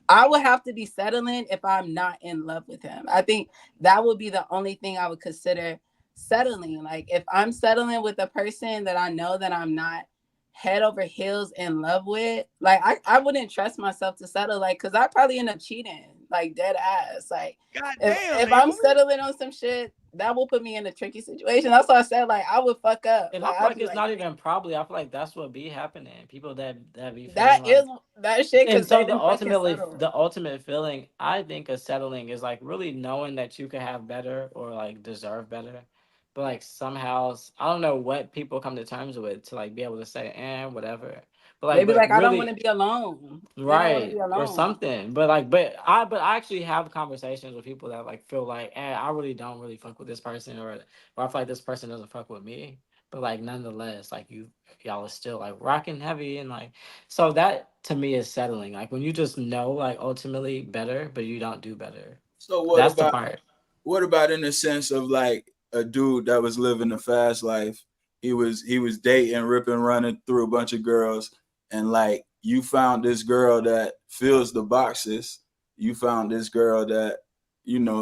I would have to be settling if I'm not in love with him. I think that would be the only thing I would consider settling. Like if I'm settling with a person that I know that I'm not head over heels in love with, like I wouldn't trust myself to settle, like, because I probably end up cheating, like dead ass. Like God damn, if I'm Naomi. settling on some shit, that will put me in a tricky situation. That's why I said, like, I would fuck up. And I Like feel I'd like be it's like, not even probably. I feel like that's what be happening. People that be feeling that is like, that shit, and because they so didn't fucking settle. the ultimate feeling I think of settling is like really knowing that you could have better or like deserve better, but like somehow I don't know what people come to terms with to like be able to say whatever, but They like be like, but I don't want to really be alone. They don't want to be right or alone. something. But like but I actually have conversations with people that like feel like I really don't really fuck with this person or I feel like this person doesn't fuck with me. But like nonetheless, like y'all are still like rocking heavy and like so that to me is settling. Like when you just know like ultimately better, but you don't do better. So That's the part. what about in the sense of like a dude that was living a fast life? He was dating, ripping, running through a bunch of girls, and like you found this girl that fills the boxes. You found this girl that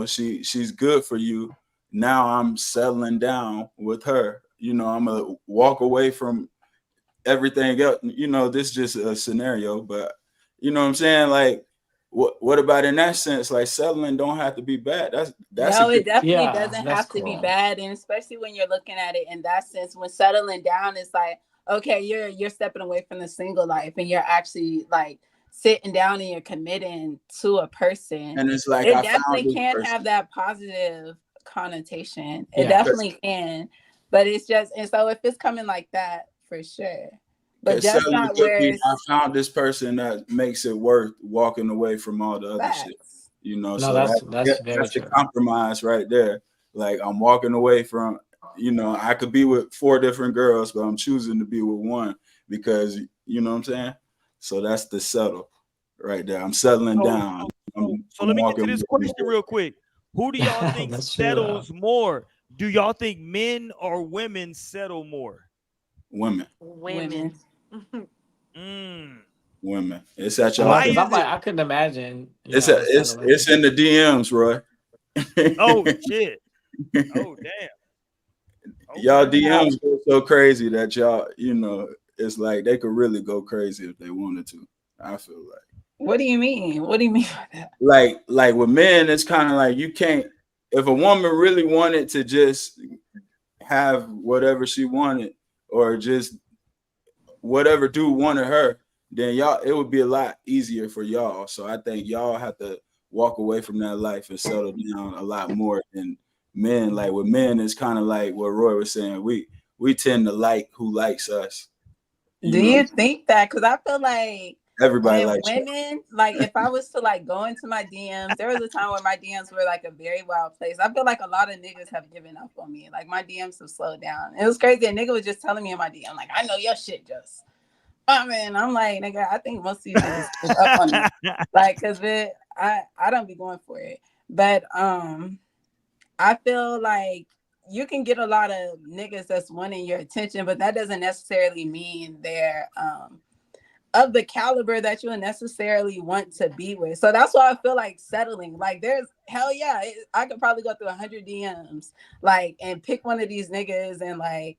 she's good for you. Now I'm settling down with her. I'm gonna walk away from everything else. This is just a scenario, but you know what I'm saying? Like, what about in that sense? Like settling don't have to be bad. That's a No, good. it definitely Yeah, doesn't that's have to be cool. bad, and especially when you're looking at it in that sense. When settling down, it's like, okay, you're stepping away from the single life, and you're actually like sitting down and you're committing to a person. And it's like It I found definitely this can have person. that positive connotation. It Yeah. definitely can, but it's just, and so if it's coming like that, for sure, but Because just settling not could where be I it's found this person that makes it worth walking away from all the other shit. facts. No, So that's very that's the true. compromise right there. Like I'm walking away from, I could be with 4 different girls, but I'm choosing to be with one because you know what I'm saying. So that's the settle right there. I'm settling So, down. so I'm let me get to walking this away. question real quick. Who do y'all think That's true though. settles more? Do y'all think men or women settle more? Women, Women. Women. Mm. women. It's at I know, y'all. Why because is I'm like it? I couldn't imagine, It's settling. in the DMs, Roy. Oh shit. Oh damn. Y'all Okay. DMs go so crazy that y'all, it's like they could really go crazy if they wanted to. I feel What do you mean? What do you mean by that? like with men, it's kind of like you can't. If a woman really wanted to just have whatever she wanted, or just whatever dude wanted her, then y'all it would be a lot easier for y'all. So I think y'all have to walk away from that life and settle down a lot more than men. Like with men, it's kind of like what Roy was saying. We tend to like who likes us. You Do know, you think that? Because I feel like everybody with likes you. women, like if I was to like go into my DMs, there was a time where my DMs were like a very wild place. I feel like a lot of niggas have given up on me. Like my DMs have slowed down. It was crazy. A nigga was just telling me in my DM, like, I know your shit just. I mean, I'm like, nigga, I think most of these niggas give up on me. Like, cause I don't be going for it. But I feel like you can get a lot of niggas that's wanting your attention, but that doesn't necessarily mean they're of the caliber that you'll necessarily want to be with. So that's why I feel like settling. Like there's hell yeah, I could probably go through 100 DMs, like, and pick one of these niggas and like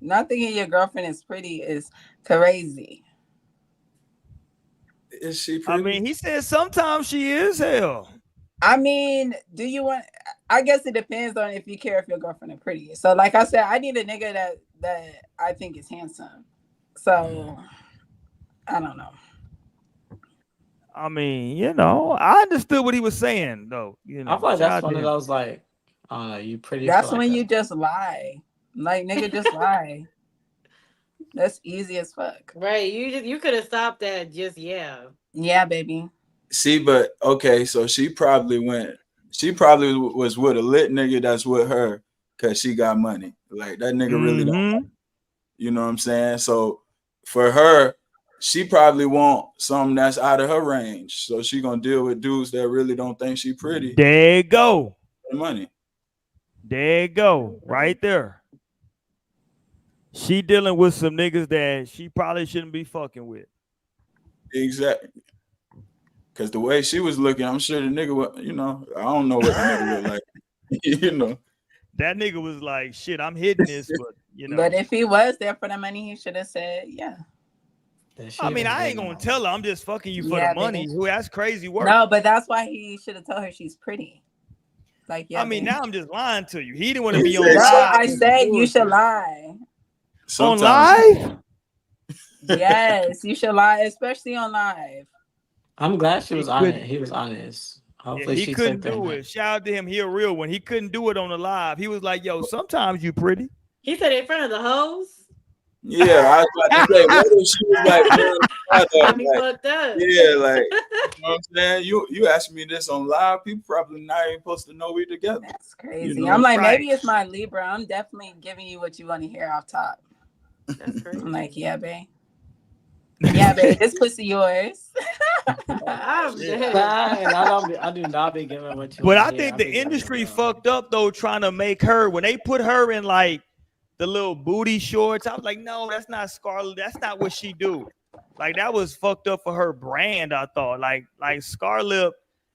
Not thinking your girlfriend is pretty is crazy. Is she I pretty? mean, he said sometimes she is hell. I mean, do you want? I guess it depends on if you care if your girlfriend is pretty. So, like I said, I need a nigga that I think is handsome. So, I don't know. I mean, you know, I understood what he was saying though. You I know, feel like shout that's out to one of him. those like, I don't know, you pretty for That's like when a. you just lie. Like nigga, just lie. That's easy as fuck. Right. You could have stopped that just yeah. Yeah, baby. See, but okay, so she probably went. She probably was with a lit nigga that's with her because she got money. Like that nigga really don't. Mm-hmm. You know what I'm saying? So for her, she probably want something that's out of her range. So she gonna deal with dudes that really don't think she pretty. There you go. For money. There you go. Right there. She dealing with some niggas that she probably shouldn't be fucking with. Exactly. Because the way she was looking, I'm sure the nigga was, you know, I don't know what the nigga looked like. You know. That nigga was like, shit, I'm hitting this, but you know. But if he was there for the money, he should have said, yeah. I mean, I ain't gonna tell her I'm just fucking you for the Yeah, money. baby. Who that's crazy work. No, but that's why he should have told her she's pretty. Like, yeah. I mean, baby. now I'm just lying to you. He didn't want to be No, on No, live. I said you should lie. On Sometimes live? Yes, you should lie, especially on live. I'm glad she was He honest. couldn't. He was honest. Yeah, Hopefully he she couldn't took do that. it. Shout out to him. He a real one. He couldn't do it on the live. He was like, yo, sometimes you pretty. He said in front of the hoes. yeah, I was about to say, what if she was like, Got me like fucked up. yeah, like you know what I'm saying? You asked me this on live, people probably not even supposed to know we together. That's crazy. You know, I'm like, right. maybe it's my Libra. I'm definitely giving you what you want to hear off top. That's crazy. I'm like, yeah, babe. Yeah, babe. This pussy yours. I'm dead. I do not be giving what you But wanna I hear. think I the be giving industry it, fucked up though, trying to make her when they put her in like the little booty shorts. I was like, no, that's not Scarlett. That's not what she do. Like that was fucked up for her brand. I thought like Scarlip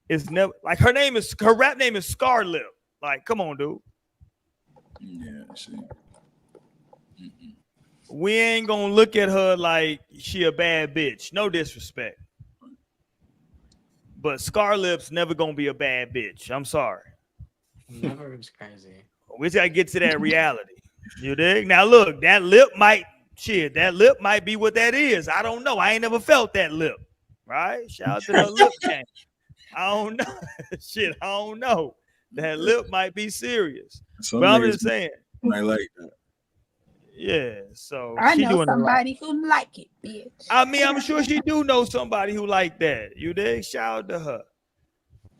is never like her rap name is Scarlip. Like, come on, dude. Yeah, see. We ain't gonna look at her like she a bad bitch. No disrespect. But Scarlip's never gonna be a bad bitch. I'm sorry. Never was crazy. We just gotta get to that reality. You dig? Now look, that lip might be what that is. I don't know. I ain't never felt that lip. Right? Shout out to the lip game. I don't know. Shit, I don't know. That lip might be serious. Some but I'm niggas just saying. might like that. Yeah, so I she know doing somebody who like it, bitch. I mean, I'm sure she do know somebody who like that. You dig? Shout out to her.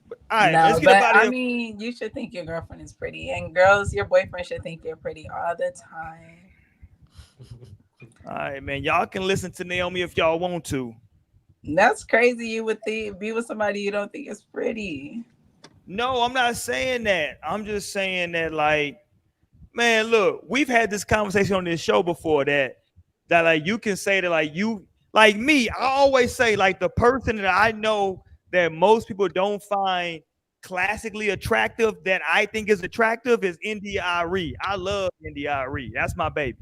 But, all right, No, let's get but about I it. mean, you should think your girlfriend is pretty, and girls, your boyfriend should think you're pretty all the time. All right, man. Y'all can listen to Naomi if y'all want to. That's crazy. You would be with somebody you don't think is pretty. No, I'm not saying that. I'm just saying that, like, man, look, we've had this conversation on this show before that like you can say that like you like me. I always say like the person that I know that most people don't find classically attractive that I think is attractive is India Ari. I love India Ari. That's my baby.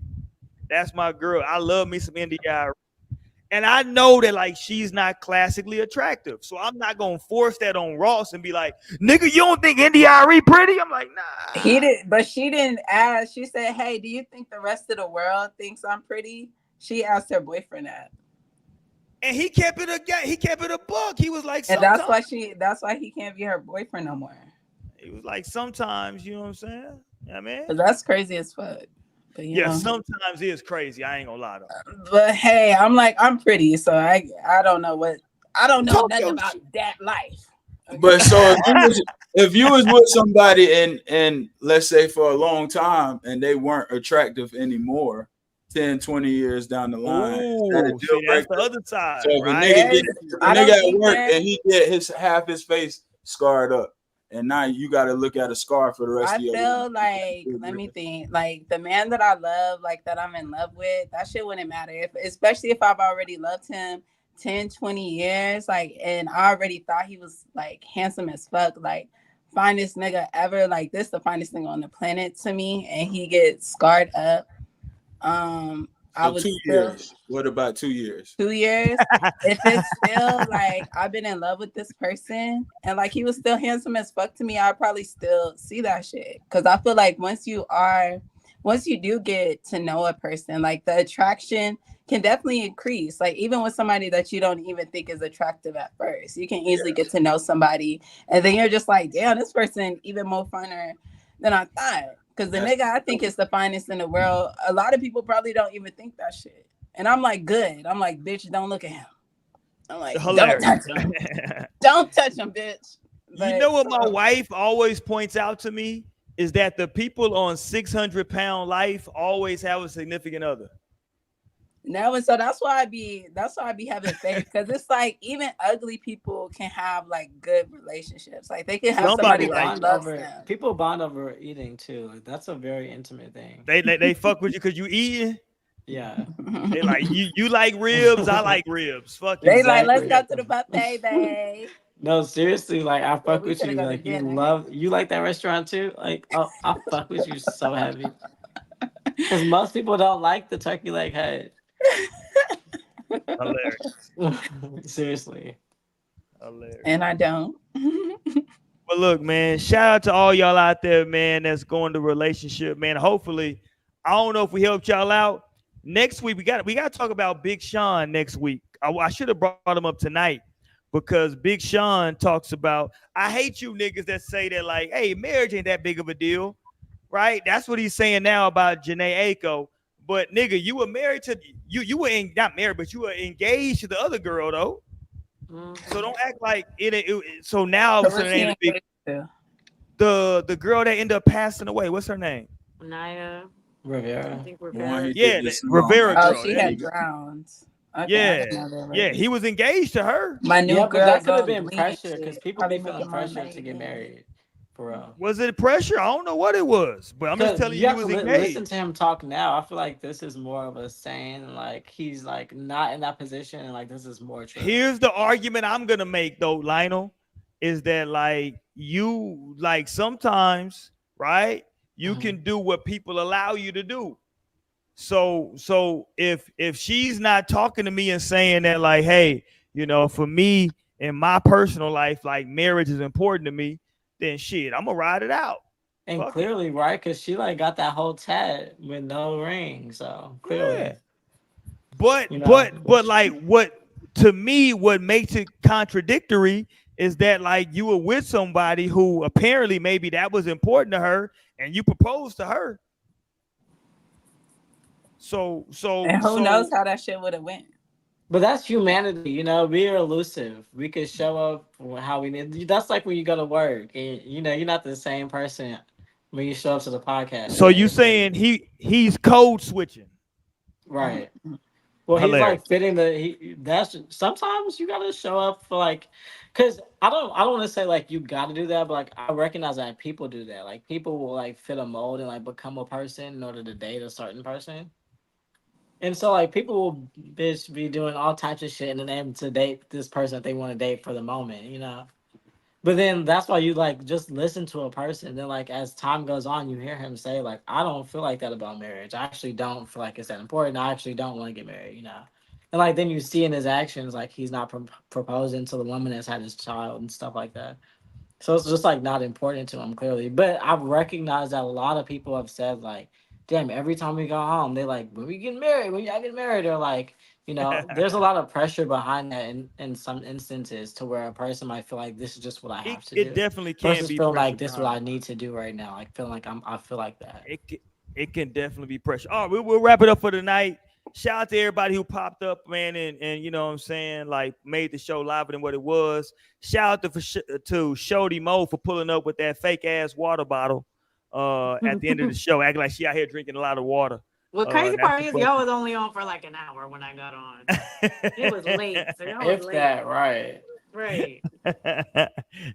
That's my girl. I love me some India Ari. And I know that like she's not classically attractive. So I'm not gonna force that on Ross and be like, nigga, you don't think India Ari pretty? I'm like, nah. He did, but she didn't ask. She said, hey, do you think the rest of the world thinks I'm pretty? She asked her boyfriend that. And he kept it a buck. He was like, and that's why he can't be her boyfriend no more. He was like, sometimes, you know what I'm saying? You know what I mean? But that's crazy as fuck. But, yeah, sometimes it is crazy. I ain't gonna lie though. But hey, I'm pretty, so I don't know nothing about that life. Okay. But so if you was with somebody and let's say for a long time and they weren't attractive anymore, 10, 20 years down the line, that's the other side. So if right? a nigga at work and he get half his face scarred up, and now you got to look at a scar for the rest of your life. I feel like, let me think, like the man that I love, like that I'm in love with, that shit wouldn't matter. Especially if I've already loved him 10, 20 years, like, and I already thought he was like handsome as fuck, like finest nigga ever, like this the finest thing on the planet to me, and he gets scarred up. I So would 2 years. What about 2 years? 2 years. If it's still like I've been in love with this person and like he was still handsome as fuck to me, I'd probably still see that shit. Cause I feel like once you do get to know a person, like the attraction can definitely increase. Like even with somebody that you don't even think is attractive at first, you can easily get to know somebody, and then you're just like, damn, this person even more funner than I thought. Because the nigga I think is the finest in the world. A lot of people probably don't even think that shit. And I'm like, good. I'm like, bitch, don't look at him. I'm like, don't touch him. Don't touch him, bitch. But, you know what my wife always points out to me is that the people on 600-pound life always have a significant other. No, and so that's why I be having faith, because it's like even ugly people can have like good relationships. Like they can have somebody that loves them. People bond over eating too. Like that's a very intimate thing. They fuck with you because you eating. Yeah. They like you like ribs, I like ribs. Fuck you. They like, let's go to the buffet, babe. No, seriously, like I fuck with you. Like you like that restaurant too? Like I fuck with you so heavy. Because most people don't like the turkey leg head. Hilarious. Seriously. Hilarious. And I don't. But look, man, shout out to all y'all out there, man, that's going to relationship, man. Hopefully, I don't know if we helped y'all out. Next week, we got to talk about Big Sean next week. I should have brought him up tonight because Big Sean talks about, I hate you niggas that say that like, hey, marriage ain't that big of a deal, right? That's what he's saying now about Janae Aiko. But nigga, you were married to you were not married, but you were engaged to the other girl though. So don't act like it so now all of a sudden the girl that ended up passing away. What's her name? Naya Rivera. I think Rivera. Yeah, Rivera girl. Oh, she had drowned. Okay, yeah, he was engaged to her. My new girl. But that could have been pressure because people be feeling pressure to get married. For real. Was it pressure? I don't know what it was, but I'm just telling you, he was engaged. Listen to him talk now. I feel like this is more of a saying, like he's like not in that position, and like this is more true. Here's the argument I'm gonna make though, Lionel, is that like you like sometimes, right? You can do what people allow you to do. So if she's not talking to me and saying that like, hey, you know, for me in my personal life, like marriage is important to me, then shit, I'm gonna ride it out. And fuck clearly, right? Because she like got that whole tat with no ring, so clearly. Yeah. But like what to me, what makes it contradictory is that like you were with somebody who apparently maybe that was important to her, and you proposed to her. So and who knows how that shit would have went. But that's humanity, you know. We're elusive. We could show up how we need. That's like when you go to work, and you know you're not the same person when you show up to the podcast. So you saying he's code switching, right? Well, he's like fitting the. That's sometimes you gotta show up for like, cause I don't want to say like you gotta do that, but like I recognize that people do that. Like people will like fit a mold and like become a person in order to date a certain person. And so, like, people will be doing all types of shit in the name to date this person that they want to date for the moment, you know? But then that's why you, like, just listen to a person. And then, like, as time goes on, you hear him say, like, I don't feel like that about marriage. I actually don't feel like it's that important. I actually don't want to get married, you know? And, like, then you see in his actions, like, he's not proposing to the woman that's had his child and stuff like that. So it's just, like, not important to him, clearly. But I've recognized that a lot of people have said, like, damn, every time we go home, they're like, when y'all get married, or like, you know, there's a lot of pressure behind that in some instances to where a person might feel like this is just what I have to do. It definitely can be feel like this is what I need to do right now. Like feeling like I feel like that. It can definitely be pressure. All right, we'll wrap it up for tonight. Shout out to everybody who popped up, man, and you know what I'm saying, like made the show liver than what it was. Shout out to Shody Mo for pulling up with that fake ass water bottle. At the end of the show, acting like she out here drinking a lot of water. Well, crazy part is y'all was only on for like an hour when I got on. It was late, so y'all was late. That right.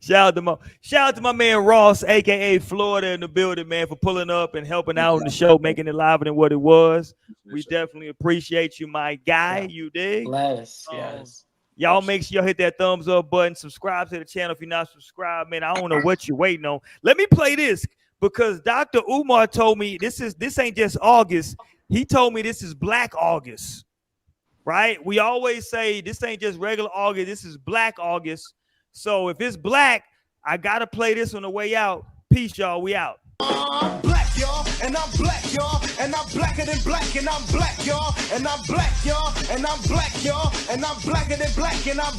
Shout out to my man Ross, aka Florida, in the building, man, for pulling up and helping out on the show, making it liver than what it was. We definitely appreciate you, my guy. Yeah. You dig? Bless, yes. Y'all make sure y'all hit that thumbs up button. Subscribe to the channel if you're not subscribed, man. I don't know what you're waiting on. Let me play this. Because Dr. Umar told me this ain't just August. He told me this is Black August, right? We always say this ain't just regular August. This is Black August. So if it's black, I got to play this on the way out. Peace, y'all. We out. I'm black, y'all, and I'm black, y'all, and I'm blacker than black, and I'm black, y'all, and I'm black, y'all, and I'm black, y'all, and I'm blacker than black, and I'm